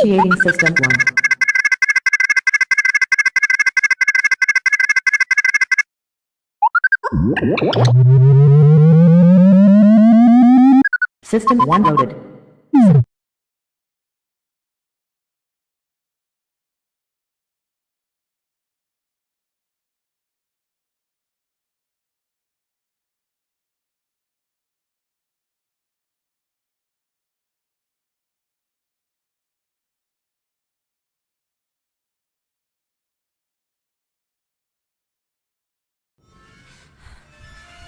Initiating System 1. System 1 loaded.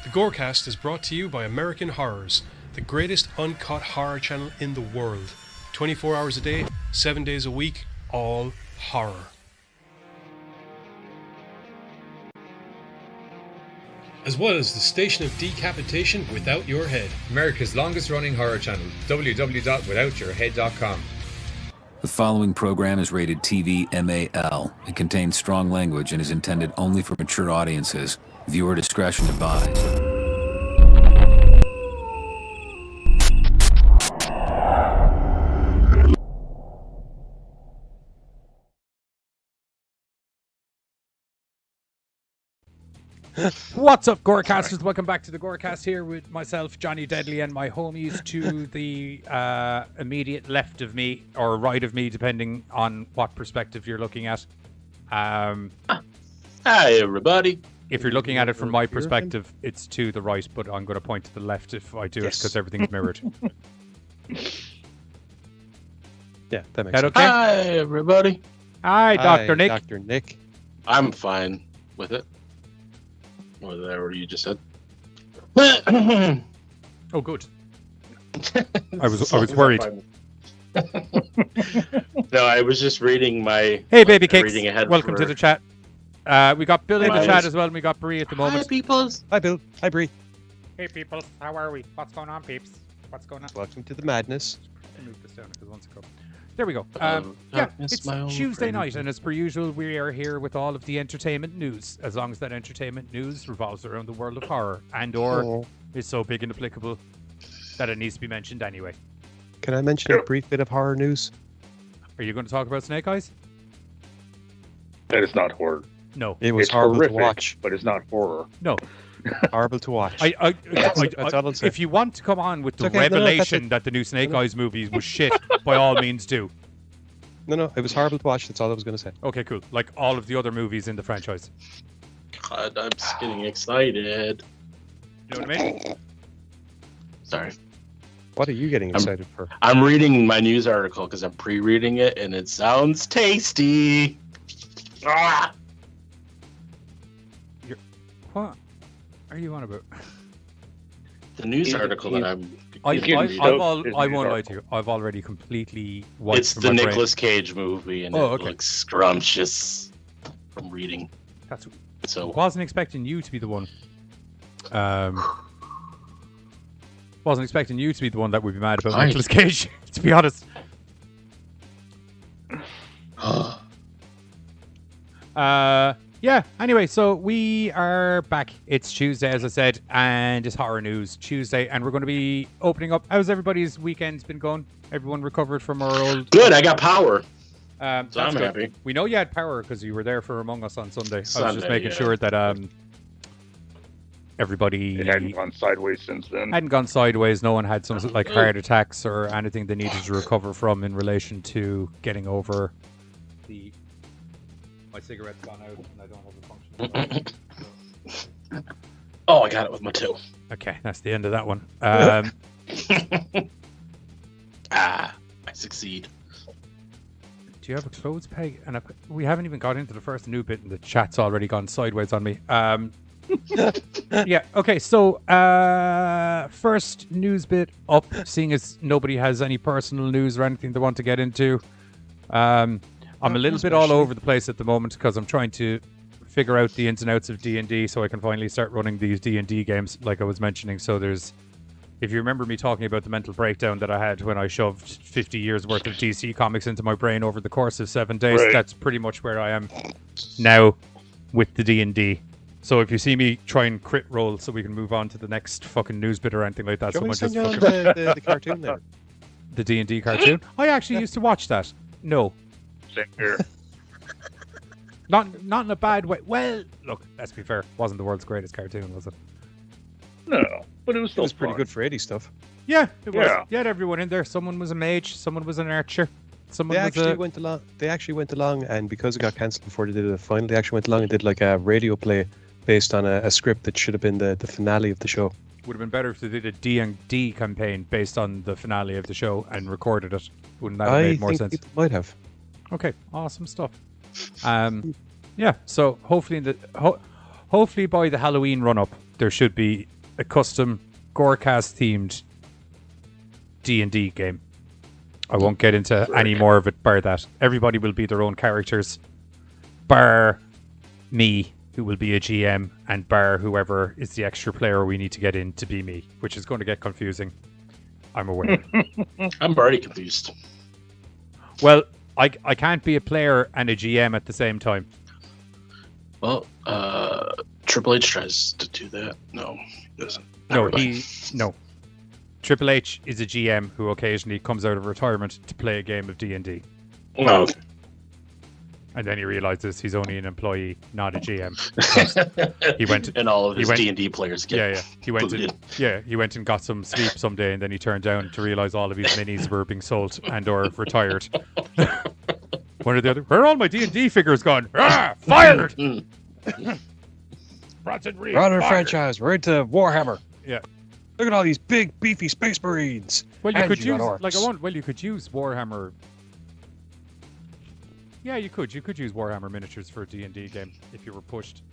The GoreCast is brought to you by American Horrors, the greatest uncut horror channel in the world. 24 hours a day, 7 days a week, all horror. As well as the Station of Decapitation Without Your Head. America's longest running horror channel, www.withoutyourhead.com. The following program is rated TV MAL. It contains strong language and is intended only for mature audiences. Viewer discretion advised. What's up, GoreCasters? Welcome back to the GoreCast here with myself, Johnny Deadly, and my homies to the immediate left of me, or right of me, depending on what perspective you're looking at. Hi, everybody. If you're looking at it from my perspective, it's to the right, but I'm going to point to the left if I do it, because everything's mirrored. Yeah, that makes That sense. okay? Hi, everybody. Hi, Dr. Nick. Dr. Nick. I'm fine with it. Whatever you just said. Oh, good. I was worried. No, I was just reading my. Hey, baby cakes. Reading ahead Welcome for- to the chat. We got Bill in the Hi. chat as well, and we got Bree at the Hi, moment. peoples. Hi, Bill. Hi, Bree. Hey, people. How are we? What's going on, peeps? What's going on? Welcome to the madness. Move this down because once ago. There we go. Oh, Yeah, yes, it's my old Tuesday friend. night, and as per usual, we are here with all of the entertainment news. As long as that entertainment news revolves around the world of horror, and/or is so big and applicable that it needs to be mentioned anyway. Can I mention a brief bit of horror news? Are you going to talk about Snake Eyes? That is not horror. No, It was It's horrible horrific, to watch. but it's not horror. no. Horrible to watch. That's all I'll say. if you want to come on with the It's okay, no, that's revelation it. that the new Snake No. Eyes movies was shit, by all means do. No, it was horrible to watch. That's all I was going to say. Okay, cool. Like all of the other movies in the franchise. God, I'm just getting excited. You know what I mean? Sorry. What are you getting excited for? I'm reading my news article because I'm pre-reading it, and it sounds tasty. Ah! What are you on about? The news He's- article that I'm. I getting reading. stoked. won't lie to you. I've already completely wiped It's from the my brain. Nicolas Cage movie, and Oh, it okay. looks scrumptious from reading. That's, So wasn't expecting you to be the one. Wasn't expecting you to be the one that would be mad about Fine. Nicolas Cage. To be honest. Yeah. Anyway, so we are back. It's Tuesday, as I said, and it's horror news Tuesday, and we're going to be opening up. How's everybody's weekend's been going? Everyone recovered from our old. good. I got power. So That's I'm good. happy. We know you had power because you were there for Among Us on Sunday. I was just Sunday, making yeah. sure that everybody It hadn't gone sideways since then. hadn't gone sideways. No one had some like heart attacks or anything they needed to recover from in relation to getting over the. My cigarette's gone out and I don't have a function. Oh, I got it with my toe. Okay, that's the end of that one. I succeed. Do you have a clothes peg? And we haven't even got into the first new bit, and the chat's already gone sideways on me. Yeah. Okay. So, first news bit up. Seeing as nobody has any personal news or anything they want to get into, I'm a little bit all over the place at the moment because I'm trying to figure out the ins and outs of D&D so I can finally start running these D&D games, like I was mentioning. So there's. If you remember me talking about the mental breakdown that I had when I shoved 50 years worth of DC comics into my brain over the course of 7 days, Right. that's pretty much where I am now with the D&D. So if you see me try and crit roll so we can move on to the next fucking news bit or anything like that, Do you want someone me to just send you on fucking... the cartoon then? The D&D cartoon? I actually used to watch that. No, Same here. not in a bad way. Well, look, let's be fair. Wasn't the world's greatest cartoon, was it? No, but it was It still was pretty fun. good for 80 stuff. Yeah, it was. Yeah. You had everyone in there. Someone was a mage. Someone was an archer. Someone They was actually a... went along. They actually went along, and because it got cancelled before they did the final, they actually went along and did like a radio play based on a script that should have been the finale of the show. Would have been better if they did a D&D campaign based on the finale of the show and recorded it. Wouldn't that have I made more think sense? people might have. Okay, awesome stuff. Yeah, so hopefully hopefully by the Halloween run up there should be a custom GoreCast themed D&D game. I won't get into any more of it bar that. Everybody will be their own characters, bar me, who will be a GM, and bar whoever is the extra player we need to get in to be me, which is going to get confusing. I'm aware. I'm already confused. Well, I can't be a player and a GM at the same time. Well, Triple H tries to do that. No, he doesn't. No, Never mind. no. Triple H is a GM who occasionally comes out of retirement to play a game of D&D. Oh, okay. And then he realizes he's only an employee, not a GM. because He went, And all of his went- D&D players get yeah. He went booted. he went and got some sleep someday, and then he turned down to realize all of his minis were being sold and/or retired. One or the other. Where are all my D&D figures gone? Ah, fired. Bronson Reed. We're on our fired. franchise. We're into Warhammer. Yeah. Look at all these big, beefy space marines. Well, you And could you use got orcs. you could use Warhammer. Yeah, you could. You could use Warhammer miniatures for a D&D game if you were pushed.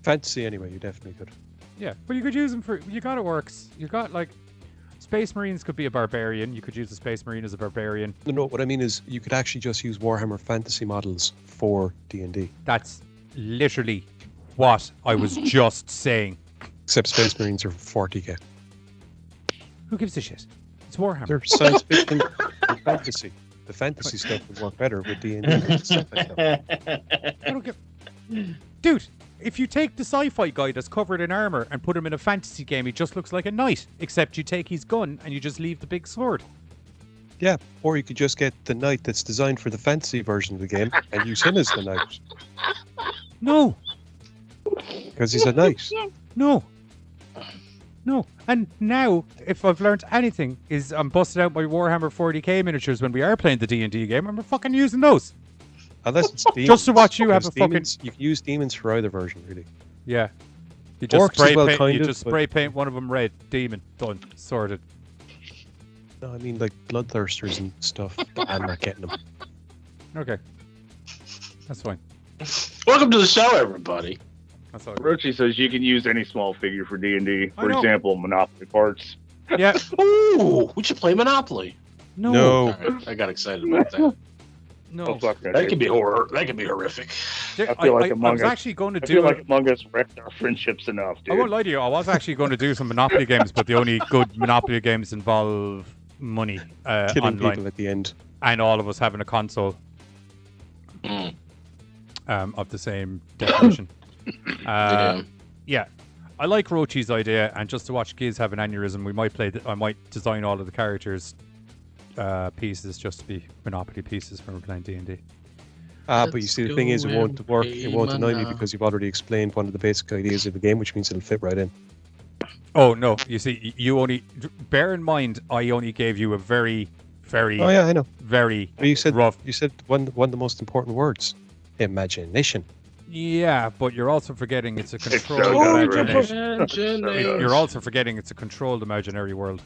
Fantasy, anyway, you definitely could. Yeah, but you could use them for. You got orcs. You got like, Space Marines could be a barbarian. You could use a Space Marine as a barbarian. No, what I mean is you could actually just use Warhammer fantasy models for D&D. That's literally what I was just saying. Except Space Marines are 40k. Who gives a shit? It's Warhammer. They're science fiction and fantasy. The fantasy stuff would work better with D&D and stuff like that. I don't give. Dude, if you take the sci-fi guy that's covered in armor and put him in a fantasy game, he just looks like a knight. Except you take his gun and you just leave the big sword. Yeah, or you could just get the knight that's designed for the fantasy version of the game and use him as the knight. No, Because he's a knight. no. No, and now, if I've learned anything, is I'm busting out my Warhammer 40k miniatures when we are playing the D&D game, and we're fucking using those. Unless it's demons. Just to watch you have Because a fucking- demons, you can use demons for either version, really. Yeah. You just Orcs as spray well, paint. kind You of, just but- spray paint one of them red. Demon done. Sorted. No, I mean like bloodthirsters and stuff. I'm not getting them. Okay. That's fine. Welcome to the show, everybody. That's all. Rochi says you can use any small figure for D&D. I For know. example, Monopoly parts. Yeah. Ooh, we should play Monopoly. No. All right, I got excited about that. No. Oh, fuck that. That could be horror. That could be horrific. There- I feel like I Among was Us- actually going to I do feel it. like Among Us wrecked our friendships enough, I won't dude. lie to you. I was actually going to do some Monopoly games, but the only good Monopoly games involve money Killing online, people at the end. and all of us having a console Mm. of the same definition. Yeah. Yeah, I like Rochi's idea, and just to watch kids have an aneurysm, we might play. I might design all of the characters' pieces just to be Monopoly pieces when we're playing D&D. But you see, the thing is, it won't work. It won't annoy me Mana. because you've already explained one of the basic ideas of the game, which means it'll fit right in. Oh no! You see, you only bear in mind I only gave you a very, very, Oh yeah, I know. very But you said rough. You said one of the most important words: imagination. Yeah, but you're also forgetting it's a so controlled dumb, imagination. right? You're also forgetting it's a controlled imaginary world.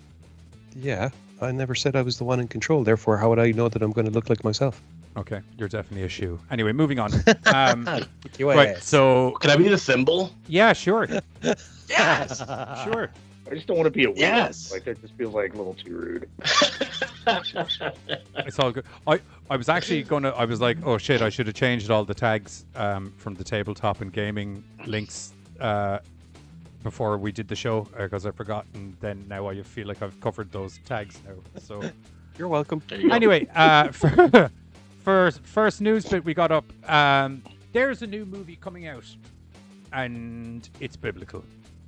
Yeah, I never said I was the one in control. Therefore, how would I know that I'm going to look like myself? Okay, you're definitely a shoe. Anyway, moving on. You Right, so Can I be the thimble? yeah, sure, Yes. sure. I just don't want to be a wizard. Yes. Like, that just feels like a little too rude. It's all good. I was actually gonna. I was like, oh shit, I should have changed all the tags from the tabletop and gaming links before we did the show because I forgot, and then now I feel like I've covered those tags now. So You're welcome. There you go. anyway, for first news bit we got up. There's a new movie coming out, and it's biblical,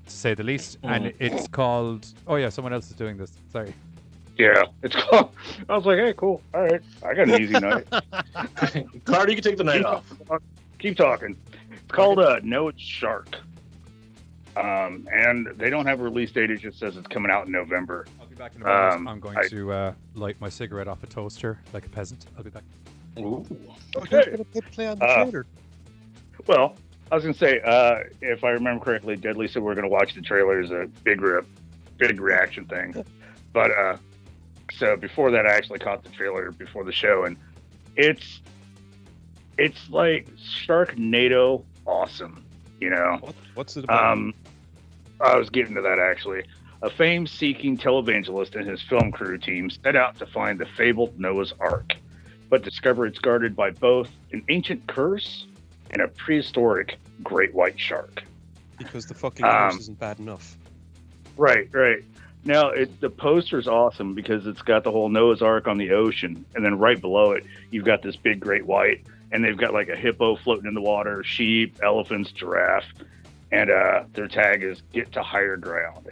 to say the least. And it's called. Oh yeah, someone else is doing this. Sorry. Yeah, it's called. I was like, hey, cool. All right, I got an easy night. Carter, you can take the night off. Keep talking. It's called Noah's Shark. And they don't have a release date. It just says it's coming out in November. I'll be back in a moment. I'm going to light my cigarette off a toaster like a peasant. I'll be back. Ooh. Okay. Play on the trailer. Well, I was gonna say, if I remember correctly, Deadly said we're gonna watch the trailer as a big reaction thing. But so before that, I actually caught the trailer before the show, and it's like Sharknado awesome. You know, What's it about? I was getting to that actually. A fame-seeking televangelist and his film crew team set out to find the fabled Noah's Ark, but discover it's guarded by both an ancient curse and a prehistoric great white shark. Because the fucking news isn't bad enough. Right. Now, the poster's awesome because it's got the whole Noah's Ark on the ocean, and then right below it, you've got this big great white, and they've got like a hippo floating in the water, sheep, elephants, giraffe, and their tag is "Get to Higher Ground."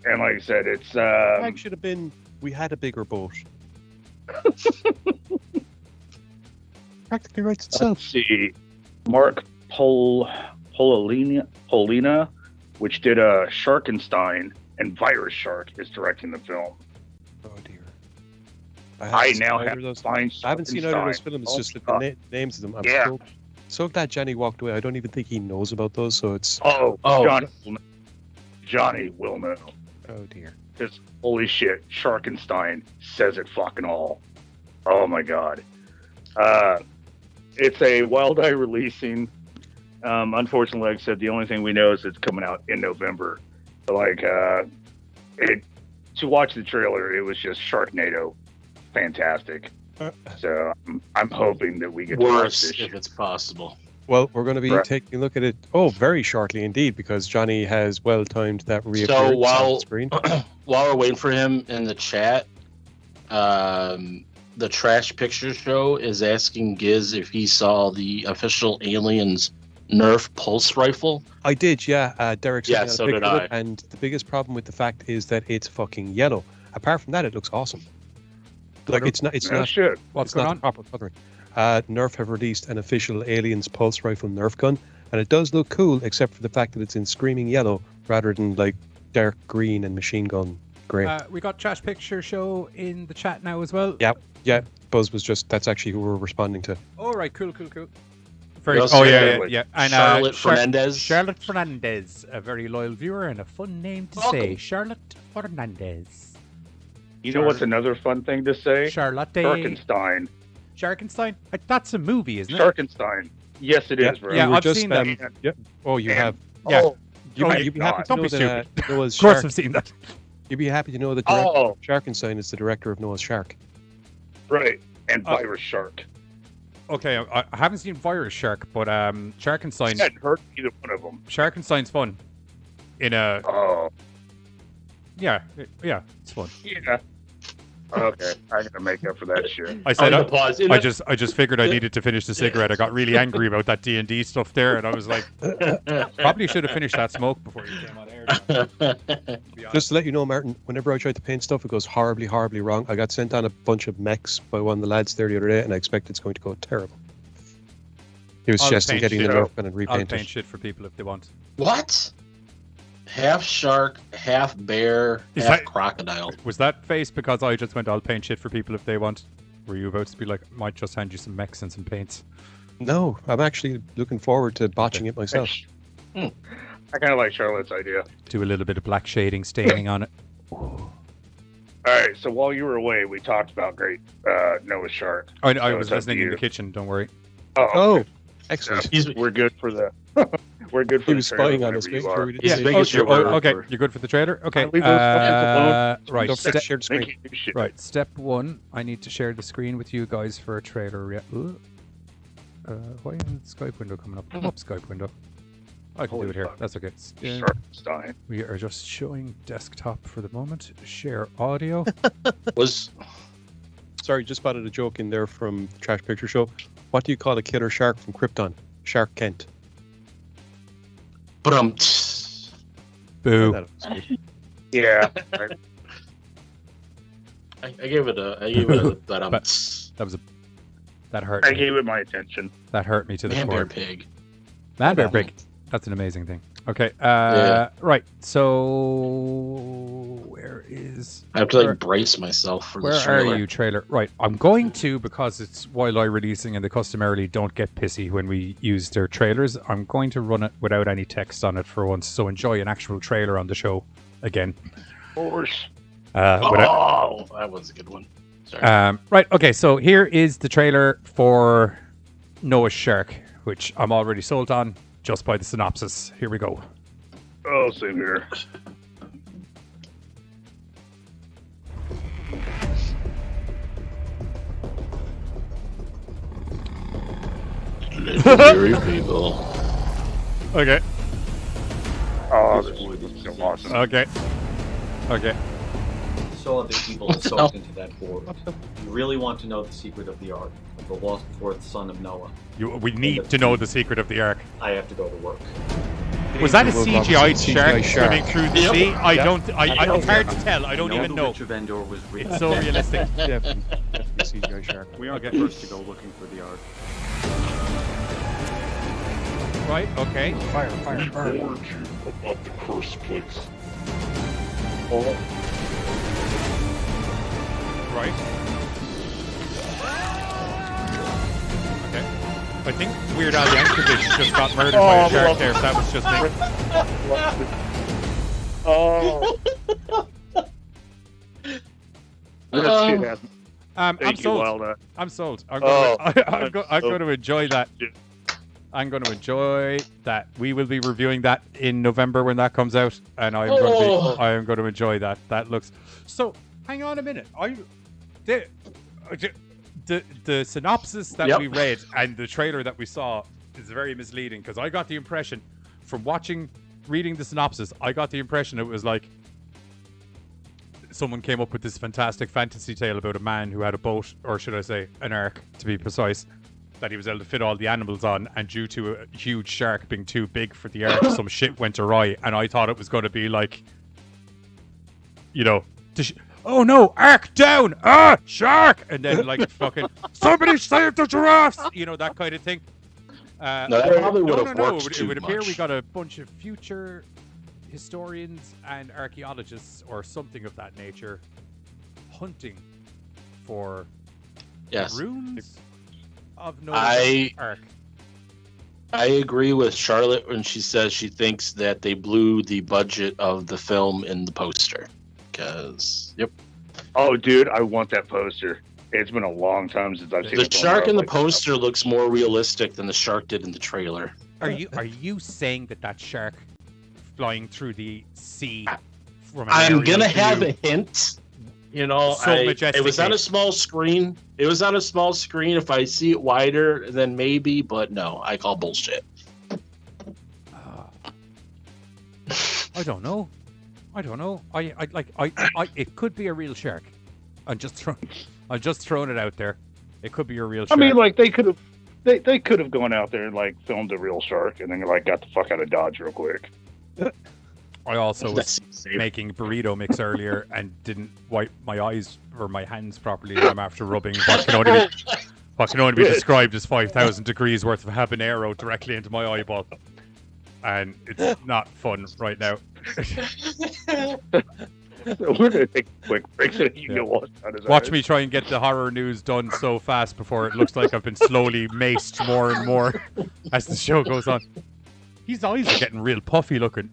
And like I said, it's Tag should have been, we had a bigger boat. Practically writes itself. let's see, Mark Polina, which did Sharkenstein and Virus Shark, is directing the film. Oh dear. I now have those. to find I haven't seen either of those Sharkenstein. films. It's just that the names of them. I'm Yeah. so glad Johnny walked away. I don't even think he knows about those. So it's Oh, Oh. Johnny will know. oh dear. Because holy shit, Sharkenstein says it fucking all. Oh my god. It's a Wild Eye releasing. Unfortunately, like I said, the only thing we know is it's coming out in November. But to watch the trailer, it was just Sharknado, fantastic. So I'm hoping that we get to watch Worse, this. if it's possible. Well, we're going to be Right. taking a look at it. Oh, very shortly indeed, because Johnny has well timed that reappearance So on while the screen. while we're waiting for him in the chat, the Trash Picture Show is asking Giz if he saw the official Aliens Nerf pulse rifle. I did, yeah. Derek sent Yeah, me out a so picture did of I. it, and the biggest problem with the fact is that it's fucking yellow. Apart from that, it looks awesome. Like it's not. It's No not. shit. What's It's going not on? the proper coloring. Nerf have released an official Aliens pulse rifle Nerf gun, and it does look cool, except for the fact that it's in screaming yellow rather than like dark green and machine gun grey. We got Trash Picture Show in the chat now as well. Yeah, Buzz was that's actually who we're responding to. All right, cool. Very. also Oh yeah. have, And Charlotte Fernandez. Charlotte Fernandez, a very loyal viewer and a fun name to say. Welcome. Charlotte Fernandez. You know what's another fun thing to say? Charlotte. Sharkenstein. Sharkenstein. That's a movie, isn't it? Sharkenstein. Yes, it is, bro. Yeah, We were I've seen that. Yep. Oh, you And- have. Yeah. Oh, You'd be happy to Don't know be that Noah's Of course, Shark. I've seen that. You'd be happy to know that director oh, of Sharkenstein is the director of Noah's Shark. right. And Oh. Virus Shark. Okay, I haven't seen Virus Shark, but I Sharkenstein. hadn't heard either one of them. Sharkenstein's fun. In a Oh, yeah, it's fun. yeah. Okay, I'm gonna make up for that shit. I said I'm gonna pause. I just figured I needed to finish the cigarette. I got really angry about that D&D stuff there, and I was like, probably should have finished that smoke before you came on air. Just to let you know, Martin, whenever I try to paint stuff, it goes horribly, horribly wrong. I got sent on a bunch of mechs by one of the lads there the other day, and I expect it's going to go terrible. He was I'll suggesting paint getting the shit. Nerf gun and I'll repaint paint it. shit for people if they want. What? Half shark, half bear, Is half that- crocodile. Was that face because I just went, I'll paint shit for people if they want? Were you about to be like, might just hand you some mechs and some paints? No, I'm actually looking forward to botching it myself. I kind of like Charlotte's idea. Do a little bit of black shading, staining on it. All right, so while you were away, we talked about great Noah's Shark. I So was it's up listening to in the you. kitchen, don't worry. Oh, excellent. We're good for the. We're good for He the was trailer spying on whenever us, you making are. sure we didn't Yeah, say big Oh, as your oh, word. okay, you're good for the trailer? Okay. leave those fuckers Right. Don't forget to share the screen. Thank you, shit. Right, step one, I need to share the screen with you guys for a trailer. Why isn't the Skype window coming up? Come up, Skype window. I can Holy do it here. fuck. That's okay. Sharkenstein. We are just showing desktop for the moment. Share audio. Was Sorry, just spotted a joke in there from Trash Picture Show. What do you call a killer shark from Krypton? Shark Kent. but Boo. That was good. Yeah. Right. I gave it a That hurt. I me. gave it my attention. That hurt me to the Man Bear core. Pig. Man Bear Pig. That's an amazing thing. Okay. Right. So where is? I have to brace myself for Where this are trailer. you, trailer? Right. I'm going to, because it's wildlife releasing and they customarily don't get pissy when we use their trailers. I'm going to run it without any text on it for once. So enjoy an actual trailer on the show again. Of course. Without, That was a good one. Sorry. right. Okay. So here is the trailer for Noah's Shark, which I'm already sold on just by the synopsis. Here we go. Oh, same here. Legendary people. Okay. Oh, this is so awesome. Okay. Okay. So other people are soaked into that board. You really want to know the secret of the ark, of the lost fourth son of Noah. We need to know the secret of the ark. I have to go to work. Was that a Well, CGI obviously, shark CGI shark. swimming through the sea? I don't. It's hard to tell. I don't know even the know. Witch of Endor was real. It's so realistic. Definitely CGI shark. We aren't Okay. the first to go looking for the ark. Right. Okay. Fire, fire, fire. about the cursed place. Right. Okay. I think Weird Al Yankovic just got murdered by a shark there. So that was just me. Oh. That shit has- I'm Thank you, sold. Wilder. I'm sold. I'm Oh, going to enjoy that. I'm going to enjoy that. We will be reviewing that in November when that comes out, and I am going to enjoy that. That looks so. Hang on a minute. The synopsis that we read and the trailer that we saw is very misleading, because I got the impression from reading the synopsis, I got the impression it was like someone came up with this fantastic fantasy tale about a man who had a boat, or should I say an ark to be precise, that he was able to fit all the animals on, and due to a huge shark being too big for the ark, some shit went awry, and I thought it was going to be like, you know, oh no, ark down, shark, and then like fucking somebody save the giraffes, you know, that kind of thing. No, that probably would have worked It too would appear much. we got a bunch of future historians and archaeologists or something of that nature hunting for runes of Noah's Ark. I agree with Charlotte when she says she thinks that they blew the budget of the film in the poster. Because, Oh, dude, I want that poster. It's been a long time since I've seen the a film shark in the like poster looks more realistic than the shark did in the trailer. Are you saying that shark flying through the sea from an I'm aerial gonna have view, a hint. You know, So it was on a small screen. It was on a small screen. If I see it wider, then maybe. But no, I call bullshit. I don't know. I it could be a real shark. I'm just throwing it out there. It could be a real shark. I mean, like they could have gone out there and like filmed a real shark and then like got the fuck out of Dodge real quick. I also was That's safe. making burrito mix earlier and didn't wipe my eyes or my hands properly. And I'm after rubbing what can only be described as 5,000 degrees worth of habanero directly into my eyeball, and it's not fun right now. We're gonna take a quick break so you can wash out his Watch eyes. me try and get the horror news done so fast before it looks like I've been slowly maced more and more as the show goes on. His eyes are getting real puffy looking.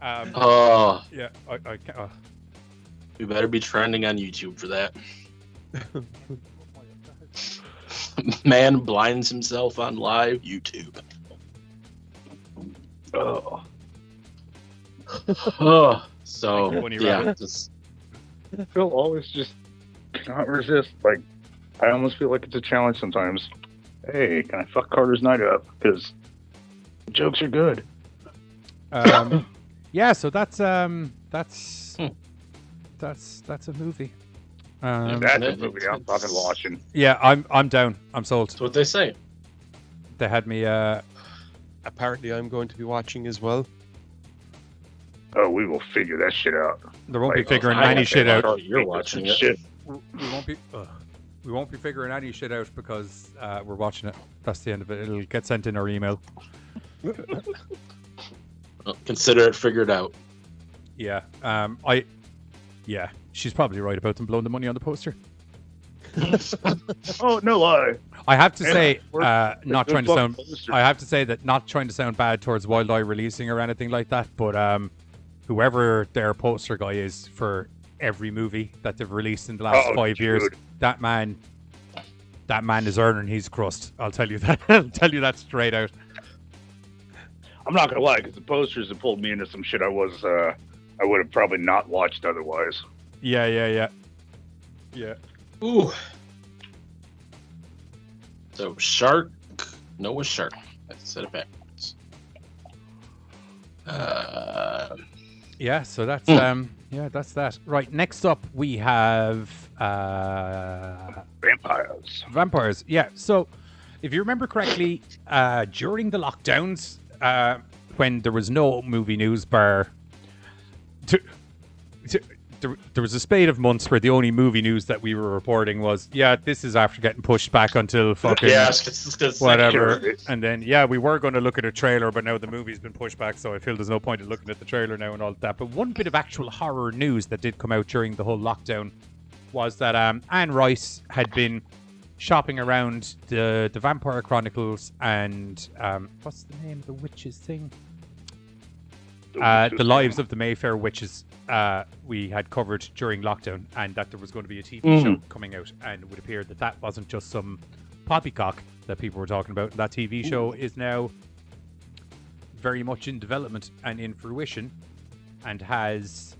Oh, Yeah, I can't. we better be trending on YouTube for that. Man blinds himself on live YouTube. Oh. Oh, so Funny yeah, rabbit. just, Phil always just cannot resist. Like, I almost feel like it's a challenge sometimes. Hey, can I fuck Carter's night up? Because jokes are good. Yeah, so that's a movie. That's a movie I'm fucking watching. Yeah, I'm down. I'm sold. that's what they say. They had me. Apparently, I'm going to be watching as well. Oh, we will figure that shit out. There won't be Like, figuring I any got shit that. out. Oh, you're watching it. Shit. We won't be figuring any shit out because we're watching it. That's the end of it. It'll get sent in our email. Well, consider it figured out. Yeah. Yeah. She's probably right about them blowing the money on the poster. Oh, no lie. I have to say, we're- not good trying to luck sound. poster. I have to say that not trying to sound bad towards Wild Eye releasing or anything like that, but whoever their poster guy is for every movie that they've released in the last 5 years, dude. that man is earning his crust. I'll tell you that. I'll tell you that straight out. I'm not gonna lie, because the posters have pulled me into some shit I would have probably not watched otherwise. Yeah. Ooh. So shark, Noah Shark. I said it backwards. Yeah. So that's that's that. Right. Next up we have Vampires. Yeah. So if you remember correctly, during the lockdowns, when there was no movie news bar, there was a spate of months where the only movie news that we were reporting was, this is after getting pushed back until fucking whatever. And then, we were going to look at a trailer, but now the movie's been pushed back, so I feel there's no point in looking at the trailer now and all that. But one bit of actual horror news that did come out during the whole lockdown was that Anne Rice had been shopping around the Vampire Chronicles and what's the name of the witches thing? The Lives of the Mayfair Witches. We had covered during lockdown, and that there was going to be a TV show coming out, and it would appear that that wasn't just some poppycock that people were talking about. That TV show is now very much in development and in fruition, and has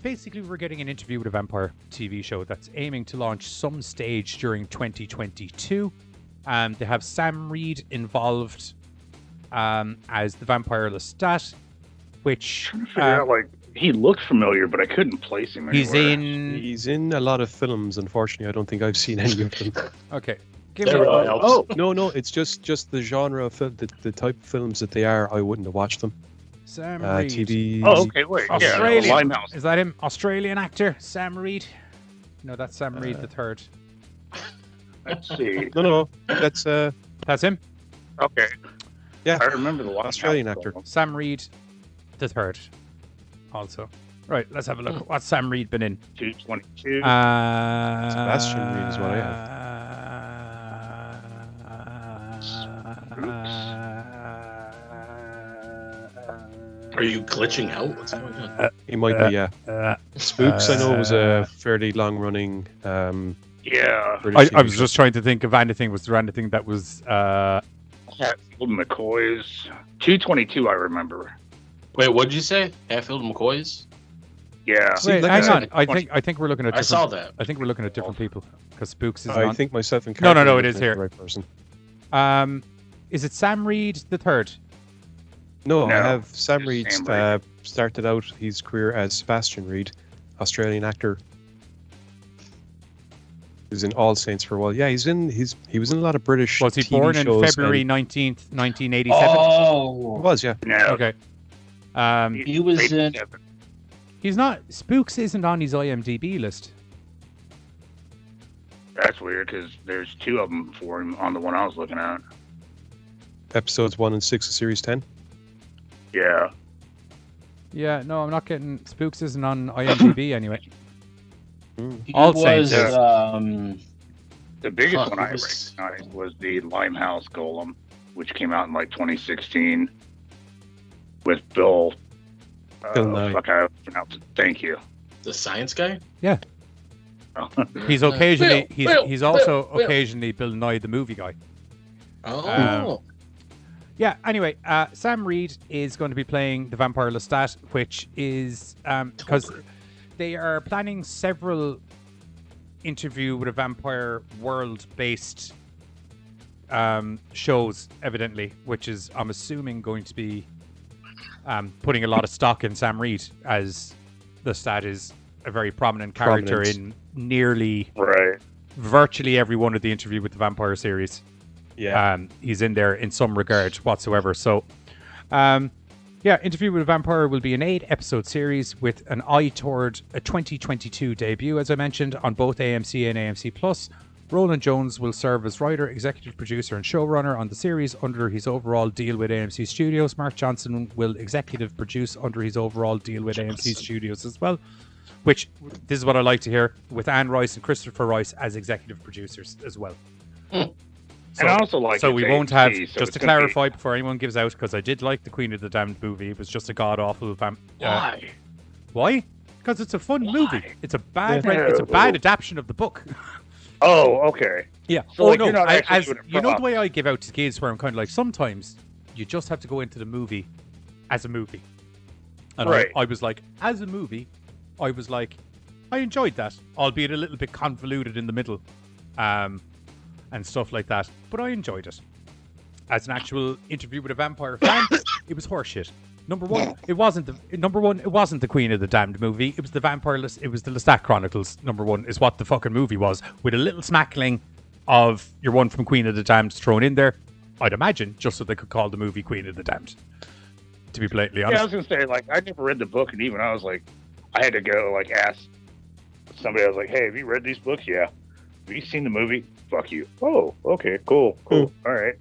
basically we're getting an interview with a vampire TV show that's aiming to launch some stage during 2022. They have Sam Reid involved as the vampire Lestat, which he looked familiar, but I couldn't place him anywhere. He's in a lot of films. Unfortunately, I don't think I've seen any of them. Okay. No, it's just the genre of film, the type of films that they are. I wouldn't have watched them. Sam Reid. TV. Oh, okay, wait. Australian. Yeah, Limehouse. Is that him? Australian actor, Sam Reid? No, that's Sam Reid the third. Let's see. No, that's him. Okay. Yeah, I remember the Australian actor. Sam Reid the third. Also, right. Let's have a look. What's Sam Reid been in? 222. Sebastian Reid is what I have. Are you glitching out? What's going on? He might be, yeah. Spooks, I know, was a fairly long-running. Yeah. I was just trying to think of anything. Was there anything that was? Hatfield McCoy's 222. I remember. Wait, what did you say? Hatfield McCoy's? Yeah. Wait, hang on. I think we're looking at. I saw that. I think we're looking at different people because Spooks is. I on. think myself and No, it is here. The right person. Is it Sam Reid the third? No, No, I have Sam Reid. Sam Reid. Started out his career as Sebastian Reid, Australian actor. He was in All Saints for a while. Yeah, he was in a lot of British. Was he TV born in shows February and- 19th, 1987? He Oh, was, yeah. No. Okay. he was in. He's not. Spooks isn't on his IMDb list. That's weird because there's two of them for him on the one I was looking at. Episodes 1 and 6 of Series 10. Yeah. Yeah, no, I'm not getting. Spooks isn't on IMDb anyway. He All was. Saints. The biggest Fuck, one I he was- recognized was the Limehouse Golem, which came out in like 2016 with Bill. Bill Nye. Fuck, I pronounced it. Thank you. The science guy? Yeah. He's occasionally. Bill, He's also Bill. occasionally Bill Nye the movie guy. Oh. Yeah, anyway, Sam Reid is going to be playing the vampire Lestat, which is because they are planning several interview with a vampire world-based shows, evidently, which is, I'm assuming, going to be putting a lot of stock in Sam Reid, as Lestat is a very prominent character in nearly virtually every one of the Interview with the Vampire series. Yeah. He's in there in some regard whatsoever. So Yeah, Interview with a Vampire will be an 8-episode series with an eye toward a 2022 debut, as I mentioned, on both AMC and AMC Plus. Roland Jones will serve as writer, executive producer, and showrunner on the series under his overall deal with AMC Studios. Mark Johnson will executive produce under his overall deal with AMC Studios as well. Which, this is what I like to hear, with Anne Rice and Christopher Rice as executive producers as well. And I also like so it's we won't have, AMC, so just it's to gonna clarify before anyone gives out, because I did like the Queen of the Damned movie. It was just a god-awful Why? Why? Because it's a fun movie. It's a bad Yeah. it's a bad adaptation of the book. Oh, okay. Yeah. So, Oh like, no, you're not actually as doing a you know prop. the way I give out to kids, where I'm kind of like, sometimes you just have to go into the movie as a movie. And Right. I was like, as a movie, I was like, I enjoyed that, albeit a little bit convoluted in the middle, and stuff like that. But I enjoyed it. As an actual Interview with a Vampire fan, it was horseshit. Number one, it wasn't the Queen of the Damned movie. It was the It was the Lestat Chronicles. Number one is what the fucking movie was, with a little smackling of your one from Queen of the Damned thrown in there. I'd imagine just so they could call the movie Queen of the Damned. To be blatantly honest. Yeah, I was gonna say, like, I never read the book, and even I was like, I had to go like ask somebody. I was like, "Hey, have you read these books? Yeah. Have you seen the movie? Fuck you. Oh, okay, cool. All right."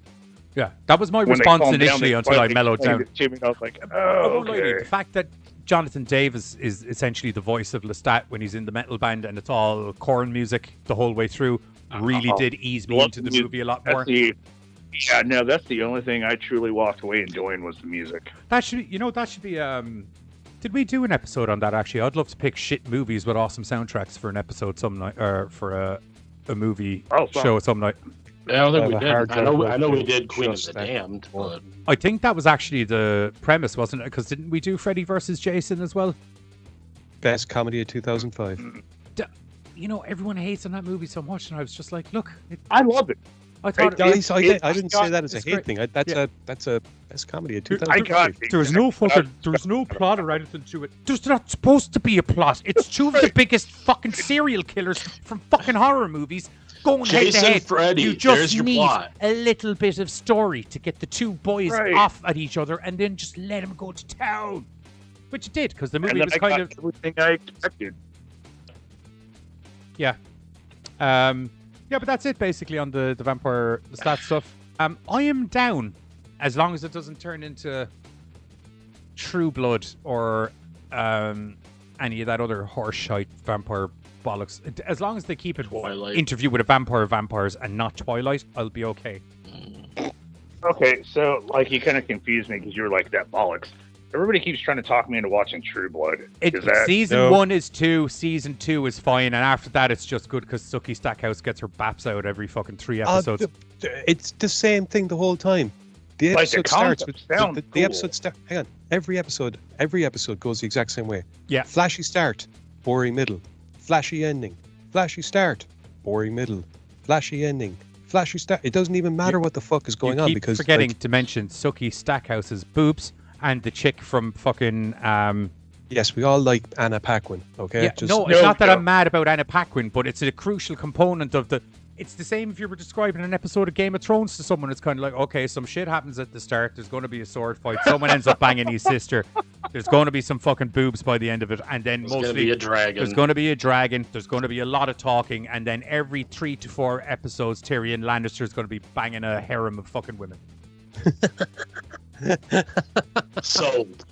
Yeah, that was my When they response calmed down, initially they until I finally mellowed explained down. it to me, and I was like, I "Oh, won't lie to you, okay." the fact that Jonathan Davis is essentially the voice of Lestat when he's in the metal band and it's all corn music the whole way through really did ease me into the movie a lot more. Yeah, no, that's the only thing I truly walked away enjoying was the music. That should be did we do an episode on that actually? I'd love to pick shit movies with awesome soundtracks for an episode some night, or for a movie show some night. I don't think we I have a did. hard I know we drive did Queen of just the that Damned, but I think that was actually the premise, wasn't it? Because didn't we do Freddy versus Jason as well? Best comedy of 2005. You know, everyone hates on that movie so much, and I was just like, look, I love it. I thought Guys, I didn't say that as a it's hate great. thing. That's a best comedy of I got 2005. it. There's no plot or anything to it. There's not supposed to be a plot. It's two of the biggest fucking serial killers from fucking horror movies going head to Jason, head. Freddy, You just there's your need plot. a little bit of story to get the two boys Right. off at each other, and then just let them go to town. Which it did, because the And movie then was I kind got of everything I expected. yeah. Yeah, but that's it basically on the vampire stat stuff. I am down as long as it doesn't turn into True Blood or any of that other horseshite vampire bollocks. As long as they keep it Twilight. Interview with a Vampires and not Twilight, I'll be okay. Okay, so like you kind of confused me because you were like that bollocks. Everybody keeps trying to talk me into watching True Blood. Is that Season No. 1 is 2, Season 2 is fine, and after that it's just good because Suki Stackhouse gets her baps out every fucking 3 episodes. It's the same thing the whole time. The Like, the episode starts concept with sounds the cool. episode start. Hang on, every episode goes the exact same way. Yeah. Flashy start, boring middle, flashy ending, flashy start, boring middle, flashy ending, flashy start. It doesn't even matter what the fuck is going you on keep because forgetting like, to mention Suki Stackhouse's boobs and the chick from fucking yes, we all like Anna Paquin. Okay, yeah, no, it's not that I'm mad about Anna Paquin, but it's a crucial component of the. It's the same if you were describing an episode of Game of Thrones to someone. It's kind of like, okay, some shit happens at the start. There's going to be a sword fight. Someone ends up banging his sister. There's going to be some fucking boobs by the end of it, and then there's mostly gonna be a dragon. there's going to be a dragon. There's going to be a lot of talking, and then every 3 to 4 episodes, Tyrion Lannister is going to be banging a harem of fucking women. Sold.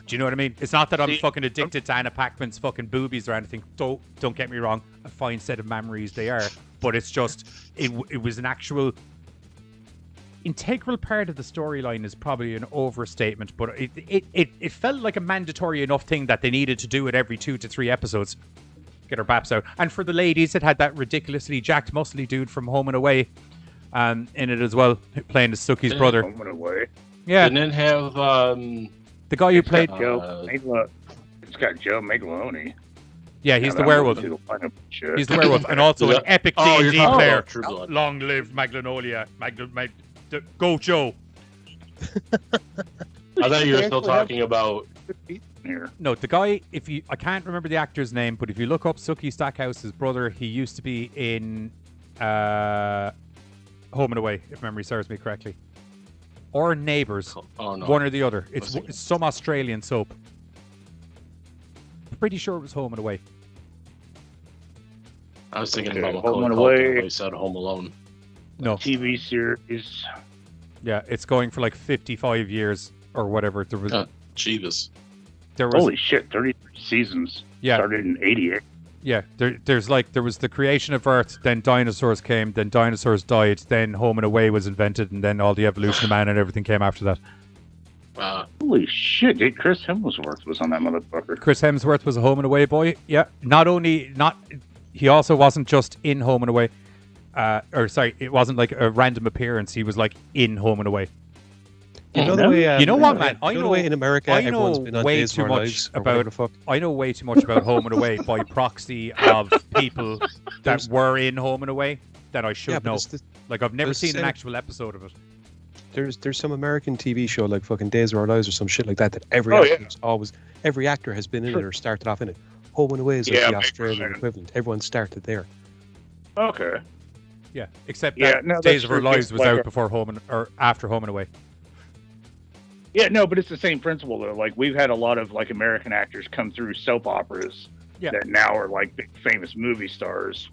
Do you know what I mean? It's not that I'm See, fucking addicted to Anna Paquin's fucking boobies or anything. Don't get me wrong. A fine set of memories they are. But it's just, it was an actual integral part of the storyline is probably an overstatement, but it felt like a mandatory enough thing that they needed to do it every 2 to 3 episodes. Get her baps out. And for the ladies, it had that ridiculously jacked, muscly dude from Home and Away in it as well, playing the Suki's brother. Home and Away? Yeah. And then have The guy who played... It's got Joe Megaloni. Yeah, he's the werewolf. He's the werewolf, and also an epic Oh, you're D&D talking player. about True Blood. Long live Magnolia. Go Joe. I thought you were still talking about. Here. No, the guy, I can't remember the actor's name, but if you look up Suki Stackhouse's brother, he used to be in Home and Away, if memory serves me correctly. or Neighbours. Oh no. One or the other. It's some Australian soap. Pretty sure it was Home and Away. I was thinking Okay, about Home Macaulay and Culkin Away. when he said Home Alone. No. TV series. Yeah, it's going for like 55 years or whatever. There was. Jeebus. There was. Holy shit, 33 seasons. Yeah. Started in 88. Yeah, there was the creation of Earth, then dinosaurs came, then dinosaurs died, then Home and Away was invented, and then all the evolution of man and everything came after that. Holy shit, dude, Chris Hemsworth was on that motherfucker. Chris Hemsworth was a Home and Away boy. Yeah, he also wasn't just in Home and Away. It wasn't like a random appearance. He was like in Home and Away. You know the way, you know what, man? I know the way in America everyone's been on way Days of too Our much Lives or whatever the about. fuck. I know way too much about Home and Away by proxy of people that were in Home and Away that I should know. Like I've never seen an actual episode of it. There's some American TV show like fucking Days of Our Lives or some shit like that every actor has been in it or started off in it. Home and Away is like the Australian equivalent. Everyone started there. Okay. Yeah, except that Days of Our Lives was out before or after Home and Away. Yeah, no, but it's the same principle though. Like we've had a lot of like American actors come through soap operas that now are like big famous movie stars.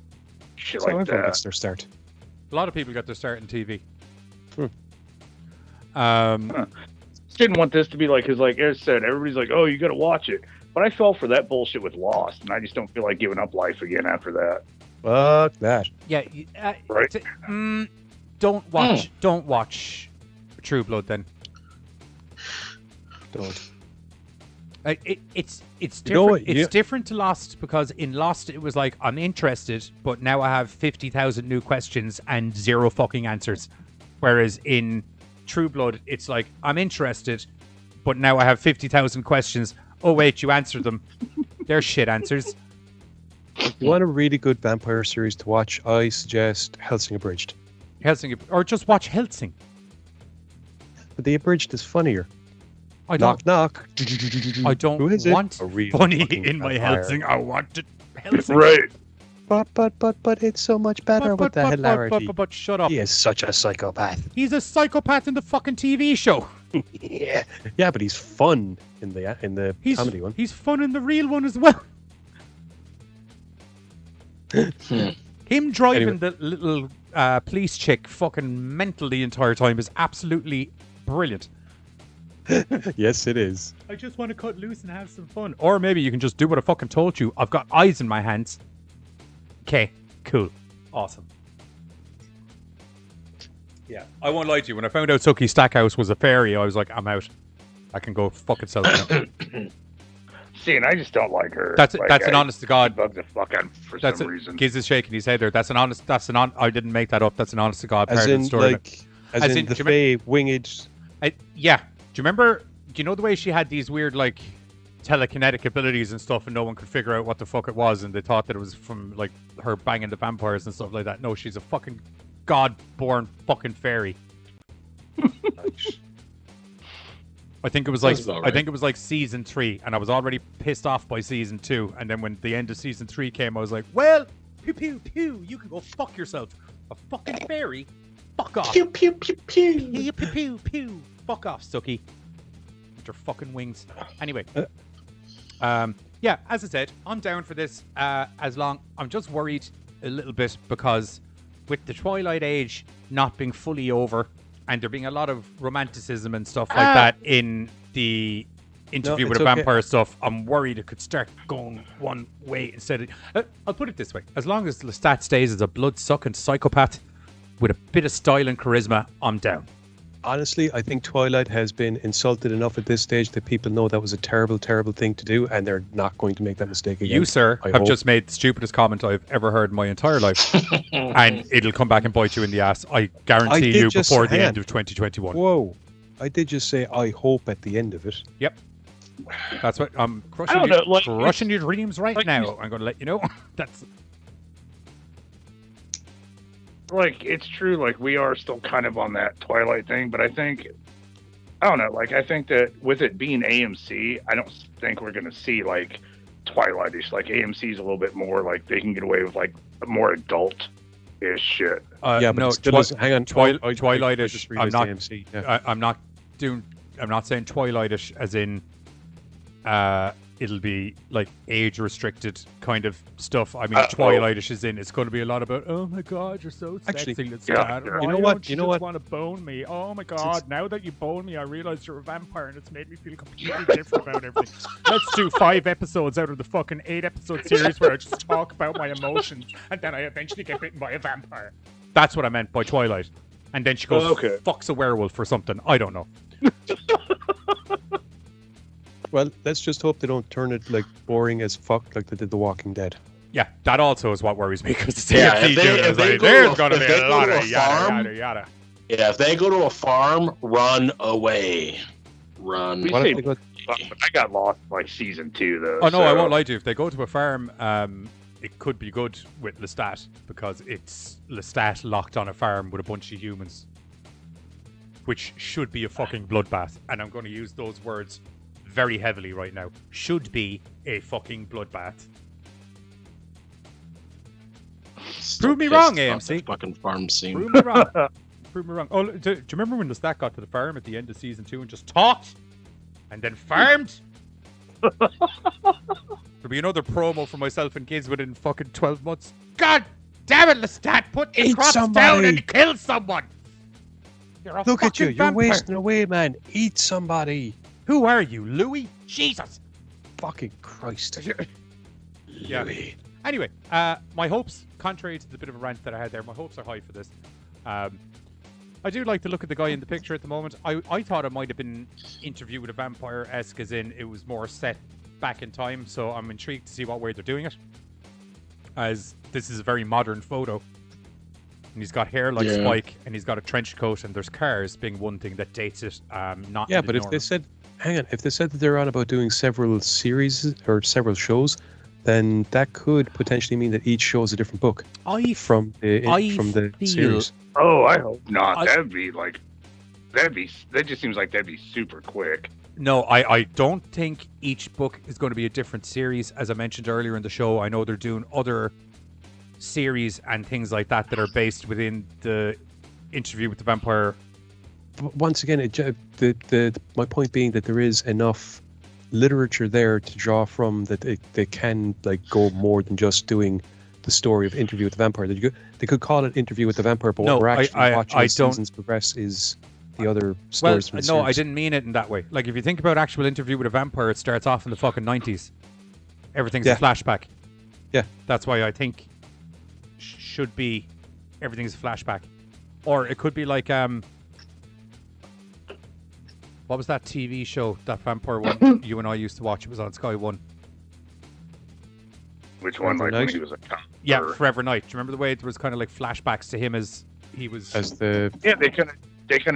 Shit So like everyone that. gets their start. A lot of people got their start in TV. Didn't want this to be like, because like Eric said, everybody's like, oh, you got to watch it. But I fell for that bullshit with Lost, and I just don't feel like giving up life again after that. Fuck that. Yeah, right. Don't watch True Blood then. Don't. It's different. You know what? It's different to Lost because in Lost it was like I'm interested, but now I have 50,000 new questions and 0 fucking answers. Whereas in True Blood, it's like I'm interested, but now I have 50,000 questions. Oh wait, you answered them. They're shit answers. If you want a really good vampire series to watch, I suggest Helsing Abridged. Or just watch Helsing. But the Abridged is funnier. I don't. Knock. I don't Who is it? want A real funny fucking in my vampire. Helsing. I want it Helsing. Right. But it's so much better with the hilarity. But shut up. He is such a psychopath. He's a psychopath in the fucking TV show. Yeah, but he's fun in the comedy one. He's fun in the real one as well. Him driving the little police chick fucking mental the entire time is absolutely brilliant. Yes, it is. I just want to cut loose and have some fun. Or maybe you can just do what I fucking told you. I've got eyes in my hands. Okay, cool. Awesome. Yeah, I won't lie to you. When I found out Sookie Stackhouse was a fairy, I was like, I'm out. I can go fuck itself now. See, and I just don't like her. That's like, an honest to God. Bugs the fuck out for some reason. Giz is shaking his head there. I didn't make that up. That's an honest to God part As of the in, story. like, as in the Fae winged. Yeah. Do you remember? Do you know the way she had these weird like telekinetic abilities and stuff, and no one could figure out what the fuck it was, and they thought that it was from like her banging the vampires and stuff like that? No, she's a fucking god-born fucking fairy. I think it was like season 3, and I was already pissed off by season 2. And then when the end of season 3 came, I was like, "Well, pew pew pew, you can go fuck yourself. A fucking fairy, fuck off. Pew pew pew pew. Pew pew pew pew. Fuck off, Sookie. With your fucking wings." Anyway, yeah, as I said, I'm down for this. I'm just worried a little bit because with the Twilight Age not being fully over, and there being a lot of romanticism and stuff like that in the interview with the vampire stuff, I'm worried it could start going one way instead of... I'll put it this way. As long as Lestat stays as a blood-sucking psychopath with a bit of style and charisma, I'm down. Honestly, I think Twilight has been insulted enough at this stage that people know that was a terrible, terrible thing to do, and they're not going to make that mistake again. You, sir, have just made the stupidest comment I've ever heard in my entire life, and it'll come back and bite you in the ass. I guarantee you before the end of 2021. Whoa. I did just say, I hope at the end of it. Yep. That's what I'm crushing your dreams right now. I'm going to let you know. That's... Like, it's true, like, we are still kind of on that Twilight thing, but I think that with it being AMC, I don't think we're going to see, like, Twilight-ish. Like, AMC's a little bit more, like, they can get away with, like, a more adult is shit. Yeah, but no, it still is, hang on. Twilightish. just I'm realised not. AMC, yeah. I'm not doing. I'm not saying Twilightish as in. It'll be like age restricted kind of stuff. I mean, Twilightish is in. It's going to be a lot about. Oh my God, you're so sexy. Actually, Let's yeah, start. yeah. Why You know what? don't You know just what? want to bone me? Oh my God! Now that you bone me, I realize you're a vampire, and it's made me feel completely different about everything. Let's do 5 episodes out of the fucking 8-episode series where I just talk about my emotions, and then I eventually get bitten by a vampire. That's what I meant by Twilight. And then she goes, Okay. fucks a werewolf or something. I don't know. Well, let's just hope they don't turn it like boring as fuck like they did The Walking Dead. Yeah, that also is what worries me because the Yeah, CFC if they- dude if is they like, go there's to- going to if be they a go lot to of a yada, farm- yada, yada. Yeah, if they go to a farm, run away. Run. We What say, if they go? but I got lost like season 2 though. Oh, no, I so- won't lie to you. If they go to a farm, it could be good with Lestat because it's Lestat locked on a farm with a bunch of humans, which should be a fucking bloodbath. And I'm going to use those words very heavily right now. Should be a fucking bloodbath. Still Prove me pissed wrong, about AMC. the fucking farm scene. Prove me wrong. Prove me wrong. Oh, do you remember when Lestat got to the farm at the end of season 2 and just talked and then farmed? There'll be another promo for myself and kids within fucking 12 months. God damn it, Lestat! Put the Eat crops down somebody. and kill someone! You're a Look at you, fucking you're vampire. wasting away, man. Eat somebody. Who are you, Louis? Jesus! Fucking Christ. Yeah. Anyway, my hopes, contrary to the bit of a rant that I had there, my hopes are high for this. I do like the look of the guy in the picture at the moment. I thought it might have been Interview with a Vampire-esque, as in it was more set back in time, so I'm intrigued to see what way they're doing it. As this is a very modern photo. And he's got hair like Yeah. Spike, and he's got a trench coat, and there's cars being one thing that dates it, not Yeah, in the but if normal. they said, hang on, if they said that they're on about doing several series or several shows, then that could potentially mean that each show is a different book from the feel- series. Oh, I hope not. I- That just seems like that'd be super quick. No, I don't think each book is going to be a different series. As I mentioned earlier in the show, I know they're doing other series and things like that that are based within the Interview with the Vampire. But once again, my point being that there is enough literature there to draw from that they can like go more than just doing the story of Interview with the Vampire. They could call it Interview with the Vampire, but No, what we're actually watching I as don't- seasons progress is the other Well, stories from the no, I series. didn't mean it in that way. Like, if you think about actual Interview with a Vampire, it starts off in the fucking 90s. Everything's Yeah. a flashback. Yeah. That's why I think should be everything's a flashback. Or it could be like, what was that TV show, that vampire one you and I used to watch? It was on Sky One. Which one? Forever Like when Night? he was a cop? Yeah, or- Forever Night. Do you remember the way there was kind of like flashbacks to him as he was... As the Yeah, they kind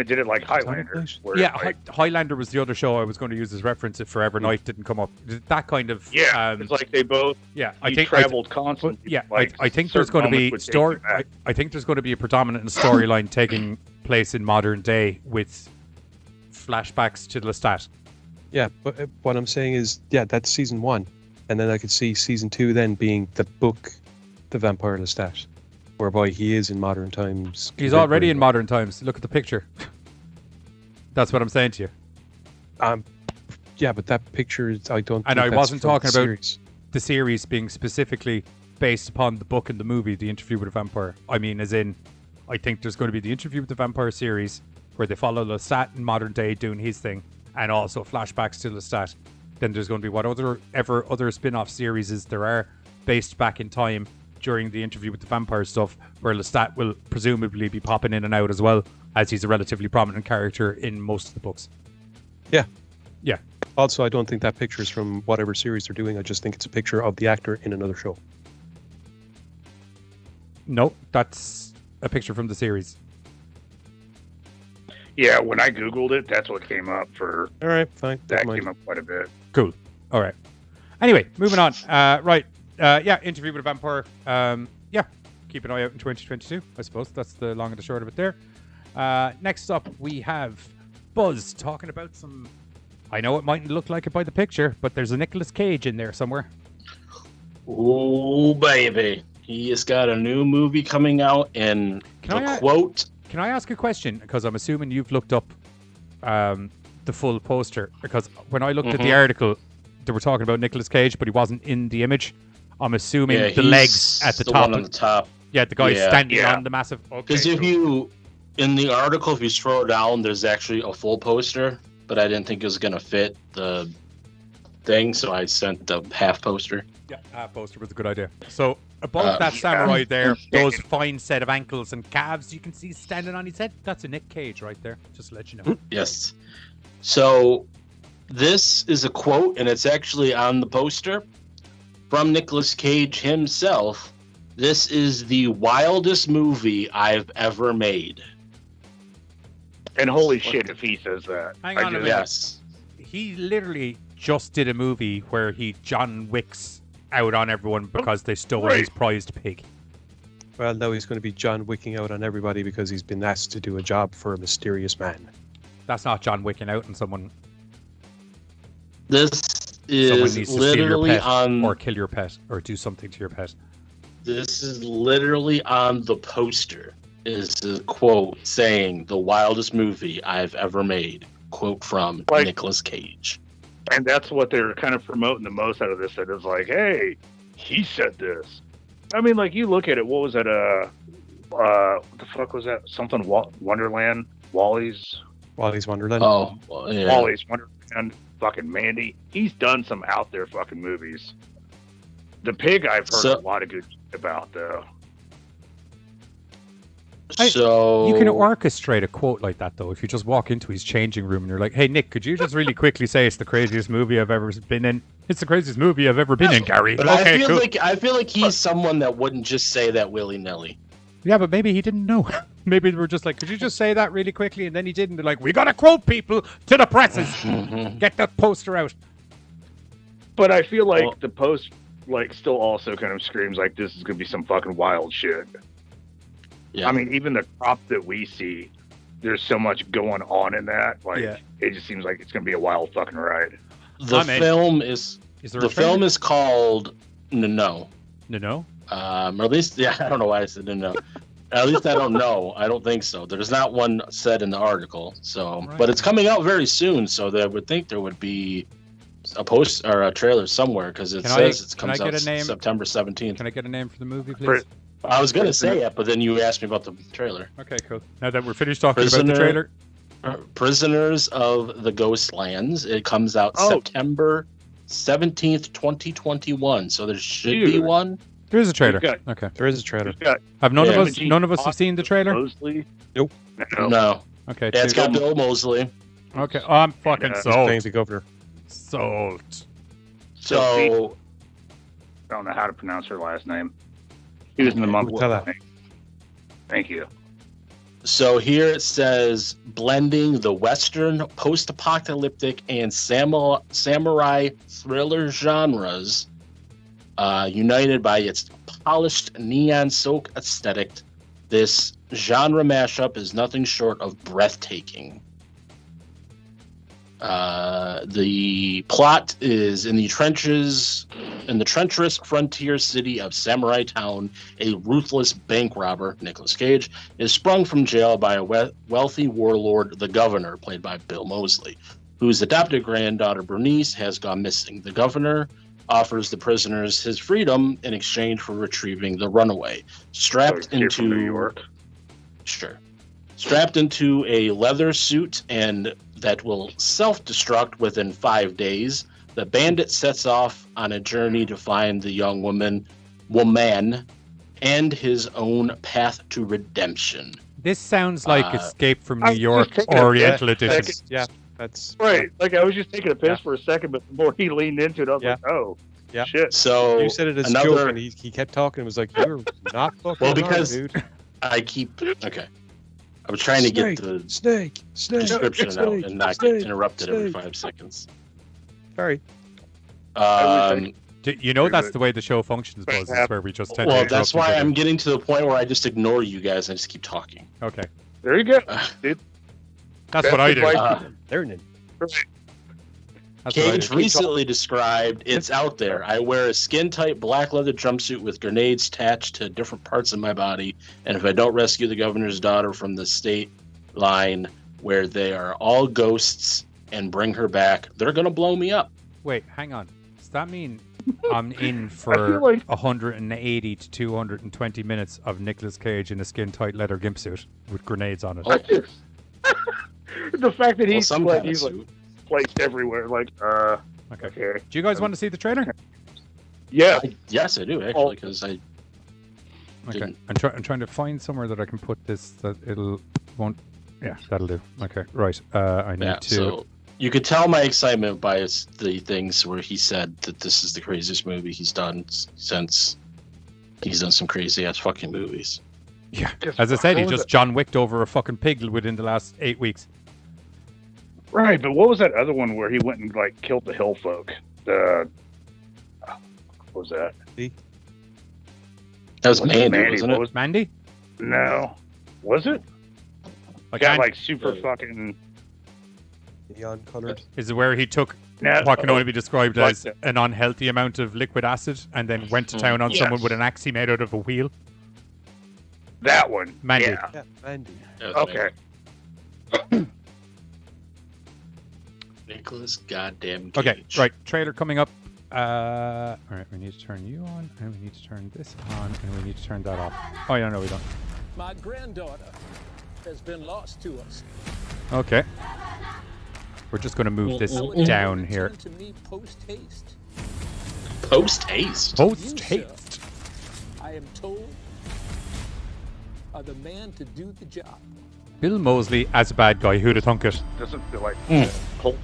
of did it like Highlander. where, Yeah, like, Highlander was the other show I was going to use as reference if Forever Night didn't come up. That kind of... yeah. It's like they both yeah, traveled constantly. Yeah, like, I think there's certain going to be moments would take you back. I think there's going to be a predominant storyline taking place in modern day with flashbacks to Lestat. Yeah, but what I'm saying is, yeah, that's season 1, and then I could see season 2 then being the book, The Vampire Lestat, whereby he is in modern times. He's already in modern times. Look at the picture. That's what I'm saying to you. Yeah, but that picture, I don't. And think I that's wasn't from the talking about series. the series being specifically based upon the book and the movie, The Interview with a Vampire. I mean, as in, I think there's going to be the Interview with the Vampire series where they follow Lestat in modern day doing his thing, and also flashbacks to Lestat. Then there's going to be what other spin-off series there are based back in time during the Interview with the Vampire stuff, where Lestat will presumably be popping in and out as well, as he's a relatively prominent character in most of the books. Yeah. Yeah. Also, I don't think that picture is from whatever series they're doing. I just think it's a picture of the actor in another show. No, that's a picture from the series. Yeah, when I googled it, that's what came up for. All right, fine. That Never mind. came up quite a bit. Cool. All right. Anyway, moving on. Right. Yeah, Interview with a Vampire. Yeah, keep an eye out in 2022. I suppose that's the long and the short of it there. Next up, we have Buzz talking about some... I know it mightn't look like it by the picture, but there's a Nicolas Cage in there somewhere. Ooh, baby. He has got a new movie coming out, and quote. Can I ask a question? Because I'm assuming you've looked up the full poster. Because when I looked at the article, they were talking about Nicolas Cage, but he wasn't in the image. I'm assuming the legs at the top. One on the top. Yeah, the guy standing on the massive. Because in the article, if you scroll down, there's actually a full poster, but I didn't think it was going to fit the thing, so I sent the half poster. Yeah, half poster was a good idea. So above that samurai there, those fine set of ankles and calves you can see standing on his head, that's a Nick Cage right there, just to let you know. Yes. So this is a quote, and it's actually on the poster from Nicolas Cage himself. This is the wildest movie I've ever made. And holy shit, if he says that. Hang on a minute. Yes. He literally just did a movie where he John Wicks out on everyone because they stole his prized pig. Well, now he's going to be John Wicking out on everybody because he's been asked to do a job for a mysterious man. That's not John Wicking out on someone. This Someone is needs to steal your literally pet on... or kill your pet or do something to your pet. This is literally on the poster. Is a quote saying the wildest movie I've ever made. Quote from Nicolas Cage. And that's what they're kind of promoting the most out of this. That is like, hey, he said this. I mean, like, you look at it. What was it? What the fuck was that? Something Wonderland? Wally's Wonderland? Oh, well, yeah. Wally's Wonderland. Fucking Mandy. He's done some out there fucking movies. The Pig I've heard a lot of good about, though. So you can orchestrate a quote like that, though. If you just walk into his changing room and you're like, "Hey, Nick, could you just really quickly say it's the craziest movie I've ever been in? It's the craziest movie I've ever been in, Gary." But okay, cool. I feel like he's someone that wouldn't just say that willy-nilly. Yeah, but maybe he didn't know. Maybe they were just like, "Could you just say that really quickly?" And then he didn't. They're like, "We gotta quote people to the presses. Get that poster out." But I feel like the post, like, still also kind of screams like this is gonna be some fucking wild shit. Yeah. I mean, even the crop that we see, there's so much going on in that. Like, it just seems like it's going to be a wild fucking ride. The film is called No. No? Or at least, I don't know why I said No. At least I don't know. I don't think so. There's not one said in the article. So, but it's coming out very soon. So I would think there would be a post or a trailer somewhere because it says it comes out September 17th. Can I get a name for the movie, please? I was going to say it, but then you asked me about the trailer. Okay, cool. Now that we're finished talking about the trailer. Prisoners of the Ghostlands. It comes out September 17th, 2021. So there should be one. There is a trailer. Okay. There is a trailer. Have none of us have seen the trailer? Nope. No. Okay. Yeah, it's got Bill Moseley. Okay. Oh, I'm fucking sold. Playing the governor. Sold. So I don't know how to pronounce her last name. He was in the month. Thank you. So here it says blending the Western, post-apocalyptic, and samurai thriller genres, united by its polished neon silk aesthetic. This genre mashup is nothing short of breathtaking. The plot is in the treacherous frontier city of Samurai Town, a ruthless bank robber, Nicolas Cage, is sprung from jail by a wealthy warlord, the Governor, played by Bill Moseley, whose adopted granddaughter Bernice has gone missing. The Governor offers the prisoners his freedom in exchange for retrieving the runaway. Strapped into New York. Sure. Strapped into a leather suit and that will self-destruct within 5 days, the bandit sets off on a journey to find the young woman and his own path to redemption. This sounds like Escape from New York Oriental Edition. Yeah, that's right. Like, I was just taking a piss for a second, but the more he leaned into it, I was like, oh, shit. So you said it as a joke, and he kept talking and was like, you're not fucking because dude. I keep... Okay. I was trying to get the snake description out and not get interrupted every 5 seconds. Sorry. You know that's the way the show functions, Buzz. It's where we just tend to interrupt. That's why I'm getting to the point where I just ignore you guys and I just keep talking. Okay. There you go. Dude. That's what I do. Learning. That's what I Cage did. recently described, it's out there. I wear a skin-tight black leather jumpsuit with grenades attached to different parts of my body, and if I don't rescue the governor's daughter from the state line where they are all ghosts and bring her back, they're going to blow me up. Wait, hang on. Does that mean I'm in feel for like- 180 to 220 minutes of Nicolas Cage in a skin-tight leather gimp suit with grenades on it? The fact that Well, he's some like, kind of he's like suit. placed everywhere. Like, Okay. okay. Do you guys want to see the trailer? Yeah. Yes, I do, actually, because I Okay. didn't. I'm trying to find somewhere that I can put this that won't. Yeah, that'll do. Okay. Right. I need Yeah, to. so you could tell my excitement by the things where he said that this is the craziest movie he's done since he's done some crazy-ass fucking movies. Yeah. As I said, he What was just John Wicked over a fucking pig within the last 8 weeks. Right, but what was that other one where he went and like killed the hill folk? What was that? That was Mandy, wasn't it? What was Mandy? No. Was it? I Got can't. like super fucking. Neon colored. Is it where he took No, what can only be described like as that. an unhealthy amount of liquid acid and then went to town on Yes. someone with an axe he made out of a wheel? That one. Mandy. Yeah. Yeah, Andy. That was Okay. Nicholas goddamn Cage. Okay, right. Trailer coming up. All right, we need to turn you on, and we need to turn this on, and we need to turn that off. Oh, yeah, no, we don't. My granddaughter has been lost to us. Okay. We're just going to move this down here. To me post haste. Post haste. Post haste. I am told are the man to do the job. Bill Moseley as a bad guy. Who'd have thunk it? Doesn't feel like Mm. Colt.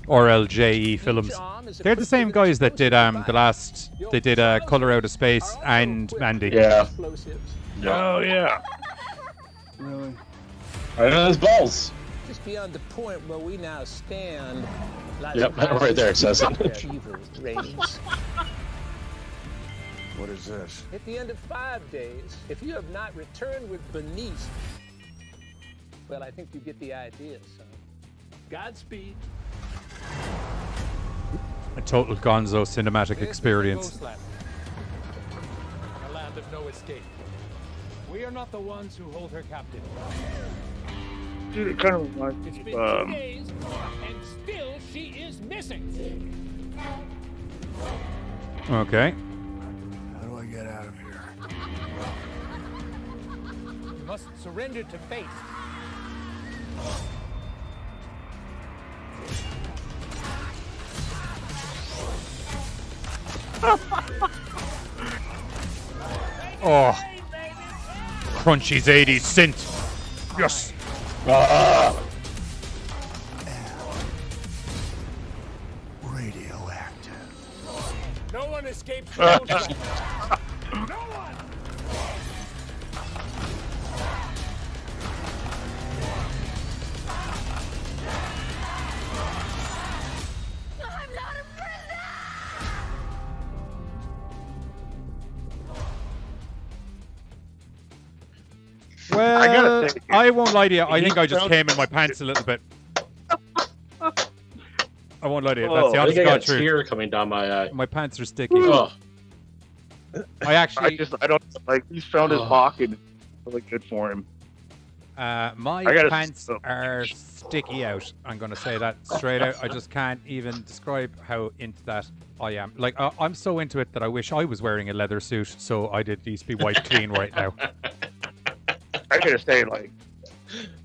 Or LJE Films. They're the same guys that did the last. They did Color Out of Space and Mandy. Yeah. Oh yeah. Really? Right on his balls. Just beyond the point where we now stand. Like Yep, right there it says it. Evil reigns. What is this? At the end of 5 days, if you have not returned with Bernice, well, I think you get the idea, son. Godspeed. A total gonzo cinematic experience. Ghostland. A land of no escape. We are not the ones who hold her captive. Dude, it kind of reminds It's me been of 2 days, and still she is missing. Okay. How do I get out of here? You must surrender to fate. Oh. Crunchy's 80s synth. Yes. Radioactive. No one escapes Ghostland. No one. Well, say, I won't lie to you. I think I just found- came in my pants a little bit. I won't lie to you. Oh, That's the I honest think I God got a truth. tear coming down my eye. My pants are sticky. Oh, I actually, I don't like. He's found his Oh. pocket. It's really good for him. my I gotta- pants are sticky out. I'm going to say that straight out. I just can't even describe how into that I am. Like, I'm so into it that I wish I was wearing a leather suit so I'd at least be wiped clean right now. I gotta say, like,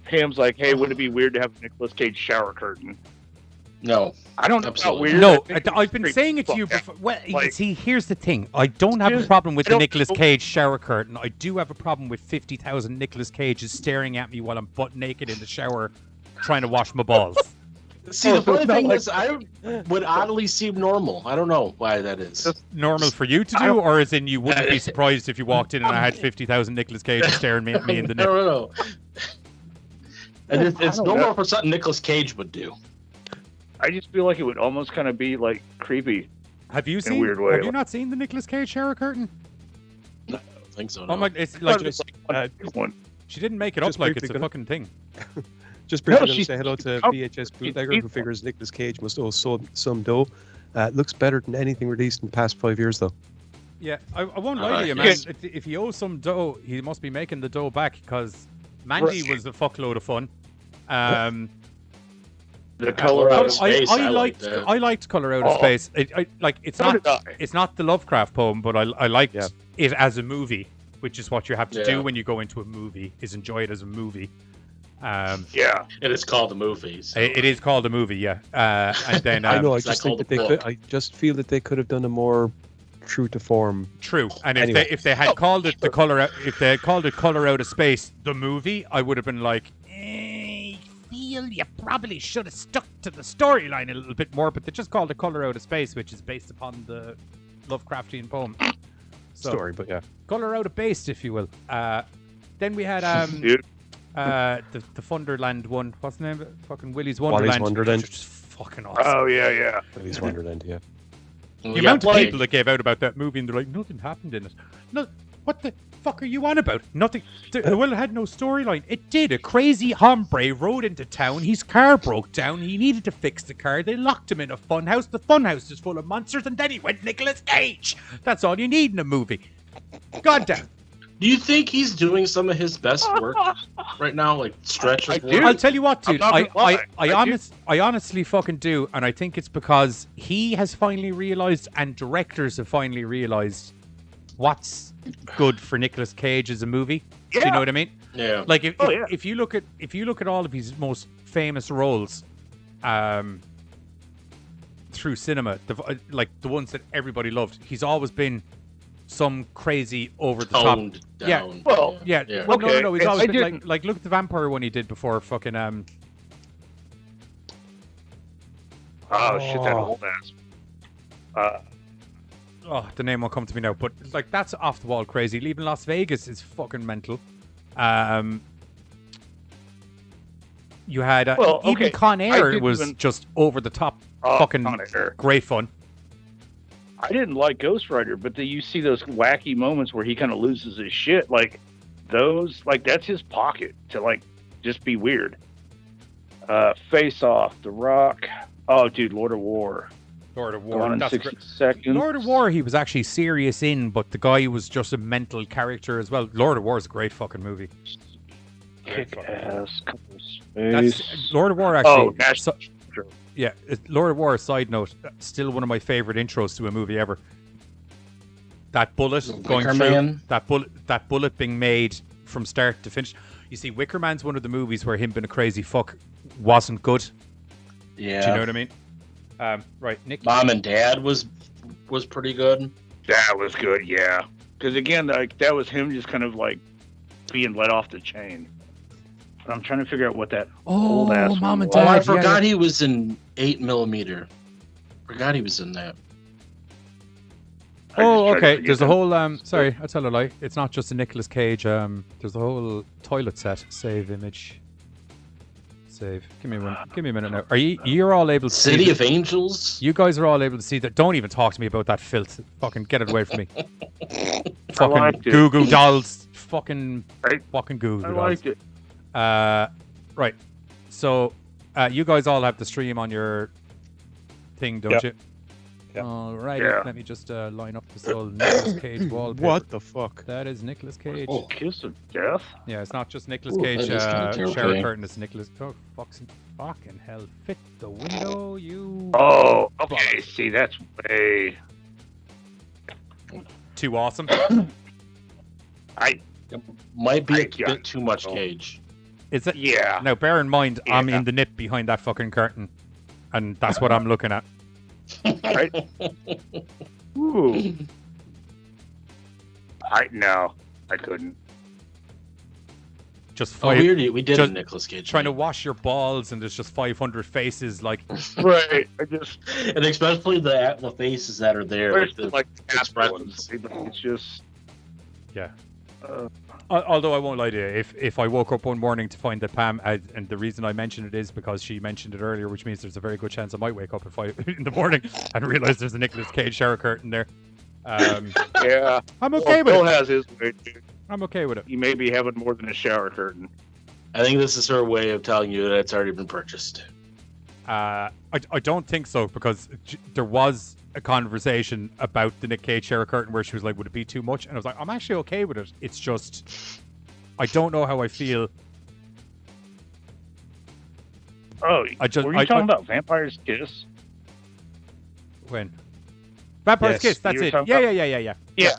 Pam's like, hey, wouldn't it be weird to have a Nicolas Cage shower curtain? no. I don't know. Absolutely. Weird. No, I think it's I've been pretty saying it to you fucked before. Well, Like- see, here's the thing. I don't have a Dude, problem with I the don't- Nicolas Cage shower curtain. I do have a problem with 50,000 Nicolas Cages staring at me while I'm butt naked in the shower trying to wash my balls. See, the funny thing is, I would oddly seem normal. I don't know why that is. Normal for you to I do, don't- or as in you wouldn't be surprised if you walked in and I had 50,000 Nicolas Cages staring at me in the I nip? don't know. And it's don't normal know. for something Nicolas Cage would do. I just feel like it would almost kind of be like creepy. Have you a seen? weird way, Have you like- not seen the Nicolas Cage shower curtain? I don't think so. Oh No. my! It's like Just like one. she didn't make it up just like briefly it's a gonna- fucking thing. Just briefly No, going to say hello to oh, VHS Bootlegger, who figures Nicolas Cage must owe some dough. Looks better than anything released in the past 5 years, though. Yeah, I won't lie to you, man. Yes. If he owes some dough, he must be making the dough back, because Mandy was a fuckload of fun. The color out of space. I liked Color Out of Space. It's not the Lovecraft poem, but I liked it as a movie, which is what you have to do when you go into a movie, is enjoy it as a movie. Yeah, it is called a movie. So. It is called a movie, yeah. And then I know. I just think that they could. I just feel that they could have done a more true to form. True, and Anyway. if they had called it the Color Out, if they had called it Color Out of Space, the movie, I would have been like, I feel you probably should have stuck to the storyline a little bit more. But they just called it Color Out of Space, which is based upon the Lovecraftian poem. So, Story, but yeah. Color Out of Base, if you will. Then we had the Thunderland one. What's the name of it? Fucking Willy's Wonderland. Wally's Wonderland. Which is fucking awesome. Oh yeah. Willy's Wonderland, yeah. The amount of people that gave out about that movie and they're like, nothing happened in it. No, what the fuck are you on about? Nothing. Well, it had no storyline. It did. A crazy hombre rode into town. His car broke down. He needed to fix the car. They locked him in a funhouse. The funhouse is full of monsters, and then he went Nicolas Cage. That's all you need in a movie. Goddamn. Do you think he's doing some of his best work right now, like stretch of work? I'll tell you what, dude. I'm not gonna lie. I honestly fucking do, and I think it's because he has finally realized, and directors have finally realized, what's good for Nicolas Cage as a movie. Do you know what I mean? Yeah. Like if you look at all of his most famous roles, through cinema, the ones that everybody loved, he's always been some crazy over the top. Toned down. Yeah. Well, yeah. Yeah. Well, Okay. no. He's always I been didn't- like look at the vampire one he did before fucking Oh shit, that old ass. the name won't come to me now, but like that's off the wall crazy. Leaving Las Vegas is fucking mental. You had even Con Air was just over the top, fucking Con Air. great fun. I didn't like Ghost Rider, but then you see those wacky moments where he kind of loses his shit. Like those, like that's his pocket to like just be weird. Face Off, The Rock. Oh, dude, Lord of War. Lord of War. Gone in That's 60 great. seconds. Lord of War, he was actually serious in, but the guy was just a mental character as well. Lord of War is a great fucking movie. Kick ass. Couple space. That's Lord of War actually. Oh, National Treasure. Yeah, Lord of War. Side note, still one of my favorite intros to a movie ever. That bullet going Wicker through, Man? that bullet being made from start to finish. You see, Wicker Man's one of the movies where him being a crazy fuck wasn't good. Yeah. Do you know what I mean? Right, Nick. Mom and Dad was pretty good. That was good, yeah. Because again, like that was him just kind of like being let off the chain. But I'm trying to figure out what that old ass Mom one and was. Oh, I Dad, forgot he was in 8mm. Forgot he was in that. I just Oh, tried to okay. forget There's a them. whole. Sorry, I tell a lie. It's not just a Nicolas Cage. There's a whole toilet set. Save image. Save. Give me a minute now. Are you're all able to see City this? of Angels? You guys are all able to see that. Don't even talk to me about that filth. Fucking get it away from me. Fucking liked it. Goo Goo Dolls. Fucking Goo Goo I Dolls. liked it. Right. So, you guys all have the stream on your thing, don't Yep. you? Yep. All right. Yeah. Let me just line up this old Nicolas Cage wallpaper. What the fuck? That is Nicolas Cage. Oh. Kiss of Death? Yeah, it's not just Nicolas Ooh, Cage that is kinda shower terrifying. curtain. It's Nicolas. Oh, fucking hell! Fit the window, you. Oh, okay. See, that's way. Too awesome. Might be a Yeah. bit too much Cage. Is it? Yeah. Now, bear in mind, I'm Yeah. in the nip behind that fucking curtain, and that's what I'm looking at. Right? Ooh. No, I couldn't. Just Oh, five. we did just a Nicolas Cage. Trying to wash your balls, and there's just 500 faces. Like, Right. I just. And especially the faces that are there. Where's Like the like expressions. It's just. yeah. Uh, Although I won't lie to you, if I woke up one morning to find that Pam, and the reason I mentioned it is because she mentioned it earlier, which means there's a very good chance I might wake up in the morning and realize there's a Nicolas Cage shower curtain there. yeah. I'm okay with Bill it. has his way. Too. I'm okay with it. He may be having more than a shower curtain. I think this is her way of telling you that it's already been purchased. I don't think so, because there was a conversation about the Nick Cage shower curtain where she was like, would it be too much? And I was like, I'm actually okay with it. It's just, I don't know how I feel. Oh, were you talking about Vampire's Kiss? When? Vampire's Kiss, that's it. Yeah. Yeah.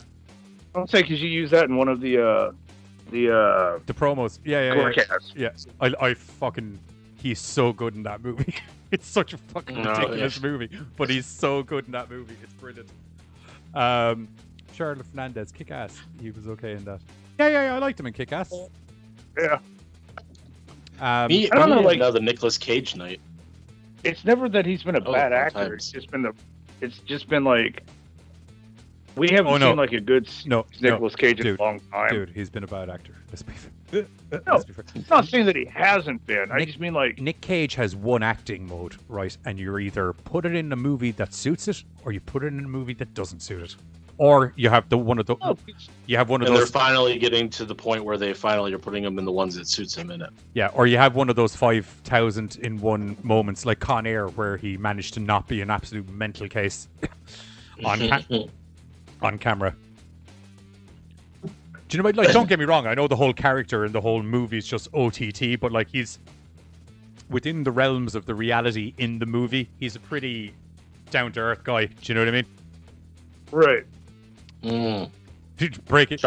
I'll say because you use that in one of the promos. Yeah. GoreCast. Yeah. I fucking, he's so good in that movie. It's such a fucking ridiculous movie, but he's so good in that movie. It's brilliant. Charlotte Fernandez, Kick-Ass. He was okay in that. Yeah. I liked him in Kick-Ass. Yeah. I don't know, like another Nicolas Cage night. It's never that he's been a bad actor. It's just been like we haven't seen like a good Nicolas Cage in a long time. Dude, he's been a bad actor. Let's be fair. No, I'm not saying that he hasn't been. I just mean like Nick Cage has one acting mode, right? And you either put it in a movie that suits it, or you put it in a movie that doesn't suit it, or you have one of those. And they're finally getting to the point where they finally are putting him in the ones that suits him in it. Yeah, or you have one of those 5,000 in one moments, like Con Air, where he managed to not be an absolute mental case on camera. Do you know what? Like, don't get me wrong. I know the whole character and the whole movie is just OTT, but like he's within the realms of the reality in the movie. He's a pretty down-to-earth guy. Do you know what I mean? Right. Break it.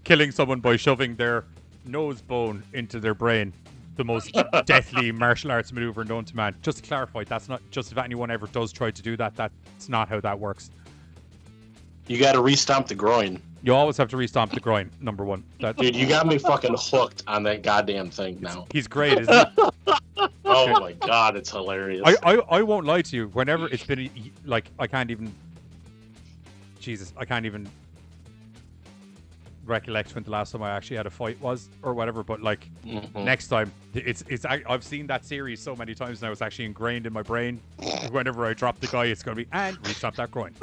Killing someone by shoving their nose bone into their brain. The most deathly martial arts maneuver known to man. Just to clarify, that's not just if anyone ever does try to do that. That's not how that works. You got to restomp the groin. You always have to restomp the groin, number one. Dude, you got me fucking hooked on that goddamn thing now. He's great, isn't he? Oh my god, it's hilarious. I won't lie to you. Whenever it's been like, I can't even recollect when the last time I actually had a fight was or whatever. But like next time, I've seen that series so many times now. It's actually ingrained in my brain. Whenever I drop the guy, it's gonna be and restomp that groin.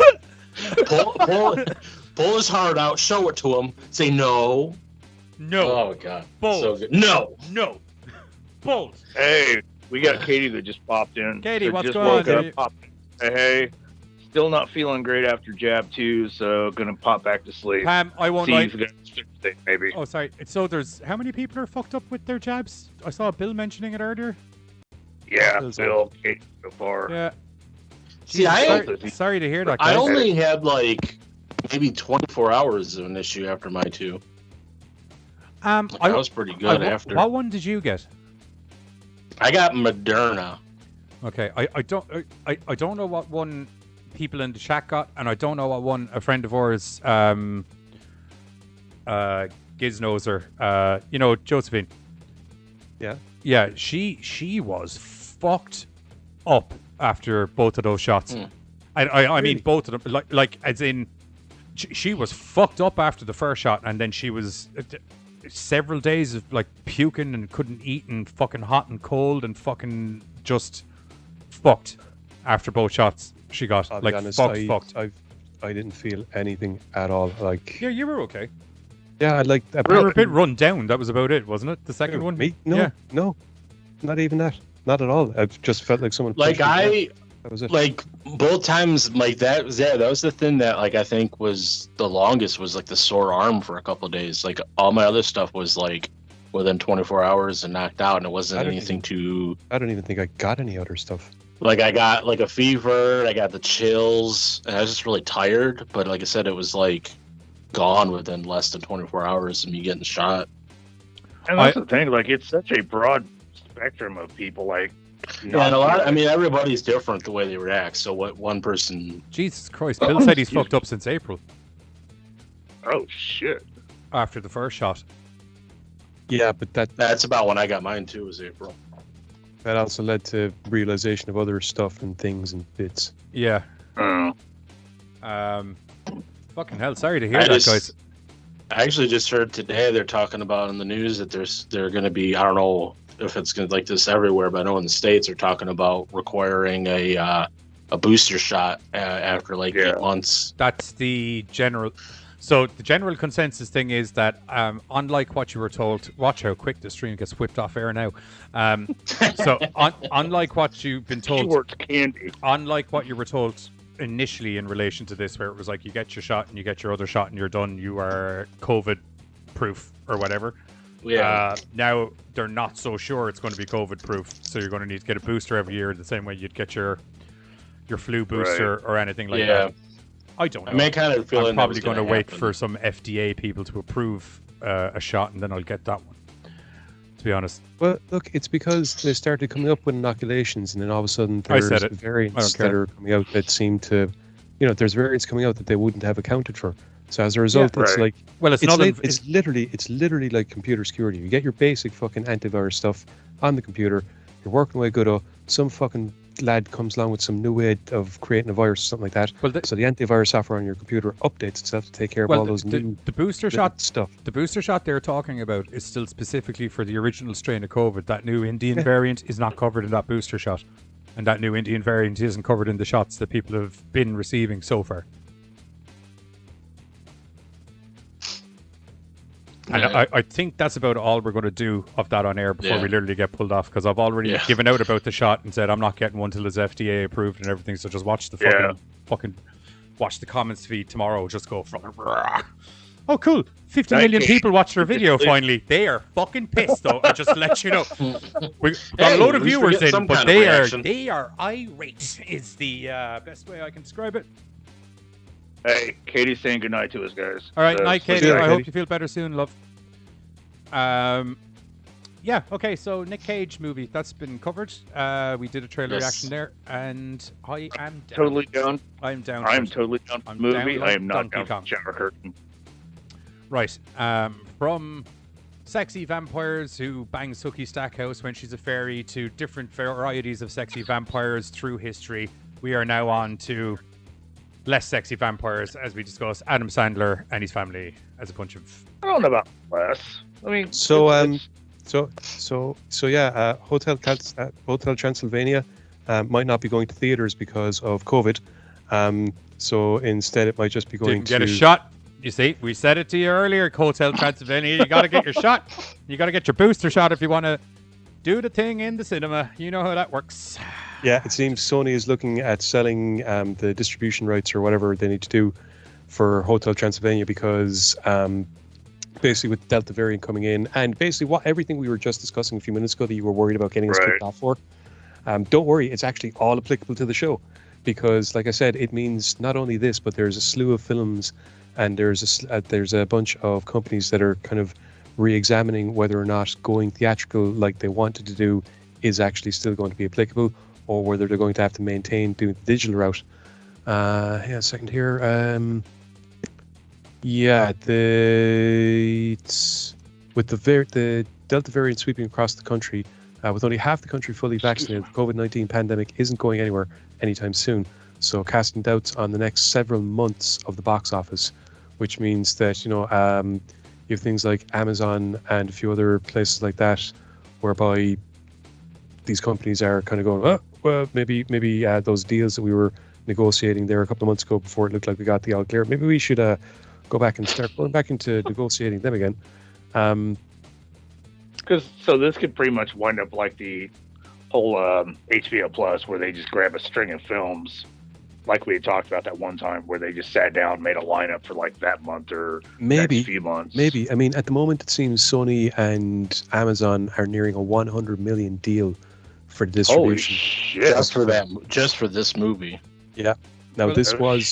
Pull his heart out, show it to him, say no. Oh god. Bold. So good. No. Bold. Hey, we got Katie that just popped in. Katie, what's just going on? Up, hey, still not feeling great after jab 2, so gonna pop back to sleep. Pam, I won't lie. Maybe. Oh, sorry. So there's how many people are fucked up with their jabs? I saw Bill mentioning it earlier. Yeah, Bill, Katie so far. Yeah. See, sorry to hear that, guys. I only had like maybe 24 hours of an issue after my 2. I was pretty good after. What one did you get? I got Moderna. Okay, I don't know what one people in the chat got, and I don't know what one a friend of ours, Giznoser, you know, Josephine. Yeah, she was fucked up after both of those shots. I mean both of them, like as in she was fucked up after the first shot, and then she was several days of like puking and couldn't eat and fucking hot and cold and fucking just fucked after both shots she got. I'll like be honest, fucked. I didn't feel anything at all. Like yeah, you were okay. Yeah, like you were a bit run down. That was about it, wasn't it? The second one. Me? No, no, not even that. Not at all. I just felt like someone. Like that was it. Like both times, like that was That was the thing that like I think was the longest was like the sore arm for a couple of days. Like all my other stuff was like within 24 hours and knocked out, and it wasn't anything too. I don't even think I got any other stuff. Like I got like a fever, I got the chills, and I was just really tired. But like I said, it was like gone within less than 24 hours of me getting shot. And that's the thing. Like it's such a broad spectrum of people. Like. Yeah, and a lot. I mean, everybody's different the way they react. So what one person? Jesus Christ! Bill said he's fucked up since April. Oh shit! After the first shot. Yeah, but that's about when I got mine too. Was April. That also led to realization of other stuff and things and bits. Yeah. Fucking hell! Sorry to hear that, guys. I actually just heard today they're talking about in the news that they're going to be. I don't know if it's going to like this everywhere, but I know in the States they're talking about requiring a booster shot after like 8 months. That's the general. So the general consensus thing is that, unlike what you were told, watch how quick the stream gets whipped off air now. Unlike what you've been told, candy. Unlike what you were told initially in relation to this, where it was like you get your shot and you get your other shot and you're done, you are COVID proof or whatever. Yeah. Now they're not so sure it's going to be COVID proof, so you're going to need to get a booster every year, the same way you'd get your flu booster or anything like that. I don't know. I mean, I kind of feel I'm probably going to wait for some FDA people to approve a shot, and then I'll get that one. To be honest. Well, look, it's because they started coming up with inoculations, and then all of a sudden there's variants that are coming out that seem to, there's variants coming out that they wouldn't have accounted for. So as a result, it's like, well, it's literally like computer security. You get your basic fucking antivirus stuff on the computer. You're working away good. Some fucking lad comes along with some new way of creating a virus or something like that. Well, so the antivirus software on your computer updates itself to take care of all those new the booster shot stuff. The booster shot they're talking about is still specifically for the original strain of COVID. That new Indian variant is not covered in that booster shot, and that new Indian variant isn't covered in the shots that people have been receiving so far. And I think that's about all we're going to do of that on air before we literally get pulled off, because I've already given out about the shot and said I'm not getting one till it's FDA approved and everything. So just watch the fucking watch the comments feed tomorrow. Just go from oh cool, 50 million people watched our video finally. They are fucking pissed though. I just let you know. We got a load of viewers in, but they are irate. Is the best way I can describe it. Hey, Katie's saying goodnight to us, guys. All right, night, Katie. I hope you feel better soon, love. Yeah, okay, so Nick Cage movie, that's been covered. We did a trailer reaction there, and I am down. Totally down. I'm down. I'm totally down for the movie. I am not down for the shower curtain. Right, from sexy vampires who bang Sookie Stackhouse when she's a fairy to different varieties of sexy vampires through history, we are now on to less sexy vampires, as we discuss Adam Sandler and his family as a bunch of. I don't know about less. I mean, Hotel Transylvania might not be going to theaters because of COVID. So instead, it might just be going to get a shot. You see, we said it to you earlier. Hotel Transylvania, you got to get your shot. You got to get your booster shot if you want to do the thing in the cinema. You know how that works. Yeah, it seems Sony is looking at selling the distribution rights or whatever they need to do for Hotel Transylvania because basically with the Delta variant coming in and basically everything we were just discussing a few minutes ago that you were worried about getting us kicked off for, don't worry, it's actually all applicable to the show because, like I said, it means not only this, but there's a slew of films and there's a bunch of companies that are kind of re-examining whether or not going theatrical like they wanted to do is actually still going to be applicable, or whether they're going to have to maintain doing the digital route. A second here. With the Delta variant sweeping across the country, with only half the country fully vaccinated, the COVID-19 pandemic isn't going anywhere anytime soon. So casting doubts on the next several months of the box office, which means that, you have things like Amazon and a few other places like that, whereby these companies are kind of going, oh, well, maybe those deals that we were negotiating there a couple of months ago before it looked like we got the all clear, maybe we should go back and start going back into negotiating them again. So this could pretty much wind up like the whole HBO Plus, where they just grab a string of films, like we had talked about that one time, where they just sat down and made a lineup for like that month or next few months. Maybe. I mean, at the moment, it seems Sony and Amazon are nearing a 100 million deal for distribution. Holy shit! Just for this movie. Yeah. Now this was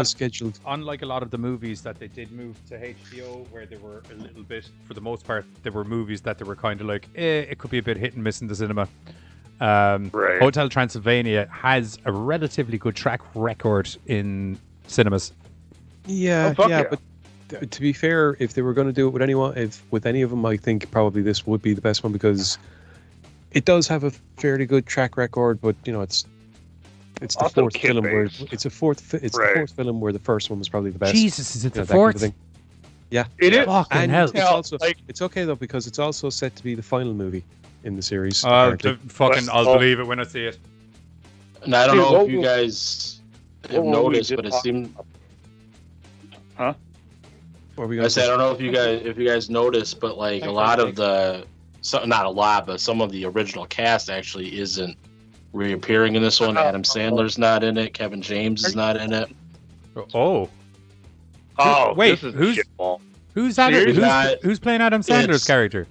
scheduled. Unlike a lot of the movies that they did move to HBO, where they were a little bit, for the most part, there were movies that they were kind of like, it could be a bit hit and miss in the cinema. Hotel Transylvania has a relatively good track record in cinemas. Yeah, but to be fair, if they were going to do it with anyone, with any of them, I think probably this would be the best one because it does have a fairly good track record. But it's the fourth film where the fourth film where the first one was probably the best. Jesus, is it the fourth? Kind of yeah, it is. Fucking hell! It's okay though because it's also set to be the final movie in the series. I'll believe it when I see it. And I don't know if you guys have noticed, but it seemed. Huh? What are we I gonna said, I say? don't know if you guys noticed, but like a lot of not a lot, but some of the original cast actually isn't reappearing in this one. Adam Sandler's not in it. Kevin James is not in it. Oh. Wait, who's who's playing Adam Sandler's character?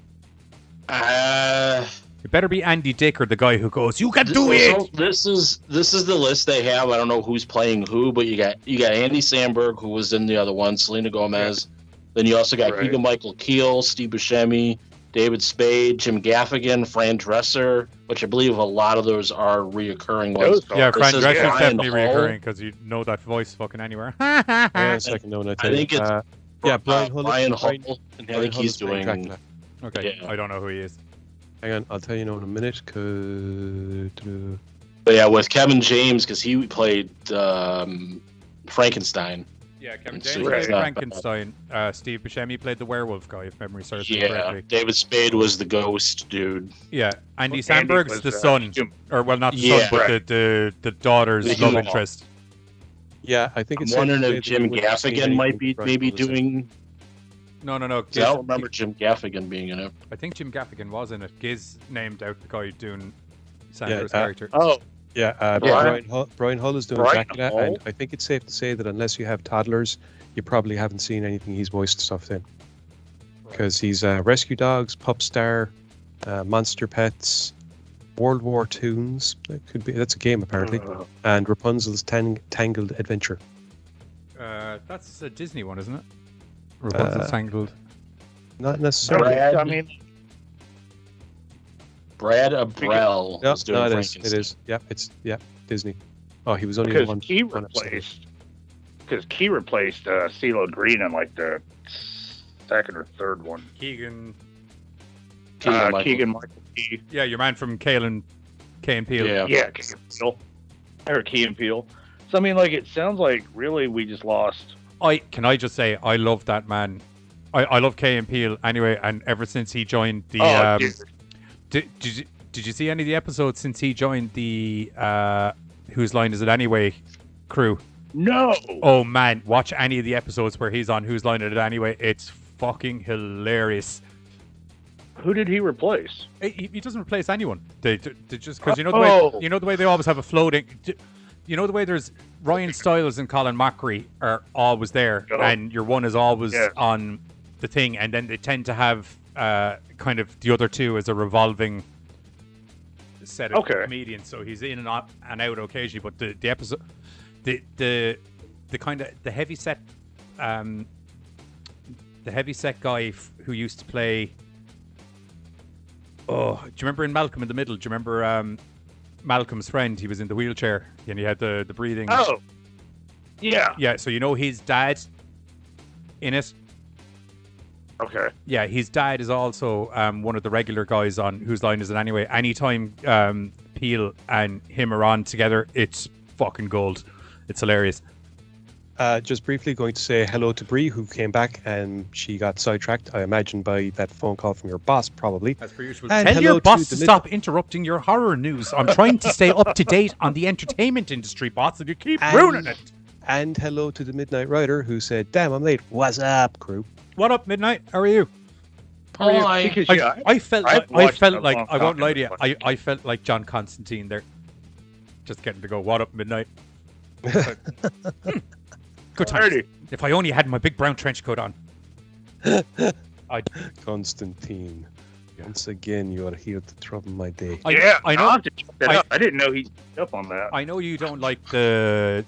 It better be Andy Dick or the guy who goes, "You can do it." This is the list they have. I don't know who's playing who, but you got Andy Samberg, who was in the other one, Selena Gomez. Then you also got Keegan Michael Keel, Steve Buscemi, David Spade, Jim Gaffigan, Fran Dresser, which I believe a lot of those are reoccurring ones. Yeah, Fran Dresser's definitely Hull. reoccurring because you know that voice fucking anywhere. Yeah, second no, I think it's Brian Hull. Brian Hull, and I think Hull he's is playing doing. Dracula. Okay, Yeah. I don't know who he is. Hang on, I'll tell you now in a minute. But yeah, with Kevin James, because he played Frankenstein. Yeah, Kevin And James so played he's not Frankenstein. Steve Buscemi played the werewolf guy, if memory serves me Yeah, correctly. David Spade was the ghost dude. Yeah, Andy Andy Samberg's was, the son, or well, not the Yeah. son, but the daughter's The love human. interest. Yeah, I think I'm it's. wondering safe to if say Jim that we wouldn't see Gaffigan anything might be Brian maybe Hull is in. doing. No. I don't remember Jim Gaffigan being in it. I think Jim Gaffigan was in it. Giz named out the guy doing Yeah, Sandler's character. Yeah, Brian Hull is doing Brian Dracula, Hull? and I think it's safe to say that unless you have toddlers, you probably haven't seen anything he's voiced stuff in. Because he's Rescue Dogs, Pup Star, Monster Pets, World War Tunes. That's a game apparently, and Rapunzel's Tangled Adventure. That's a Disney one, isn't it? Rapunzel's Tangled. Not necessarily. Brad Abrell No, was doing it is. Frankenstein. It is. Yeah, Disney. Oh, he was only in Because one. he replaced CeeLo Green in like the second or third one. Keegan Michael Key. Yeah, your man from Kay and Peele. Yeah, Key and Peele. I heard Key and Peele. So I mean, like, it sounds like really we just lost. Can I just say I love that man. I love Kay and Peele anyway, and ever since he joined the did you see any of the episodes since he joined the Whose Line Is It Anyway crew? No. Oh man, watch any of the episodes where he's on Whose Line Is It Anyway. It's fucking hilarious. Who did he replace? He doesn't replace anyone. They just because you know the way they always have a floating. You know the way there's Ryan Stiles and Colin Mockery are always there, and your one is always on the thing, and then they tend to have kind of the other two as a revolving set of comedians. So he's in and out occasionally, but the episode, the kind of the heavy set guy who used to play. Oh, do you remember in Malcolm in the Middle? Do you remember Malcolm's friend? He was in the wheelchair and he had the breathing. Oh, yeah. Yeah, so you know his dad in it? Okay. Yeah, his dad is also one of the regular guys on Whose Line Is It Anyway. Anytime Peele and him are on together, it's fucking gold. It's hilarious. Just briefly going to say hello to Bree, who came back and she got sidetracked, I imagine, by that phone call from your boss, probably. As per usual. And Tell hello your boss to to stop interrupting your horror news. I'm trying to stay up to date on the entertainment industry, boss, and you keep ruining it. And hello to the Midnight Rider, who said, "Damn, I'm late. What's up, crew?" What up, Midnight? How are you? How are you? I felt like I won't lie to you. I felt like John Constantine there, just getting to go. What up, Midnight? Good times. If I only had my big brown trench coat on. Constantine. Once again, you are here to trouble my day. I know. I'll have to check that out. I didn't know he up on that. I know you don't like the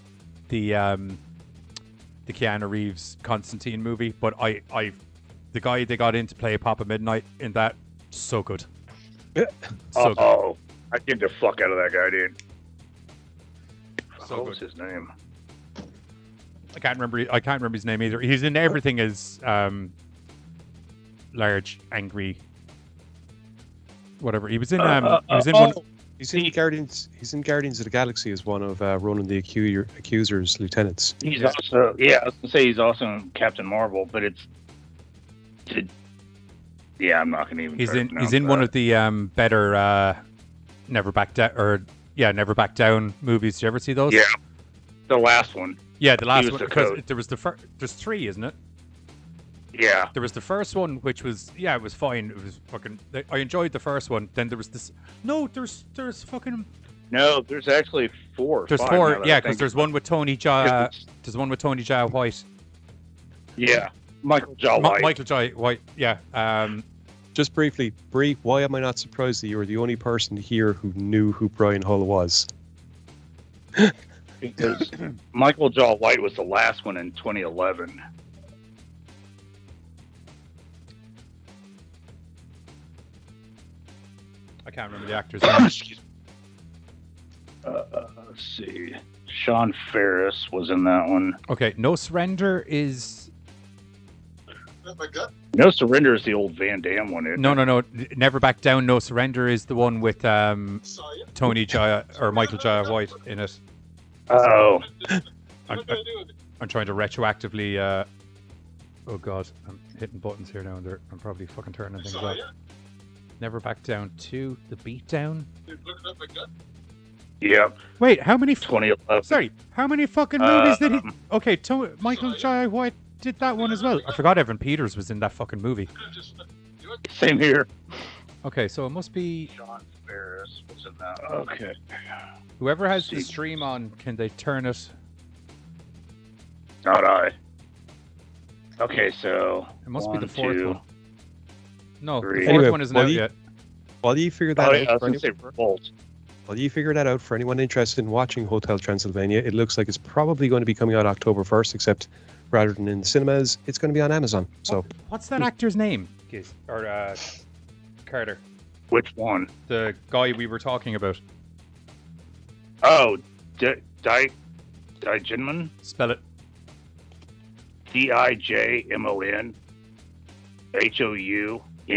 Keanu Reeves Constantine movie, but the guy they got in to play Papa Midnight in that, so good. So good. I get the fuck out of that guy, dude. So what was his name? I can't remember his name either. He's in everything as large, angry, whatever. He was in one. He's in Guardians. He's in Guardians of the Galaxy as one of Ronan the Accuser's lieutenants. He's also I was gonna say he's also in Captain Marvel, but I'm not gonna even. He's in one of the better Never Back Down movies. Did you ever see those? Yeah, the last one. Yeah, the last one, because there's three, isn't it? Yeah. There was the first one, which was it was fine. It was fucking. I enjoyed the first one. Then there was this. No, there's fucking. No, there's actually 4. Or There's 5 4. now that Yeah, I because think there's one with Tony Jaa. There's one with Tony Jaa White. Yeah, Michael Jaa White. Michael Jaa White. Yeah. Just briefly, Bree, why am I not surprised that you were the only person here who knew who Brian Hull was? Because Michael Jaa White was the last one in 2011. I can't remember the actor's name. Let's see. Sean Ferris was in that one. Okay, No Surrender is. No Surrender is the old Van Damme one. Isn't No, it? no, no. Never Back Down. No Surrender is the one with Tony Jaa or Michael Jaa White in it. Oh. I'm trying to retroactively. Oh God, I'm hitting buttons here now, and I'm probably fucking turning things off. Never Back Down 2, The Beatdown. Yep. Wait, how many? 2011. Sorry, how many fucking movies did he? Okay, Michael Jai White did that one as well. I forgot Evan Peters was in that fucking movie. Same here. Okay, so it must be Sean Ferris was in that. Okay. whoever has the stream on. Can they turn it? Not I. Okay, so It must be 1, the fourth 2, one. No, 3. the fourth one isn't out yet. While you figure that Oh, yeah, I out, was gonna say Bolt. while you figure that out, for anyone interested in watching Hotel Transylvania, it looks like it's probably going to be coming out October 1st, except rather than in the cinemas, it's going to be on Amazon. So, What's that actor's name? Or Carter, Which one? the guy we were talking about. Oh, Dijinman? Spell it.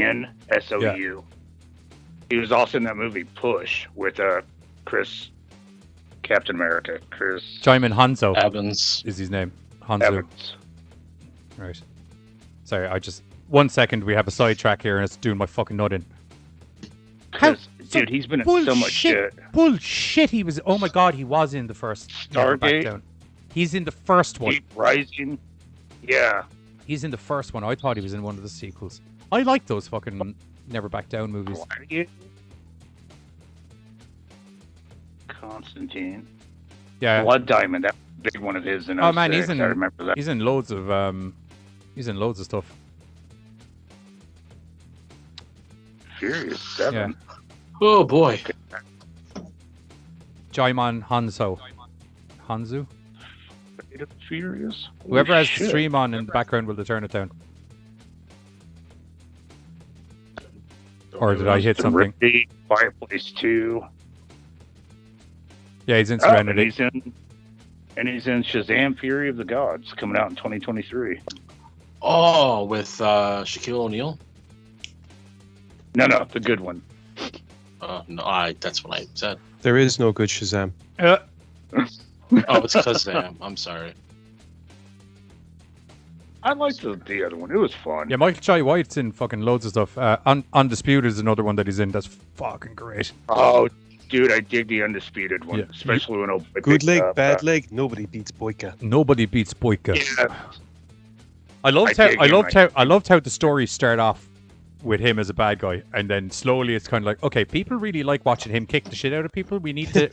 DIJMONHOUNSOU. He was also in that movie Push with Captain America. Chris Jaimin Hanzo Evans is his name. Hanzo. Evans. Right. Sorry, I just 1 second. We have a sidetrack here, and it's doing my fucking nut in. Dude, he's been in so much shit. Bullshit. He was. Oh my God, he was in the first. Never Back Stargate? Down. He's in the first one. Deep Rising. Yeah. He's in the first one. I thought he was in one of the sequels. I like those fucking Never Back Down movies. Constantine. Yeah. Blood Diamond. That was a big one of his. In Oh man, 06. I remember that. He's in loads of stuff. Furious 7. Oh boy. Jaimin Hanzo. Hanzu? Furious. Whoever has the Shit. stream on in the background will turn it down. Or did I hit something? Serenity, Fireplace 2. Yeah, he's in Oh, Serenity. and he's in Shazam! Fury of the Gods, coming out in 2023. Oh, with Shaquille O'Neal. No, the good one. No, that's what I said. there is no good Shazam. Oh, it's Kazam. I'm sorry. I liked the other one. It was fun. Yeah, Michael Jai White's in fucking loads of stuff. Undisputed is another one that he's in. That's fucking great. Oh, dude, I dig the Undisputed one, Yeah. especially when old boy Good picked leg, up, bad leg, nobody beats Boyka. Nobody beats Boyka. Yeah, I loved I how dig I him, loved how I loved how the story started off with him as a bad guy, and then slowly it's kind of like, okay, people really like watching him kick the shit out of people. We need to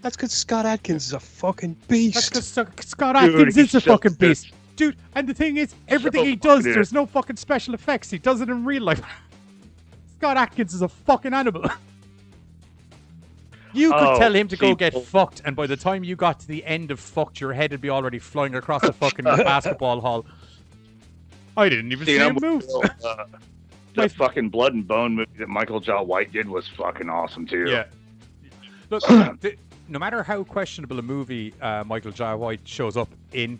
That's because Scott Adkins is a fucking beast. That's because Scott Dude, Atkins is he's a fucking so beast. Dude, and the thing is, everything So he does, good. there's no fucking special effects. He does it in real life. Scott Atkins is a fucking animal. You could Oh, tell him to go get people- fucked, and by the time you got to the end of fucked, your head would be already flying across a fucking basketball hall. I didn't even see him move. The fucking Blood and Bone movie that Michael Jai White did was fucking awesome too. Yeah. Look, no matter how questionable a movie Michael Jai White shows up in,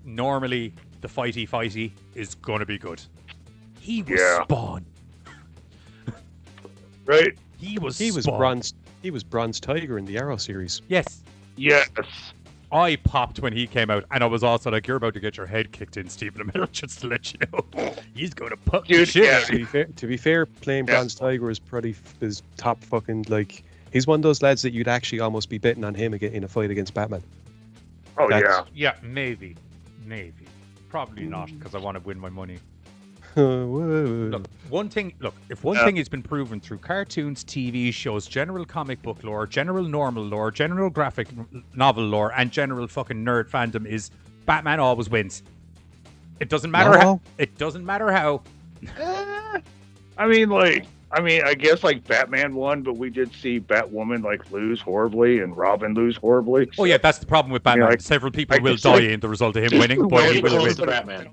normally the fighty is gonna be good. He was Yeah. Spawn. Right? He was Bronze. Spawn. He was Bronze Tiger in the Arrow series. Yes. Yes. I popped when he came out, and I was also like, "You're about to get your head kicked in, Stephen Amell," just to let you know. He's gonna pop the Dude, shit yeah. out of you. To be fair, playing Yeah. Bronze Tiger is probably his top fucking like. He's one of those lads that you'd actually almost be betting on him again in a fight against Batman. Oh That's- yeah. Yeah, maybe. Probably not, because I want to win my money. Whoa. Look, if one thing has been proven through cartoons, TV shows, general comic book lore, general normal lore, general graphic novel lore, and general fucking nerd fandom is Batman always wins. It doesn't matter how. It doesn't matter how. I guess like Batman won, but we did see Batwoman like lose horribly and Robin lose horribly. Oh yeah, that's the problem with Batman. Several people will die in the result of him winning, but he will win. Batman.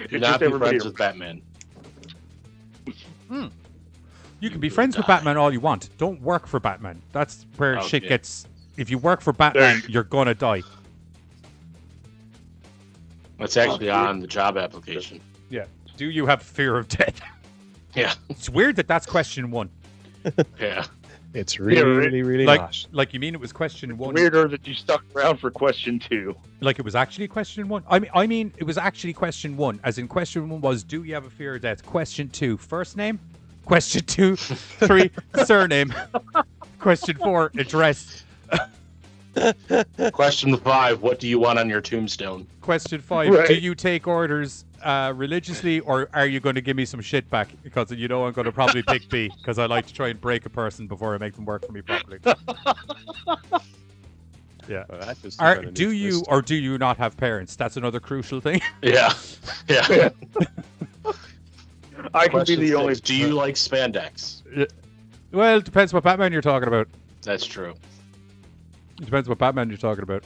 Do not be friends with Batman. You can be friends with Batman all you want. Don't work for Batman. That's where shit gets. If you work for Batman, you're gonna die. It's actually on the job application. Yeah. Do you have fear of death? Yeah. It's weird that that's question 1. Yeah. It's really not. Like you mean it was question 1? Weirder that you stuck around for question 2. Like it was actually question 1? I mean it was actually question 1. As in question 1 was, do you have a fear of death? Question 2, first name. Question 2, 3, surname. Question 4, address. Question 5, what do you want on your tombstone? Question 5, do you take orders religiously, or are you going to give me some shit back? Because you know I'm going to probably pick B, because I like to try and break a person before I make them work for me properly. Yeah. Do you or do you not have parents? That's another crucial thing. Yeah. I could be the only. Do you like spandex? Well, it depends what Batman you're talking about. That's true. It depends what Batman you're talking about.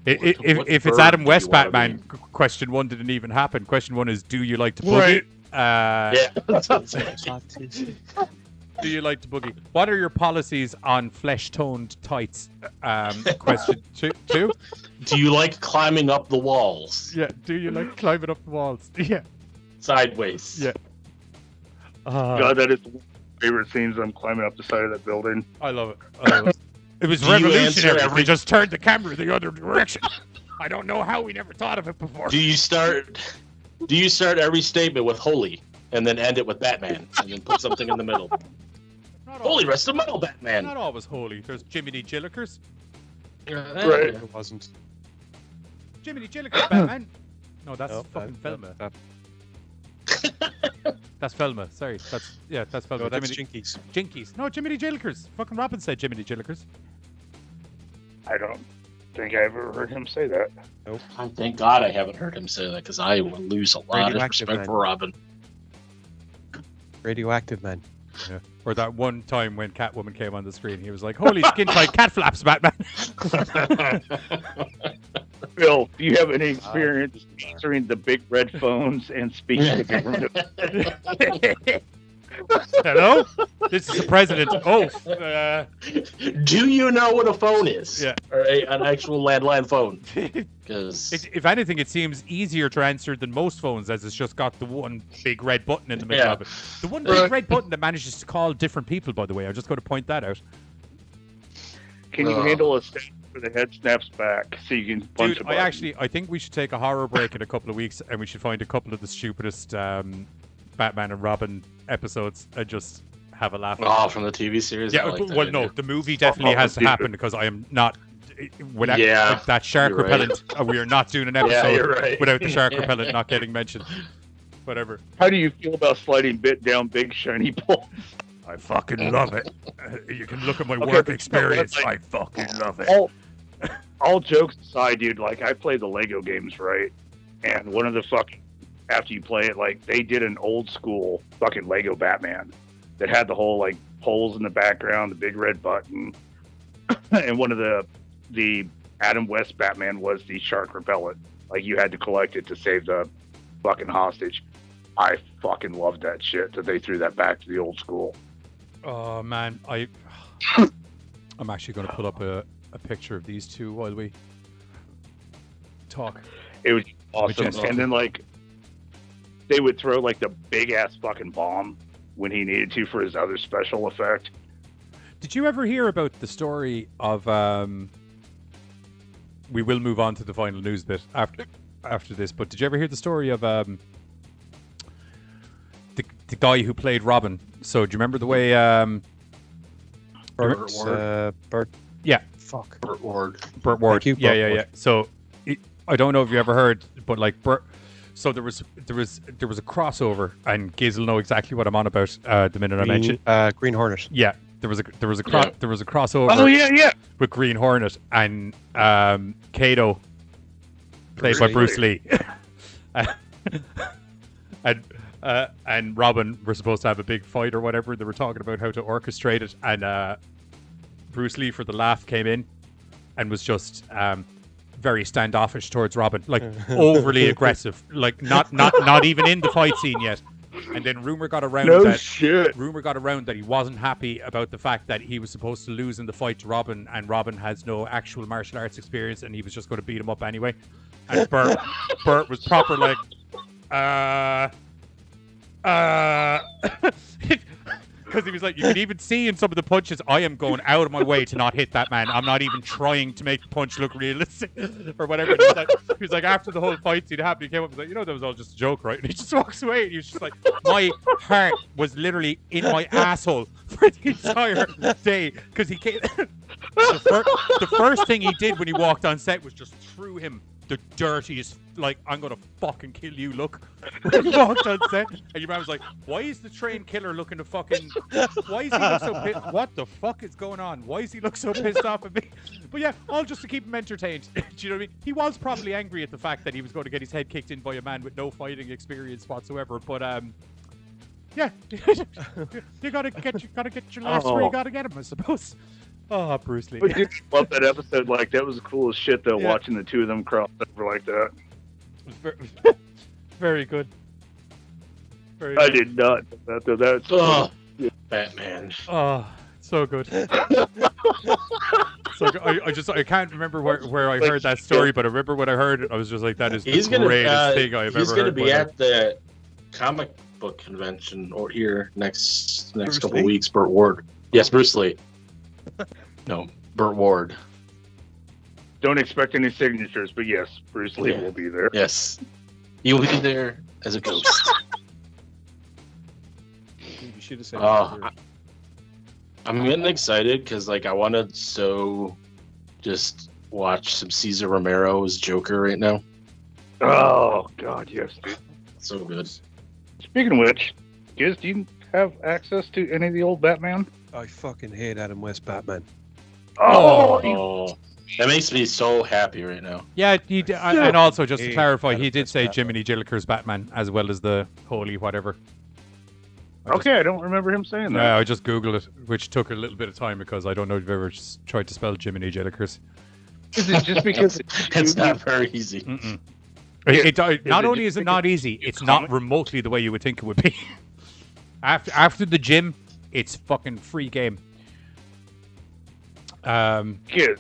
If it's Adam West Batman, question 1 didn't even happen. Question 1 is, do you like to boogie? Do you like to boogie? What are your policies on flesh-toned tights? Question 2. Do you like climbing up the walls? Yeah. Do you like climbing up the walls? Yeah. Sideways. Yeah. God, that is one of my favorite scenes. I'm climbing up the side of that building. I love it. It was revolutionary. We just turned the camera the other direction. I don't know how we never thought of it before. Do you start every statement with holy and then end it with Batman and then put something in the middle? Holy rest of metal, Batman. Not always holy. There's Jimmy D. Jillikers. Right. It wasn't. Jimmy D. Jillikers, Batman. No, that's fucking Velma. That's Velma. Sorry. That's Velma. No, that's Jinkies. Jinkies. No, Jimmy D. Jillikers. Fucking Robin said Jimmy D. Jillikers. I don't think I ever heard him say that. Nope. Thank God I haven't heard him say that, because I will lose a lot of respect for Robin. Radioactive Man. Yeah. Or that one time when Catwoman came on the screen, he was like, "Holy skin-tight cat flaps, Batman." Phil, do you have any experience answering the big red phones and speaking to government? Hello? This is the president. Oh. Do you know what a phone is? Yeah. Or an actual landline phone? Because if anything, it seems easier to answer than most phones, as it's just got the one big red button in the middle of it. The one big red button that manages to call different people, by the way. I'm just going to point that out. Can you handle a snap where the head snaps back so you can punch a button? I think we should take a horror break in a couple of weeks, and we should find a couple of the stupidest Batman and Robin episodes and just have a laugh. Oh, from the TV series? Yeah, well, no, the movie definitely has to happen, because I am not... Without that shark repellent, we are not doing an episode without the shark repellent not getting mentioned. Whatever. How do you feel about sliding bit down big shiny balls? I fucking love it. You can look at my work experience. I fucking love it. All jokes aside, dude, like, I play the Lego games, right? And one of the fucking, after you play it, like, they did an old school fucking Lego Batman that had the whole, like, holes in the background, the big red button. And one of the Adam West Batman was the shark repellent. Like, you had to collect it to save the fucking hostage. I fucking loved that shit that they threw that back to the old school. Oh man, I'm actually going to pull up a picture of these two while we talk. It was awesome. And then, like, they would throw, like, the big ass fucking bomb when he needed to for his other special effect. Did you ever hear about the story of we will move on to the final news bit after this, but did you ever hear the story of the guy who played Robin? So do you remember the way Burt? Yeah. Fuck. Burt Ward. Yeah. So I don't know if you ever heard, but like so there was a crossover, and Giz will know exactly what I'm on about the minute I mention Green Hornet. Yeah, there was a crossover. Oh yeah. With Green Hornet and Kato, played by Bruce Lee, and Robin were supposed to have a big fight or whatever. They were talking about how to orchestrate it, and Bruce Lee, for the laugh, came in and was just very standoffish towards Robin, like overly aggressive, like not even in the fight scene yet. And then rumor got around that he wasn't happy about the fact that he was supposed to lose in the fight to Robin, and Robin has no actual martial arts experience, and he was just going to beat him up anyway. And Bert was proper like, because he was like, you can even see in some of the punches, I am going out of my way to not hit that man. I'm not even trying to make the punch look realistic or whatever. He was like, after the whole fight scene happened, he came up and was like, you know, that was all just a joke, right? And he just walks away, and he was just like, my heart was literally in my asshole for the entire day, because he came. The first thing he did when he walked on set was just threw him the dirtiest, like, I'm gonna fucking kill you look. When he walked on set, and your man was like, why is the train killer looking to fucking, why is he look so pissed? What the fuck is going on? Why is he look so pissed off at me? But yeah, all just to keep him entertained. Do you know what I mean? He was probably angry at the fact that he was going to get his head kicked in by a man with no fighting experience whatsoever, but yeah, you gotta get your laughs where you gotta get them, I suppose. Oh, Bruce Lee. But you love that episode. Like, that was the coolest shit, though, watching the two of them cross over like that. It was very good. Very I good. did not. That's Batman. Oh, so good. So I can't remember where I heard that story, but I remember when I heard it, I was just like, that is the greatest thing I've ever heard. He's going to be at the comic book convention or here next couple of weeks. Burt Ward. Yes, Bruce Lee. No, Burt Ward. Don't expect any signatures, but yes, Bruce Lee will be there. Yes. You'll be there as a ghost. You should have said I'm getting excited because, like, I want to just watch some Cesar Romero's Joker right now. Oh, God, yes, dude. So good. Speaking of which, Giz, do you have access to any of the old Batman? I fucking hate Adam West Batman. Oh, that makes me so happy right now. Yeah, and also just to clarify, he did say Jiminy Jilliker's Batman as well as the Holy whatever. I don't remember him saying that. Yeah, I just googled it, which took a little bit of time because I don't know if you've ever tried to spell Jiminy Jilliker's. Is it just because it's not very easy? Not only is it not easy, it's not remotely the way you would think it would be. After the gym, it's fucking free game. Kid,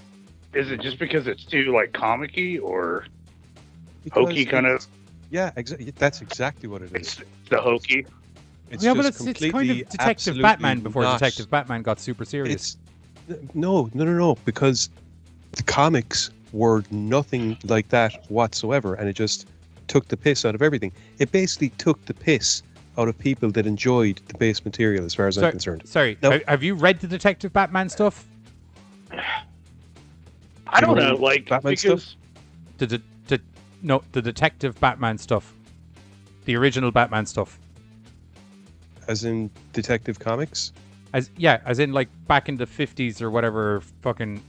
is it just because it's too like comic-y or hokey kind of? Yeah, that's exactly what it is. It's the hokey. It's kind of Detective Batman before Detective Batman got super serious. No, because the comics were nothing like that whatsoever, and it just took the piss out of everything. It basically took the piss out of people that enjoyed the base material, as far as I'm concerned. Sorry, have you read the Detective Batman stuff? I don't know, like Batman stuff. The Detective Batman stuff, the original Batman stuff. As in Detective Comics? As in like back in the 50s or whatever, fucking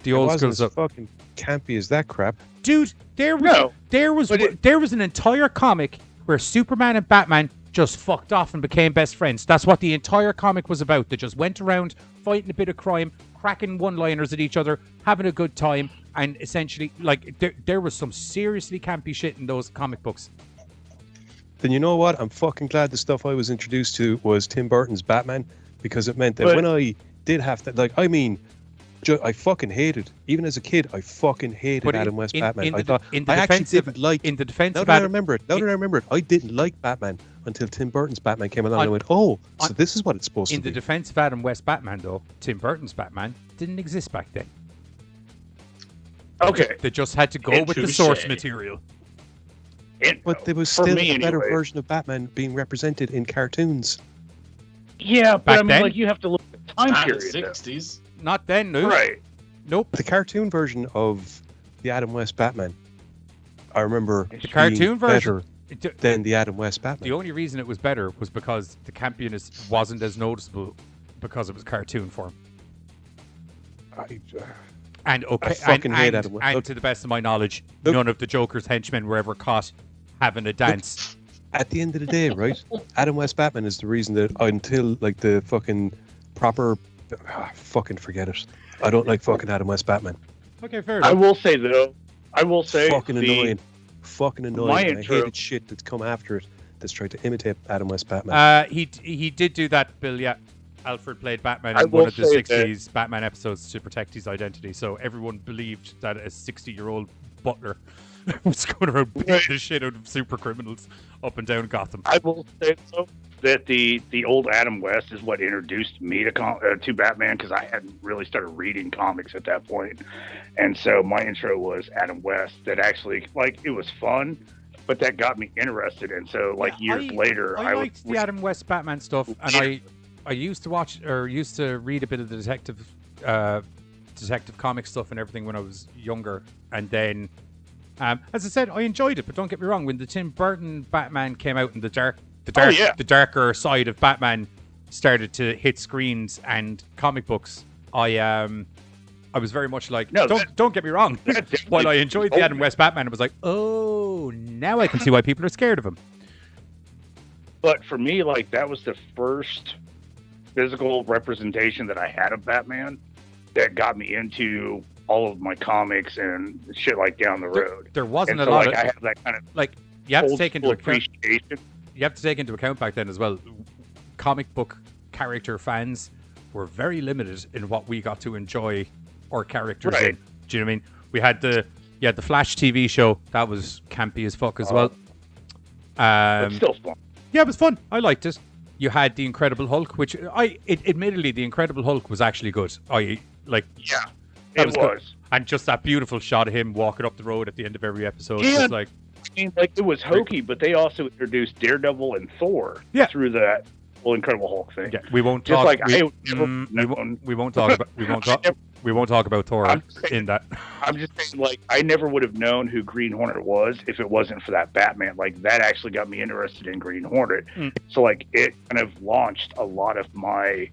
the old school stuff. Fucking campy as that crap, dude. There was an entire comic where Superman and Batman just fucked off and became best friends. That's what the entire comic was about. They just went around fighting a bit of crime, cracking one-liners at each other, having a good time, and essentially, like, there was some seriously campy shit in those comic books. Then you know what? I'm fucking glad the stuff I was introduced to was Tim Burton's Batman, because it meant that when I did have to, like, I mean, I fucking hated, even as a kid, I fucking hated Adam West Batman. I remember it. I didn't like Batman until Tim Burton's Batman came along and I went, so this is what it's supposed to be. In the defense of Adam West Batman, though, Tim Burton's Batman didn't exist back then. Okay. They just had to go with the source material. But there was still a better version of Batman being represented in cartoons. Yeah, but back I mean, then? like, you have to look at the time period. The 60s. Not then, no. Right. Nope. The cartoon version of the Adam West Batman, I remember The cartoon version. better than the Adam West Batman. The only reason it was better was because the campiness wasn't as noticeable because it was cartoon form. And I fucking hate Adam West. And Look, to the best of my knowledge, none of the Joker's henchmen were ever caught having a dance. at the end of the day, right? Adam West Batman is the reason that until like the fucking proper, fucking forget it. I don't like fucking Adam West Batman. Okay, fair enough. I will say though, fucking annoying. Fucking annoying. my And I intro- hated shit that's come after it that's tried to imitate Adam West Batman. He did do that, Bill. Yeah, Alfred played Batman I in one will of the say '60s Batman episodes to protect his identity. So everyone believed that a 60-year-old butler was going around beating the shit out of super criminals up and down Gotham. I will say though that the old Adam West is what introduced me to Batman, because I hadn't really started reading comics at that point, and so my intro was Adam West. That actually, like, it was fun, but that got me interested. And so, like, years later, I liked the Adam West Batman stuff, and I used to watch or used to read a bit of the detective comic stuff and everything when I was younger, and then. As I said, I enjoyed it, but don't get me wrong. When the Tim Burton Batman came out and the darker side of Batman started to hit screens and comic books, I was very much like, don't get me wrong. While I enjoyed the Adam West Batman, I was like, oh, now I can see why people are scared of him. But for me, like, that was the first physical representation that I had of Batman that got me into all of my comics and shit like down the road. There wasn't and a so, lot like, of I have that kind of like you have to take into account. Appreciation. You have to take into account back then as well. Comic book character fans were very limited in what we got to enjoy our characters in. Do you know what I mean? We had the Flash TV show that was campy as fuck as well. But still fun. Yeah, it was fun. I liked it. You had the Incredible Hulk, which admittedly the Incredible Hulk was actually good. Yeah. That was good. And just that beautiful shot of him walking up the road at the end of every episode. Yeah. Just like, I mean, like, it was hokey, but they also introduced Daredevil and Thor through that whole Incredible Hulk thing. yeah, we won't Just talk. like we won't talk about we won't talk about Thor in that. I'm just saying, like, I never would have known who Green Hornet was if it wasn't for that Batman. Like, that actually got me interested in Green Hornet. So, like, it kind of launched a lot of my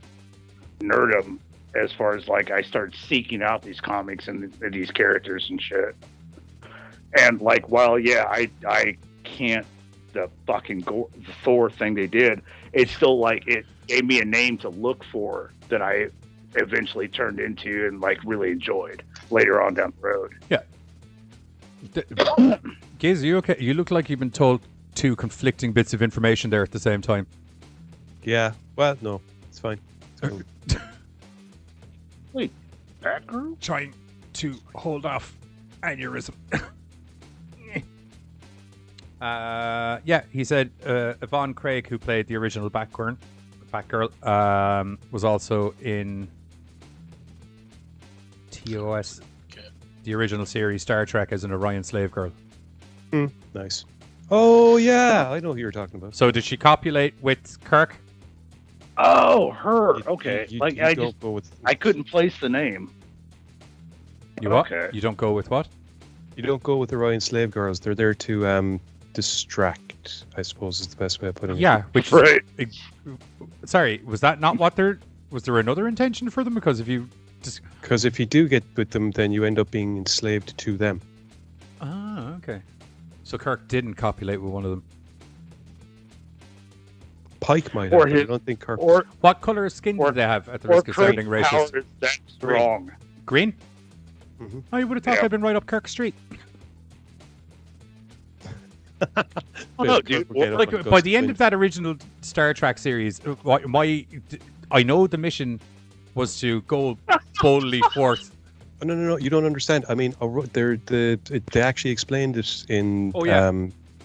nerdom as far as, like, I started seeking out these comics and these characters and shit. And, like, while, yeah, I can't the fucking the Thor thing they did, it's still, like, it gave me a name to look for that I eventually turned into and, like, really enjoyed later on down the road. Yeah. Giz, are you okay? You look like you've been told two conflicting bits of information there at the same time. Yeah. Well, no, it's fine. It's cool. Wait, Batgirl? Trying to hold off aneurysm. Yeah, he said Yvonne Craig, who played the original Batgirl, was also in TOS, the original series Star Trek, as an Orion slave girl. Nice. Oh, yeah, I know who you're talking about. So did she copulate with Kirk? Oh, her. Okay. You I don't just go with, I couldn't place the name. You what? Okay. You don't go with what? You don't go with the Orion slave girls. They're there to distract, I suppose is the best way of putting it. Yeah, which Right. Sorry, was that not what was there another intention for them? Because if you Because if you do get with them, then you end up being enslaved to them. Ah, okay. So Kirk didn't copulate with one of them. Pike might Or have, but I his- don't think Kirk. Or What color skin did they have, at the risk of sounding Kirk's racist? power is that strong. Green? Mhm. Oh, you would have thought Yeah. I'd been right up Kirk Street. Oh, no, dude. Kirk will get up Like, on by Gus the end Fring. of that original Star Trek series, I know the mission was to go boldly forth. Oh, no, you don't understand. I mean, they actually explained it in Oh, yeah.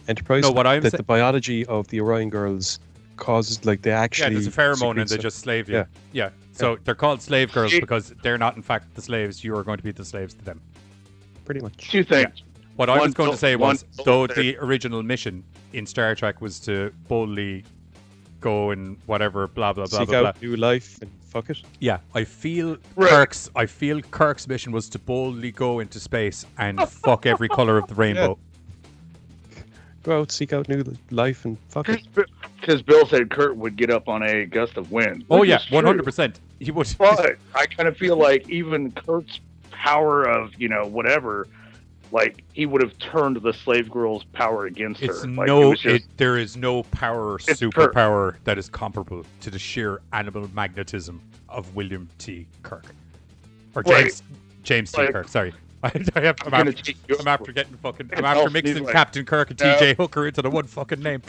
Enterprise. No, what I'm that sa- the biology of the Orion girls causes, like, they Yeah, actually. there's a pheromone and secrete they stuff. just slave you. Yeah. Yeah. So they're called slave girls because they're not, in fact, the slaves. You are going to be the slaves to them. Pretty much. Two things. What I was One going to say was, one- though the original mission in Star Trek was to boldly go and whatever, blah blah blah Seek blah blah. out new life and fuck it. Yeah, I feel Right. Kirk's mission was to boldly go into space and fuck every color of the rainbow. Go out, seek out new life and fuck it. Because Bill said Kurt would get up on a gust of wind. Oh which yeah, is true. 100%. He would. But I kind of feel like even Kurt's power of, whatever, like he would have turned the slave girl's power against It's her. Like, no, it was just, there is no power or It's superpower that is comparable to the sheer animal magnetism of William T. Kirk, or Right. James T. Like, Kirk. Sorry, I'm gonna take your- after getting fucking. I'm It after helps me, mixing like, Captain Kirk and no. T.J. Hooker into the one fucking name.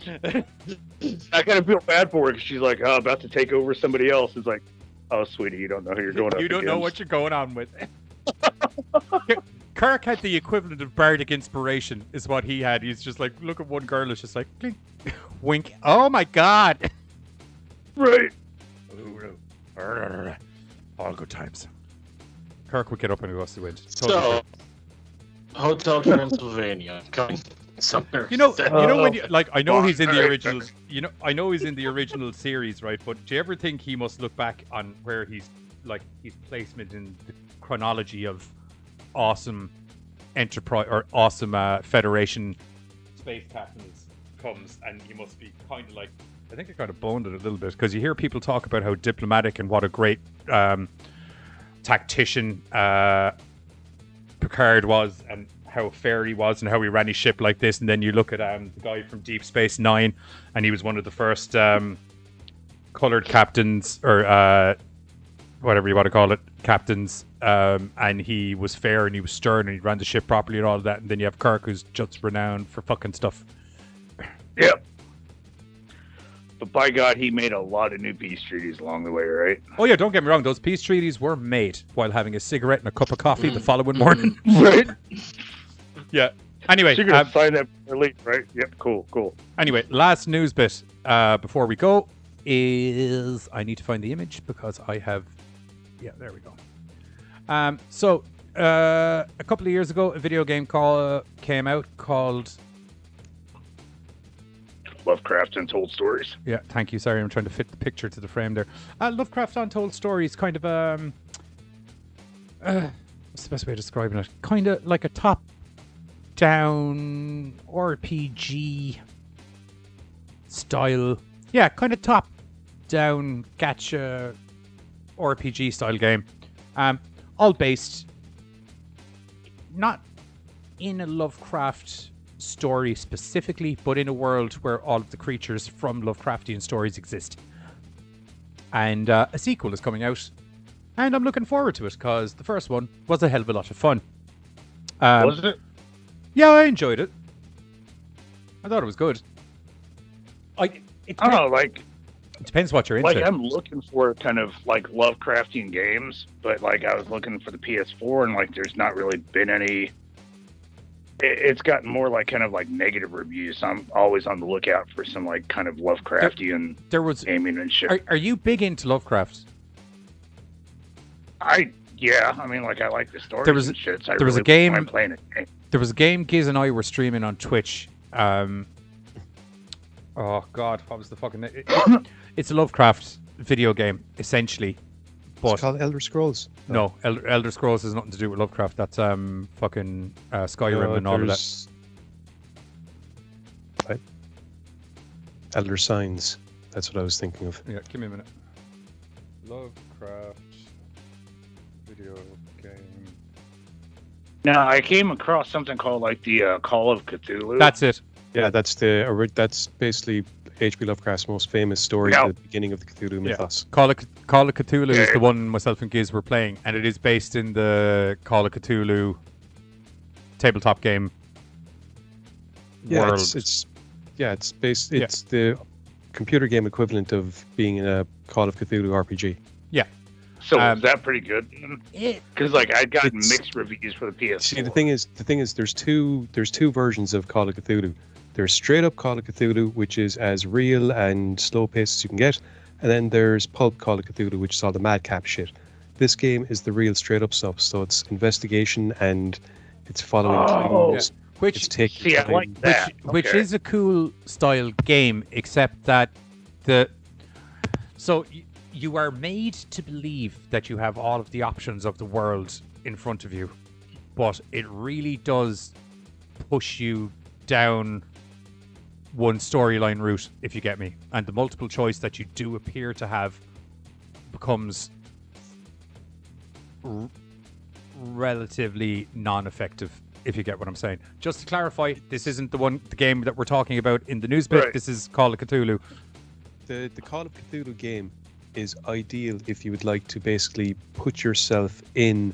I kind of feel bad for her because she's like, about to take over somebody else. It's like, oh, sweetie, you don't know who you're going up You don't know against. what you're going on with. Kirk had the equivalent of bardic inspiration, is what he had. He's just like, look at one girl, it's just like, clink, wink. Oh my god. Right. All good times. Kirk would get up and go to the wind. So, Hotel Transylvania coming somewhere. You know when you like. I know he's in the Alright. original. I know he's in the original series, right? But do you ever think he must look back on where he's like his placement in the chronology of awesome enterprise or awesome Federation space captains comes, and he must be kind of like. I think I kind of boned it a little bit because you hear people talk about how diplomatic and what a great tactician Picard was, and how fair he was, and how he ran his ship like this. And then you look at the guy from Deep Space Nine, and he was one of the first colored captains, or whatever you want to call it, captains. And he was fair and he was stern and he ran the ship properly and all of that. And then you have Kirk, who's just renowned for fucking stuff. Yep. But by God, he made a lot of new peace treaties along the way, right? Oh yeah, don't get me wrong. Those peace treaties were made while having a cigarette and a cup of coffee the following morning. Right. Yeah. Anyway, So you're going to sign that release, right? Yep, cool. Anyway, last news bit before we go is I need to find the image because I have. Yeah, there we go. So a couple of years ago, a video game came out called. Lovecraft Untold Stories. Yeah, thank you. Sorry, I'm trying to fit the picture to the frame there. Lovecraft Untold Stories, kind of what's the best way of describing it? Kind of like a top-down RPG style. Yeah, kind of top-down gacha RPG style game. All based not in a Lovecraft story specifically, but in a world where all of the creatures from Lovecraftian stories exist. And a sequel is coming out, and I'm looking forward to it because the first one was a hell of a lot of fun. Was it? Yeah, I enjoyed it. I thought it was good. I don't know, like, it depends what you're into. like I'm looking for kind of like Lovecraftian games, but like I was looking for the PS4 and like there's not really been any. It's gotten more like kind of like negative reviews. So I'm always on the lookout for some like kind of Lovecraftian there was gaming and shit. Are you big into Lovecraft? Yeah, I mean, like I like the stories There was- and shit. So I there was a really game- wouldn't mind playing it. There was a game Giz and I were streaming on Twitch. Oh God, what was the fucking name? It's a Lovecraft video game, essentially. But It's called Elder Scrolls. no, Elder Scrolls has nothing to do with Lovecraft. That's fucking Skyrim and all of that. there's- What? Elder Signs. That's what I was thinking of. Yeah, give me a minute. Lovecraft video game. Now I came across something called like the Call of Cthulhu. That's it. Yeah, that's basically H.P. Lovecraft's most famous story No. at the beginning of the Cthulhu mythos. Call of Cthulhu is Yeah. the one myself and Giz were playing, and it is based in the Call of Cthulhu tabletop game Yeah, world. it's the computer game equivalent of being in a Call of Cthulhu RPG. So is that pretty good? It- Because like I got It's- mixed reviews for the PS4. See, the thing is, there's two versions of Call of Cthulhu. There's straight up Call of Cthulhu, which is as real and slow paced as you can get, and then there's pulp Call of Cthulhu, which is all the madcap shit. This game is the real straight up stuff, so it's investigation and it's following clues. Which Just take your See, I time. like that. which Okay. is a cool style game, except that you are made to believe that you have all of the options of the world in front of you, but it really does push you down one storyline route, if you get me. And the multiple choice that you do appear to have becomes relatively non-effective, if you get what I'm saying. Just to clarify, this isn't the game that we're talking about in the news bit. Right. This is Call of Cthulhu. The Call of Cthulhu game is ideal if you would like to basically put yourself in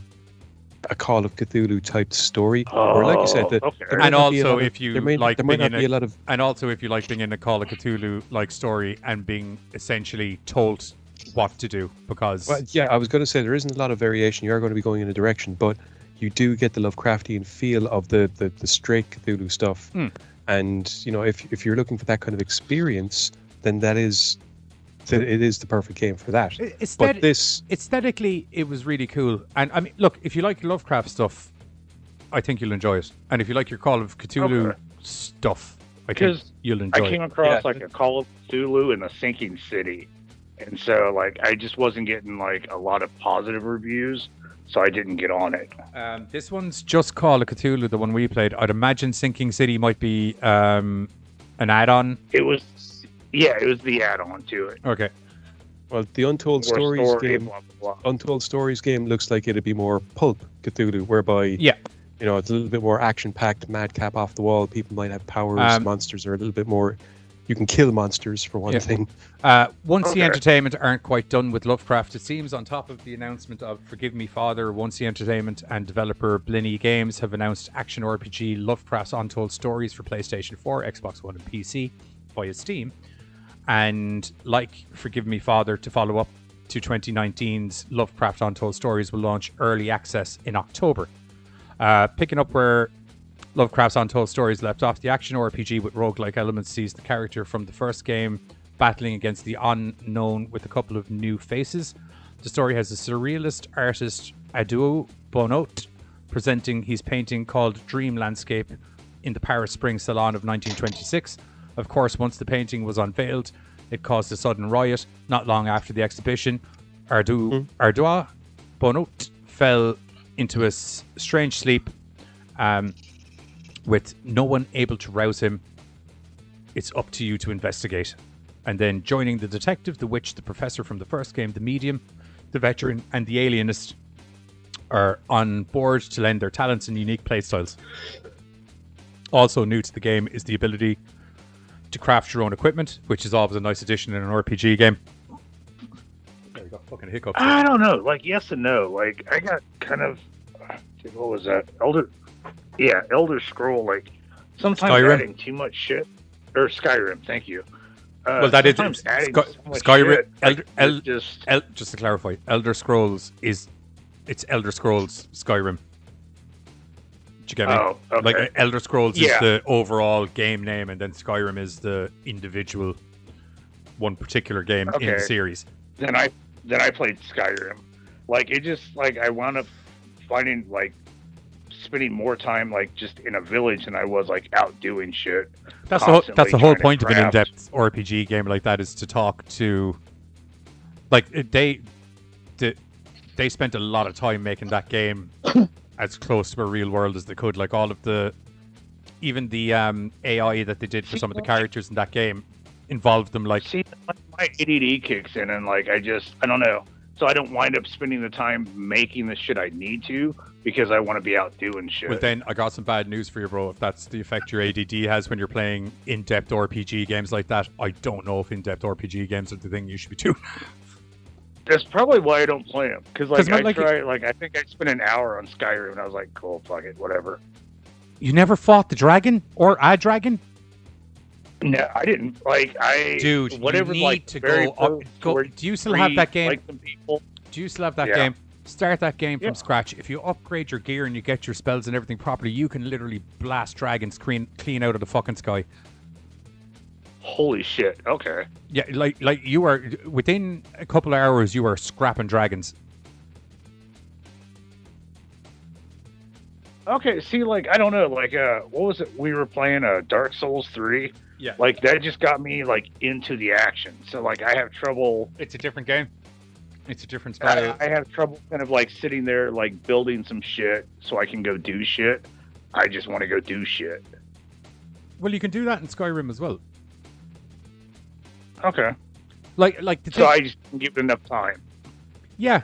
a Call of Cthulhu type story, or like you said, okay. there might And not be a also, lot of- if you there may- like there might being not in be a lot of and also if you like being in a Call of Cthulhu like story and being essentially told what to do, because Well, yeah, I was going to say there isn't a lot of variation. You are going to be going in a direction, but you do get the Lovecraftian feel of the straight Cthulhu stuff. And you know, if you're looking for that kind of experience, then it is the perfect game for that. But this, aesthetically, it was really cool. And I mean, look, if you like Lovecraft stuff, I think you'll enjoy it. And if you like your Call of Cthulhu Okay. stuff, I think Because you'll I enjoy came it. across like a Call of Cthulhu in a sinking city, and so like I just wasn't getting like a lot of positive reviews, so I didn't get on it. This one's just Call of Cthulhu, the one we played. I'd imagine Sinking City might be an add-on. It was the add-on to it. Okay. well, the Untold Or Stories story, game, blah, blah, blah. Untold Stories game looks like it'd be more pulp Cthulhu, whereby Yeah. you know, it's a little bit more action-packed, madcap off the wall. People might have powers. Monsters are a little bit more. You can kill monsters for one Yeah. thing. Once the Okay. Entertainment aren't quite done with Lovecraft, it seems, on top of the announcement of Forgive Me Father, Once the Entertainment and developer Blinny Games have announced action RPG Lovecraft's Untold Stories for PlayStation 4, Xbox One and PC via Steam. And like Forgive Me Father, to follow up to 2019's Lovecraft Untold Stories will launch early access in October. Picking up where Lovecraft's Untold Stories left off, the action RPG with roguelike elements sees the character from the first game battling against the unknown with a couple of new faces. The story has a surrealist artist, Aduo Bonot, presenting his painting called Dream Landscape in the Paris Spring Salon of 1926. Of course, once the painting was unveiled, it caused a sudden riot. Not long after the exhibition, Aduo Bonot fell into a strange sleep with no one able to rouse him. It's up to you to investigate. And then joining the detective, the witch, the professor from the first game, the medium, the veteran, and the alienist are on board to lend their talents and unique playstyles. Also new to the game is the ability to craft your own equipment, which is always a nice addition in an RPG game. There you go, fucking hiccups. I don't know. Like, yes and no. Like, I got kind of what was that? Elder Scroll. Like, sometimes Skyrim? adding too much shit. Or Skyrim. Thank you. Well, that is sometimes adding so much Skyrim. shit, like, Just to clarify, Elder Scrolls it's Elder Scrolls Skyrim. Do you get me? Oh, okay. Like Elder Scrolls is Yeah. the overall game name, and then Skyrim is the individual one particular game in the Okay. series. Then I played Skyrim. Like, it just like I wound up finding like spending more time like just in a village than I was like out doing shit. That's constantly the whole trying to point of an craft. in-depth RPG game like that, is to talk to. Like they spent a lot of time making that game as close to a real world as they could. Like all of even the AI that they did for some of the characters in that game involved them like. See, my ADD kicks in, and like I don't know. So I don't wind up spending the time making the shit I need to because I want to be out doing shit. Well, then I got some bad news for you, bro. If that's the effect your ADD has when you're playing in-depth RPG games like that, I don't know if in-depth RPG games are the thing you should be doing. That's probably why I don't play them. Because like I think I spent an hour on Skyrim, and I was like, cool, fuck it, whatever. You never fought the dragon or a dragon? No, I didn't. Like Dude, whatever. you need Like to very go up. first Do you still have that game? Like some people. Do you still have that Yeah. game? Start that game from Yeah. scratch. If you upgrade your gear and you get your spells and everything properly, you can literally blast dragons clean out of the fucking sky. Holy shit! Okay. Yeah, like you are within a couple of hours, you are scrapping dragons. Okay, see, like, I don't know, like, what was it? We were playing Dark Souls 3. Yeah. Like, that just got me, like, into the action. So, like, I have trouble. It's a different game. It's a different style. I have trouble kind of, like, sitting there, like, building some shit so I can go do shit. I just want to go do shit. Well, you can do that in Skyrim as well. Okay. Like so I just didn't give it enough time. Yeah.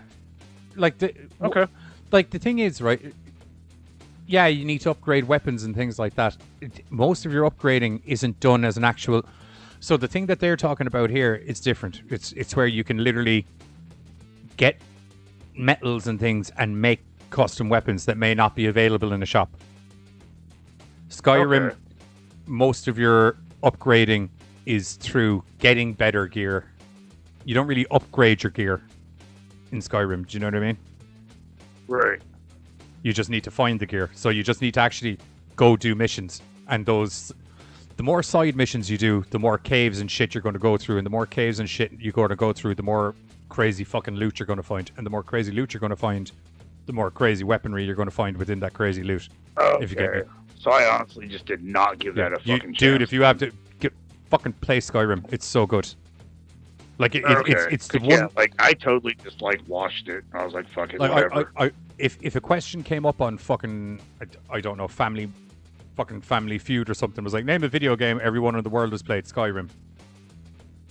Okay. Like, the thing is, right? Yeah, you need to upgrade weapons and things like that. Most of your upgrading isn't done as an actual. So the thing that they're talking about here is different. It's where you can literally get metals and things and make custom weapons that may not be available in a shop. Skyrim, most of your upgrading is through getting better gear. You don't really upgrade your gear in Skyrim. Do you know what I mean? Right. You just need to find the gear. So you just need to actually go do missions. And the more side missions you do, the more caves and shit you're going to go through. And the more caves and shit you're going to go through, the more crazy fucking loot you're going to find. And the more crazy loot you're going to find, the more crazy weaponry you're going to find within that crazy loot. Okay. If you get me. So I honestly just did not give that a fucking chance. Dude, if you have to fucking play Skyrim, it's so good. Like it's the one. Yeah, like I totally just like watched it. I was like, fuck it, whatever. If a question came up on fucking I don't know Family Feud or something, was like, name a video game everyone in the world has played, Skyrim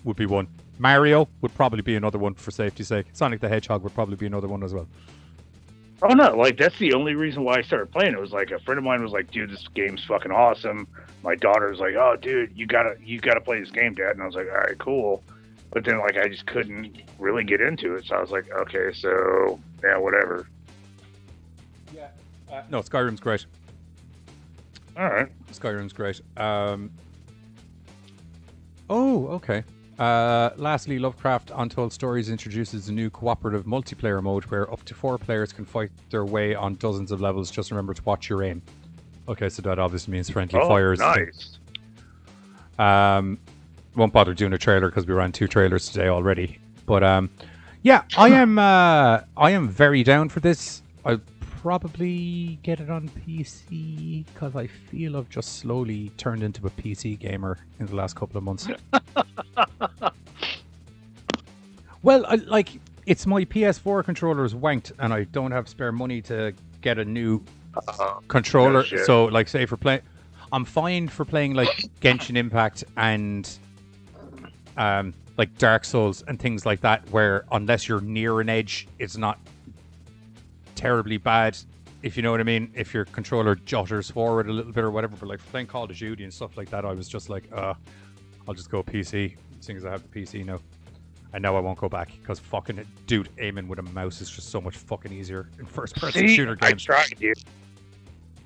would be one. Mario would probably be another one for safety's sake. Sonic the Hedgehog would probably be another one as well. Oh no, like that's the only reason why I started playing it. Was like a friend of mine was like, dude, this game's fucking awesome. My daughter was like, oh dude, you gotta play this game, Dad. And I was like, all right, cool. But then like I just couldn't really get into it. So I was like, okay, so yeah, whatever. Yeah. No, Skyrim's great. All right. Skyrim's great. Oh, okay. Lastly, Lovecraft Untold Stories introduces a new cooperative multiplayer mode where up to 4 players can fight their way on dozens of levels. Just remember to watch your aim. Okay, so that obviously means friendly fires. Nice. Won't bother doing a trailer because we ran 2 trailers today already. But yeah, I am very down for this. I'll probably get it on PC because I feel I've just slowly turned into a PC gamer in the last couple of months. Well, it's my PS4 controller is wanked and I don't have spare money to get a new controller. No so like say for play, I'm fine for playing like Genshin Impact and like Dark Souls and things like that, where unless you're near an edge, it's not terribly bad, if you know what I mean. If your controller jutters forward a little bit or whatever, but like for playing Call of Duty and stuff like that, I was just like, I'll just go PC, seeing as I have the PC now. And now I won't go back because fucking dude, aiming with a mouse is just so much fucking easier in first-person shooter games. I tried, dude.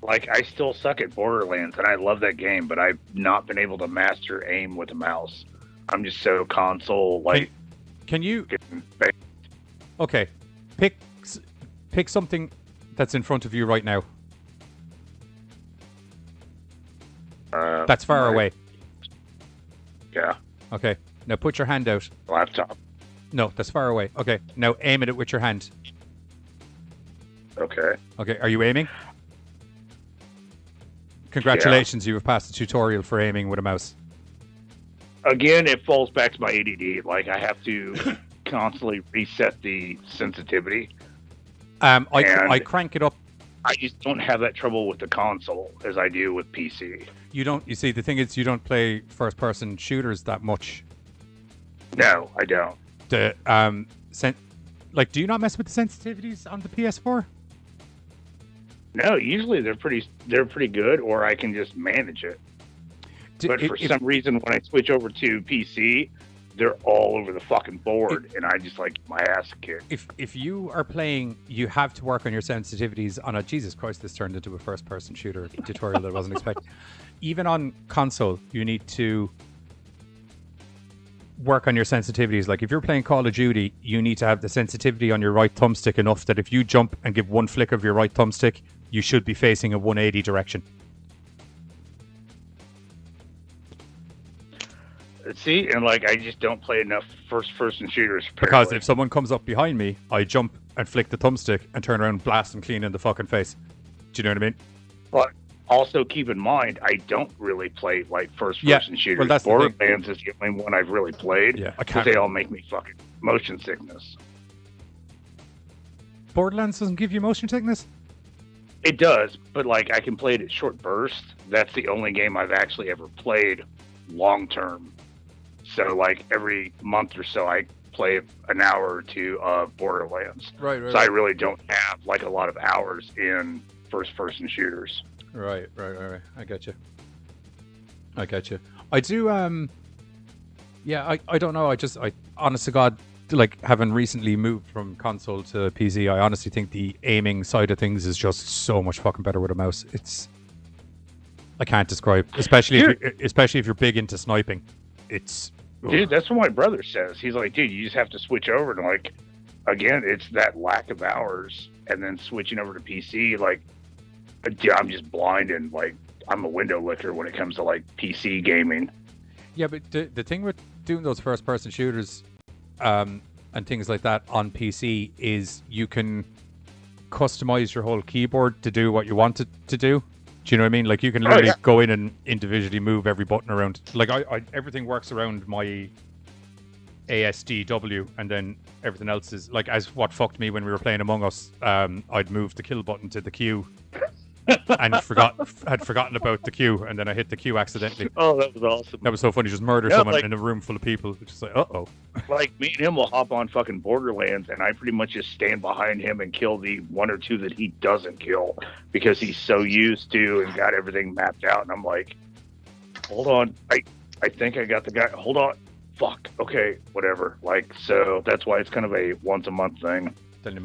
Like I still suck at Borderlands, and I love that game, but I've not been able to master aim with a mouse. I'm just so console like. Can you? Okay, pick something that's in front of you right now. That's far away. Yeah. Okay. Now put your hand out. Laptop. No, that's far away. Okay. Now aim at it with your hand. Okay. Okay. Are you aiming? Congratulations, you have passed the tutorial for aiming with a mouse. Again, it falls back to my ADD. Like I have to constantly reset the sensitivity. I crank it up. I just don't have that trouble with the console as I do with PC. You don't. You see, the thing is, you don't play first-person shooters that much. No, I don't. Do you not mess with the sensitivities on the PS4? No, usually they're pretty good, or I can just manage it. But for some reason, when I switch over to PC, they're all over the fucking board, and I just like my ass kicked. If you are playing, you have to work on your sensitivities on a... Jesus Christ, this turned into a first-person shooter tutorial that I wasn't expecting. Even on console, you need to work on your sensitivities. Like if you're playing Call of Duty, you need to have the sensitivity on your right thumbstick enough that if you jump and give one flick of your right thumbstick, you should be facing a 180 direction. See, and like I just don't play enough first-person shooters. Apparently. Because if someone comes up behind me, I jump and flick the thumbstick and turn around and blast them clean in the fucking face. Do you know what I mean? But also keep in mind, I don't really play like first-person shooters. Well, that's the thing. Borderlands is the only one I've really played. Yeah, I because can't. they all make me fucking motion sickness. Borderlands doesn't give you motion sickness? It does, but like I can play it at short bursts. That's the only game I've actually ever played long term. So like every month or so, I play an hour or two of Borderlands. Right. So I really don't have like a lot of hours in first-person shooters. Right. I get you. I do. Yeah. I don't know. I honest to God, like having recently moved from console to PC, I honestly think the aiming side of things is just so much fucking better with a mouse. I can't describe, especially if you're big into sniping. Dude, that's what my brother says. He's like, dude, you just have to switch over to like, again, it's that lack of hours, and then switching over to PC. Like, dude, I'm just blind and like I'm a window licker when it comes to like PC gaming. Yeah, but the thing with doing those first-person shooters, and things like that on PC is you can customize your whole keyboard to do what you want it to do. Do you know what I mean? Like you can literally go in and individually move every button around. Like I everything works around my ASDW, and then everything else is like, as what fucked me when we were playing Among Us. I'd moved the kill button to the Q and had forgotten about the Q, and then I hit the Q accidentally. Oh, that was awesome. That was so funny. Just murder someone in a room full of people. It's just like, uh-oh. Like, me and him will hop on fucking Borderlands, and I pretty much just stand behind him and kill the one or two that he doesn't kill because he's so used to and got everything mapped out. And I'm like, hold on. I think I got the guy. Hold on. Fuck. Okay, whatever. Like, so that's why it's kind of a once-a-month thing.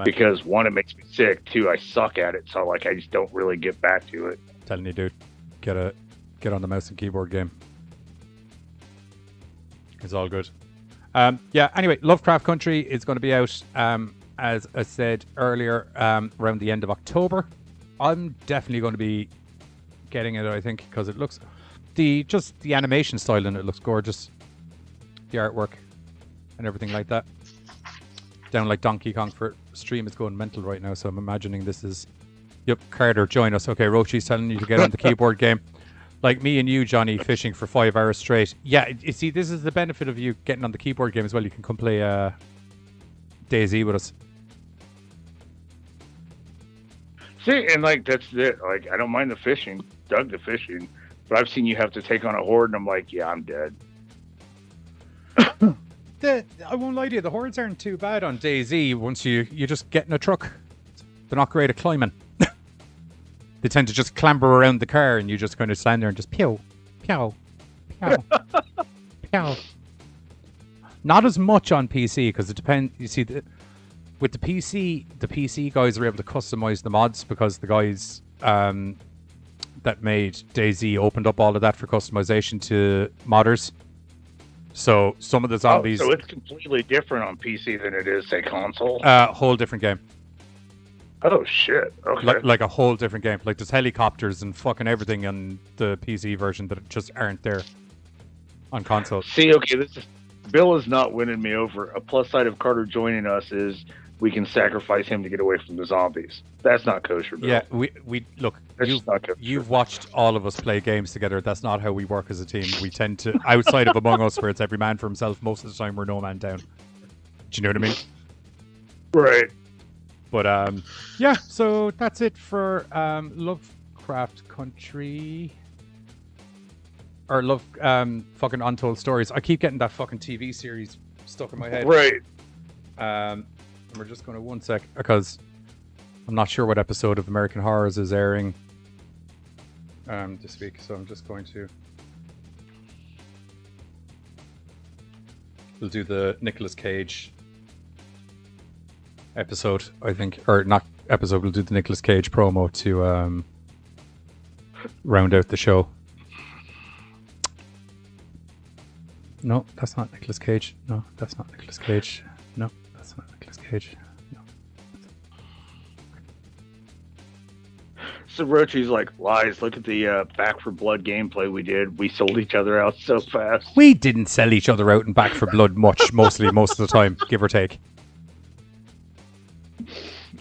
Because one, it makes me sick. Two, I suck at it, so like I just don't really get back to it. Telling you, dude, get on the mouse and keyboard game. It's all good. Yeah. Anyway, Lovecraft Country is going to be out, as I said earlier, around the end of October. I'm definitely going to be getting it, I think, because it looks the animation style in it looks gorgeous. The artwork and everything like that. Down like Donkey Kong for stream is going mental right now, so I'm imagining this is. Yep, Carter, join us. Okay, Rochi's telling you to get on the keyboard game. Like me and you, Johnny, fishing for 5 hours straight. Yeah, you see, this is the benefit of you getting on the keyboard game as well. You can come play DayZ with us. See, and like that's it. Like I don't mind the fishing, dug the fishing, but I've seen you have to take on a horde, and I'm like, yeah, I'm dead. I won't lie to you, the hordes aren't too bad on DayZ once you just get in a truck. They're not great at climbing. They tend to just clamber around the car and you just kind of stand there and just pew, pew, pew, pew. Not as much on PC because it depends. You see, with the PC guys are able to customize the mods because the guys that made DayZ opened up all of that for customization to modders. So some of the zombies. So it's completely different on PC than it is, say, console. Whole different game. Oh shit! Okay. Like a whole different game. Like there's helicopters and fucking everything on the PC version that just aren't there on console. See, okay, Bill is not winning me over. A plus side of Carter joining us is we can sacrifice him to get away from the zombies. That's not kosher, Bill. Yeah, we look. You've watched all of us play games together. That's not how we work as a team. We tend to, outside of Among Us, where it's every man for himself. Most of the time, we're no man down. Do you know what I mean? Right. But yeah. So that's it for Lovecraft Country. Or fucking Untold Stories. I keep getting that fucking TV series stuck in my head. Right. And we're just going to 1 sec because I'm not sure what episode of American Horrors is airing this week, so I'm just going to. We'll do the Nicolas Cage episode, I think, or not episode. We'll do the Nicolas Cage promo to round out the show. No, that's not Nicolas Cage. No, that's not Nicolas Cage. No, that's not Nicolas Cage. No. So Rochi's like, lies. Look at the Back for Blood gameplay we did. We sold each other out so fast. We didn't sell each other out in Back for Blood much, most of the time, give or take.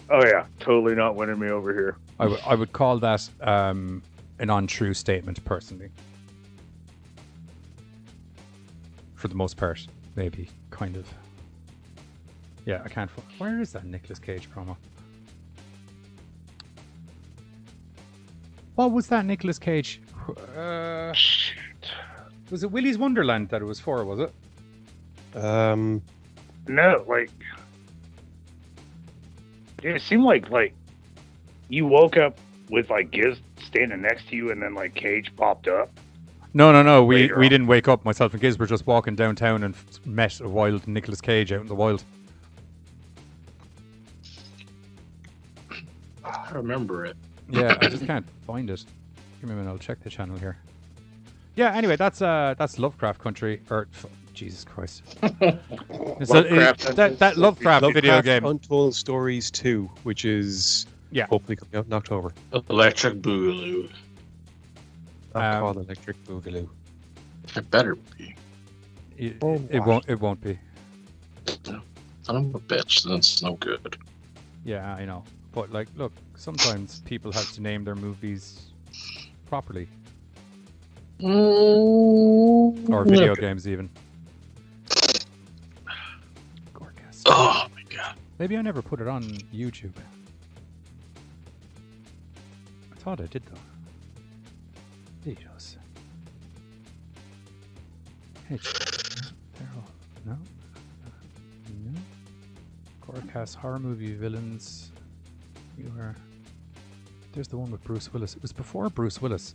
Oh yeah, totally not winning me over here. I would call that an untrue statement, personally. For the most part, maybe, kind of. Yeah, I can't. Where is that Nicolas Cage promo? What was that Nicolas Cage? Was it Willy's Wonderland that it was for? Was it? No, like it seemed like you woke up with like Giz standing next to you, and then like Cage popped up. No. We Later on. didn't wake up. Myself and Giz were just walking downtown and met a wild Nicolas Cage out in the wild. I remember it. Yeah, I just can't find it. Give me a minute. I'll check the channel here. Yeah. Anyway, that's Lovecraft Country, or Jesus Christ. That Lovecraft video game. Untold Stories 2, which is hopefully coming out in October. Electric Boogaloo. Not called Electric Boogaloo. It better be. It won't be. Son of a bitch, that's no good. Yeah, I know. But like, look, sometimes people have to name their movies properly. Or video games even. GoreCast. Oh my god. Maybe I never put it on YouTube. I thought I did though. Videos. Hey, no. GoreCast horror movie villains. You are. There's the one with Bruce Willis. It was before Bruce Willis.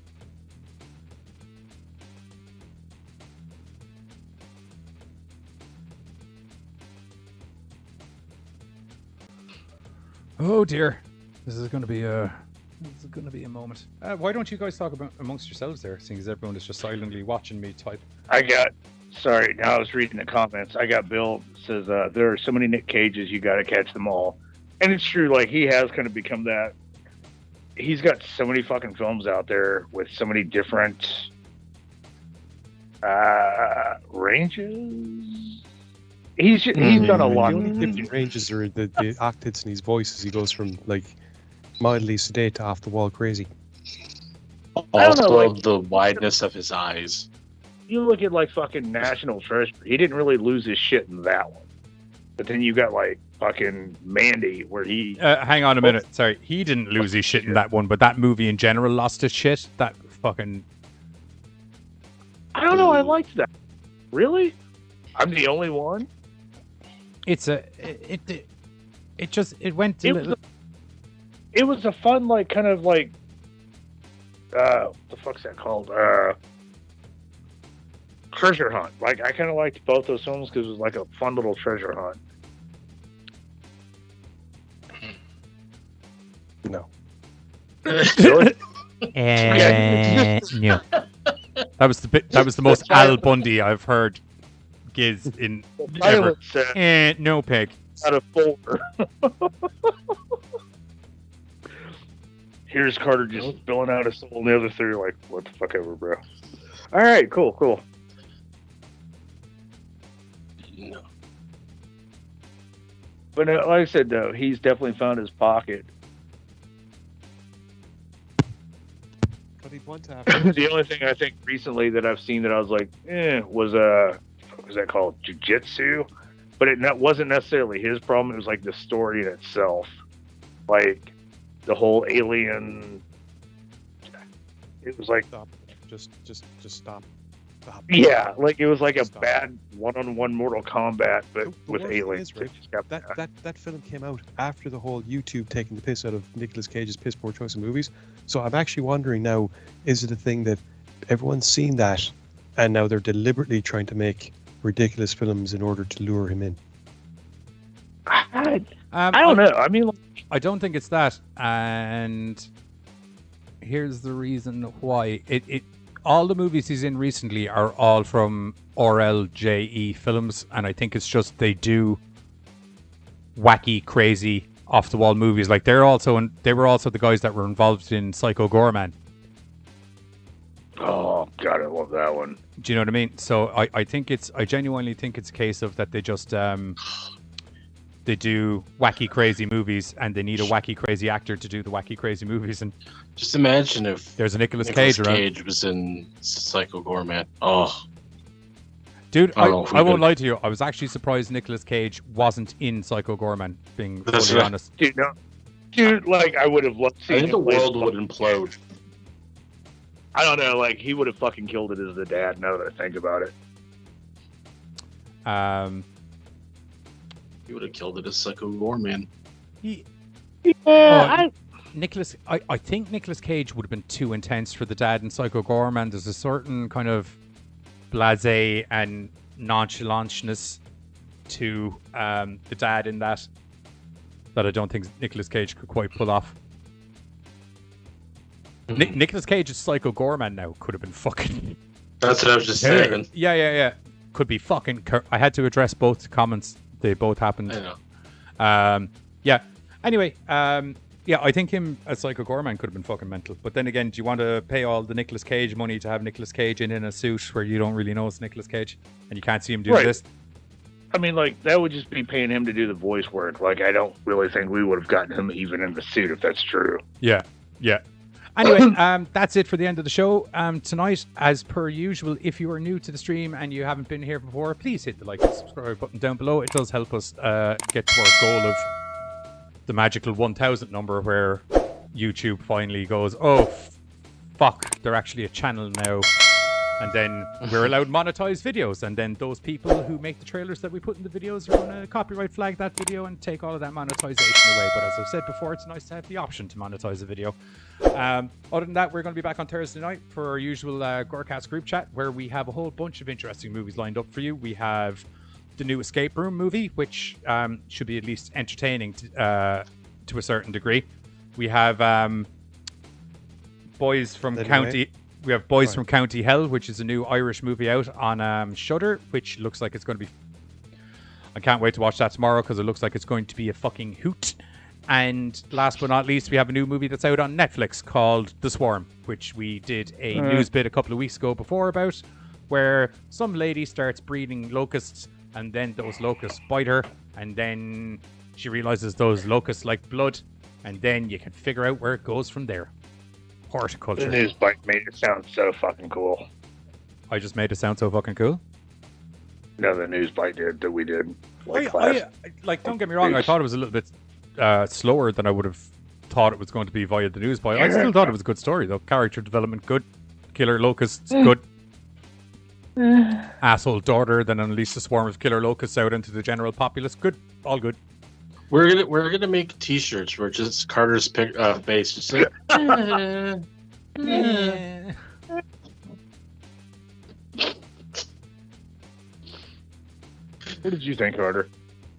Oh dear, this is going to be a moment. Why don't you guys talk about amongst yourselves there, seeing as everyone is just silently watching me type? Sorry, now I was reading the comments. I got Bill says there are so many Nick Cages, you got to catch them all, and it's true. Like he has kind of become that. He's got so many fucking films out there with so many different ranges. He's done a lot. The only different ranges are the octaves in his voice as he goes from like mildly sedate to off the wall crazy. Also, the wideness of his eyes. You look at like fucking National Treasure. He didn't really lose his shit in that one. But then you got like fucking Mandy, where he. Hang on a minute. Sorry, he didn't lose his shit in that one, but that movie in general lost his shit. That fucking. I don't know. I liked that. Really? I'm the only one. It went. It was a fun, like, kind of like. What the fuck's that called? Treasure hunt. Like, I kind of liked both those films because it was like a fun little treasure hunt. No. Really? No. That was the most Al Bundy I've heard. Giz in ever. No pig. Out of 4. Here's Carter just spilling out his soul, and the other 3 are like, what the fuck ever, bro. All right, cool. No. But like I said, though, he's definitely found his pocket. But he'd want to have. The only thing I think recently that I've seen that I was like, was what was that called? Jiu-Jitsu? But it wasn't necessarily his problem. It was like the story in itself. Like the whole alien. It was like. Stop. Just stop. Stop. Yeah, like it was like a bad one-on-one Mortal Kombat, but with aliens. Right? That film came out after the whole YouTube taking the piss out of Nicolas Cage's piss poor choice of movies. So I'm actually wondering now, is it a thing that everyone's seen that and now they're deliberately trying to make ridiculous films in order to lure him in? I don't know. I mean, I don't think it's that, and here's the reason why. It all the movies he's in recently are all from RLJE films, and I think it's just they do wacky, crazy, off the wall movies. Like they were also the guys that were involved in Psycho Goreman. Oh God, I love that one. Do you know what I mean? So I genuinely think it's a case of that they just they do wacky, crazy movies, and they need a wacky, crazy actor to do the wacky, crazy movies. And just imagine if there's a Nicolas Cage around. Cage was in Psycho Gorman. Oh, dude, I won't lie to you. I was actually surprised Nicolas Cage wasn't in Psycho Gorman. Being fully honest, dude, like I would have loved seeing. I think the world would implode. I don't know, like he would have fucking killed it as the dad. Now that I think about it, he would have killed it as Psycho Gorman. Nicholas, I think Nicolas Cage would have been too intense for the dad in Psycho Gorman. There's a certain kind of blasé and nonchalantness to the dad in that I don't think Nicolas Cage could quite pull off. Nicolas Cage's Psycho Gorman now could have been fucking... That's what I was just saying. Yeah. Could be fucking... I had to address both comments. They both happened. I know. Yeah. Anyway, I think him as Psycho Gorman could have been fucking mental. But then again, do you want to pay all the Nicolas Cage money to have Nicolas Cage in a suit where you don't really know it's Nicolas Cage and you can't see him do this? I mean, like, that would just be paying him to do the voice work. Like, I don't really think we would have gotten him even in the suit if that's true. Yeah. Anyway, that's it for the end of the show. Tonight, as per usual, if you are new to the stream and you haven't been here before, please hit the like and subscribe button down below. It does help us get to our goal of the magical 1,000 number where YouTube finally goes, oh, fuck, they're actually a channel now. And then we're allowed monetized videos. And then those people who make the trailers that we put in the videos are going to copyright flag that video and take all of that monetization away. But as I've said before, it's nice to have the option to monetize a video. Other than that, we're going to be back on Thursday night for our usual GoreCast group chat, where we have a whole bunch of interesting movies lined up for you. We have the new Escape Room movie, which should be at least entertaining to a certain degree. We have Boys from County... We have Boys from County Hell, which is a new Irish movie out on Shudder, which looks like it's going to be... I can't wait to watch that tomorrow because it looks like it's going to be a fucking hoot. And last but not least, we have a new movie that's out on Netflix called The Swarm, which we did a news bit a couple of weeks ago before about, where some lady starts breeding locusts and then those locusts bite her and then she realizes those locusts like blood and then you can figure out where it goes from there. Horticulture. The news bite made it sound so fucking cool. I just made it sound so fucking cool? No, the news bite did that we did. Like, don't get me wrong, I thought it was a little bit slower than I would have thought it was going to be via the news bite. I still thought it was a good story, though. Character development, good. Killer locusts, good. Asshole daughter, then unleash a swarm of killer locusts out into the general populace. Good. All good. We're gonna make T-shirts where just Carter's face just like. What did you think, Carter?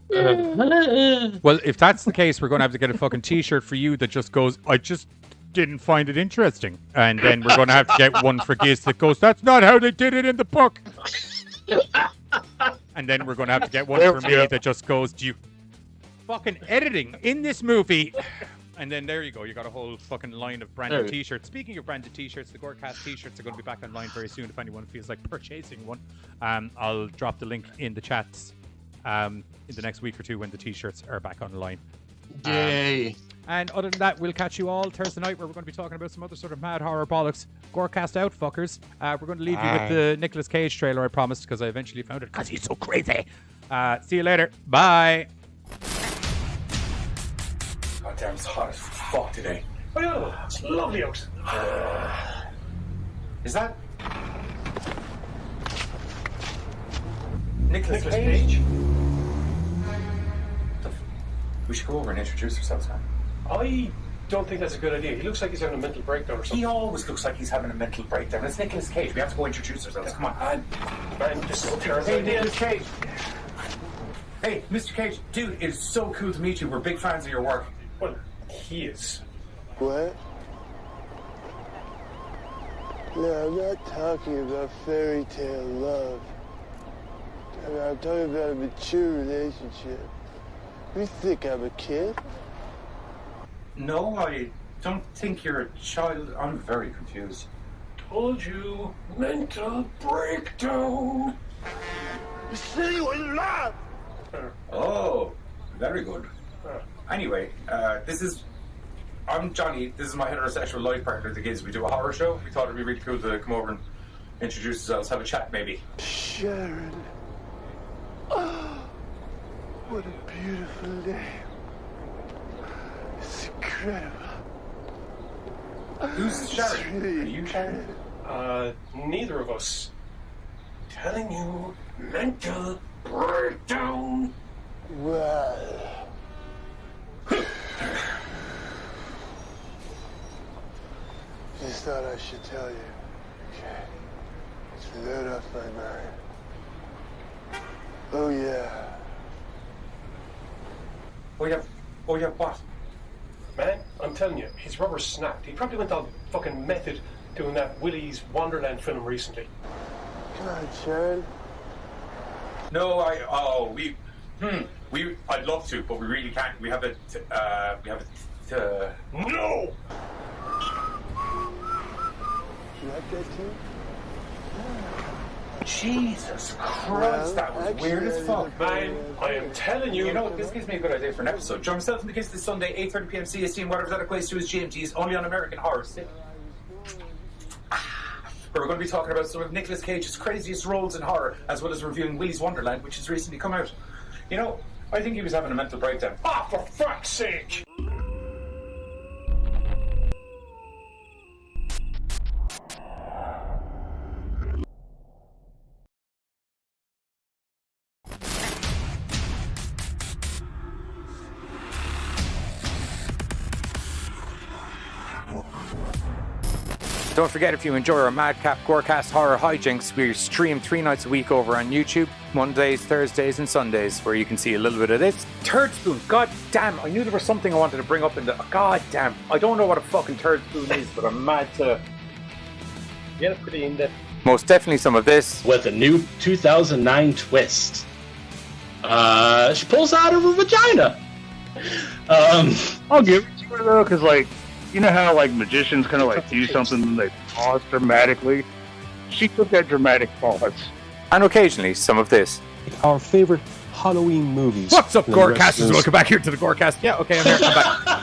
Well, if that's the case, we're going to have to get a fucking T-shirt for you that just goes, I just didn't find it interesting. And then we're going to have to get one for Giz that goes, that's not how they did it in the book. And then we're going to have to get one for me that just goes, do you fucking editing in this movie? And then there you go. You got a whole fucking line of branded T-shirts. Speaking of branded T-shirts, the GoreCast T-shirts are going to be back online very soon if anyone feels like purchasing one. I'll drop the link in the chats in the next week or two when the T-shirts are back online. Yay! And other than that, we'll catch you all Thursday night where we're going to be talking about some other sort of mad horror bollocks. GoreCast out, fuckers. We're going to leave you with the Nicolas Cage trailer, I promised, because I eventually found it because he's so crazy. See you later. Bye. God damn, it's hot as fuck today. Oh, it's lovely out. Is that Nicolas Cage? We should go over and introduce ourselves, man. I don't think that's a good idea. He looks like he's having a mental breakdown or something. He always looks like he's having a mental breakdown. It's Nicolas Cage. We have to go introduce ourselves. Come on. This is a terrible Hey, idea. Nicolas Cage. Hey, Mr. Cage. Dude, it is so cool to meet you. We're big fans of your work. Well, he is. What? No, I'm not talking about fairy tale love. I'm talking about a mature relationship. You think I'm a kid? No, I don't think you're a child. I'm very confused. Told you. Mental breakdown. The city was alive! Oh, Very good. Anyway, I'm Johnny. This is my heterosexual life partner, the kids. We do a horror show. We thought it'd be really cool to come over and introduce ourselves, have a chat, maybe. Sharon. Oh, what a beautiful name. It's incredible. Who's Sharon? Really Are you Sharon? Neither of us. Telling you, mental breakdown. Well. Just thought I should tell you. Okay. To load off my mind. Oh yeah. Oh yeah what? Man, I'm telling you, his rubber snapped. He probably went all fucking method doing that Willy's Wonderland film recently. Come on, Sharon. No, I'd love to, but we really can't. We have it. No! You like that too? Jesus Christ, that was weird as fuck. Man, I am telling you. You know what, this gives me a good idea for an episode. Join myself and the kids this Sunday, 8:30 p.m. CST, and whatever that equates to is GMTs, only on American Horror. Where we're going to be talking about some of Nicolas Cage's craziest roles in horror, as well as reviewing Willy's Wonderland, which has recently come out. You know, I think he was having a mental breakdown. Ah, for fuck's sake! Don't forget, if you enjoy our Madcap GoreCast horror hijinks, we stream 3 nights a week over on YouTube, Mondays, Thursdays, and Sundays, where you can see a little bit of this. Turd spoon, god damn, I knew there was something I wanted to bring up in the... God damn, I don't know what a fucking turd spoon is, but I'm mad to... Yeah, pretty in-depth. Most definitely some of this. With a new 2009 twist. She pulls out of her vagina. I'll give it to her though, because like, you know how like magicians kind of like do something and they pause dramatically? She took that dramatic pause. And occasionally some of this. Our favorite Halloween movies. What's up, GoreCasters? Welcome back here to the GoreCast. Yeah, okay, I'm here. I'm back.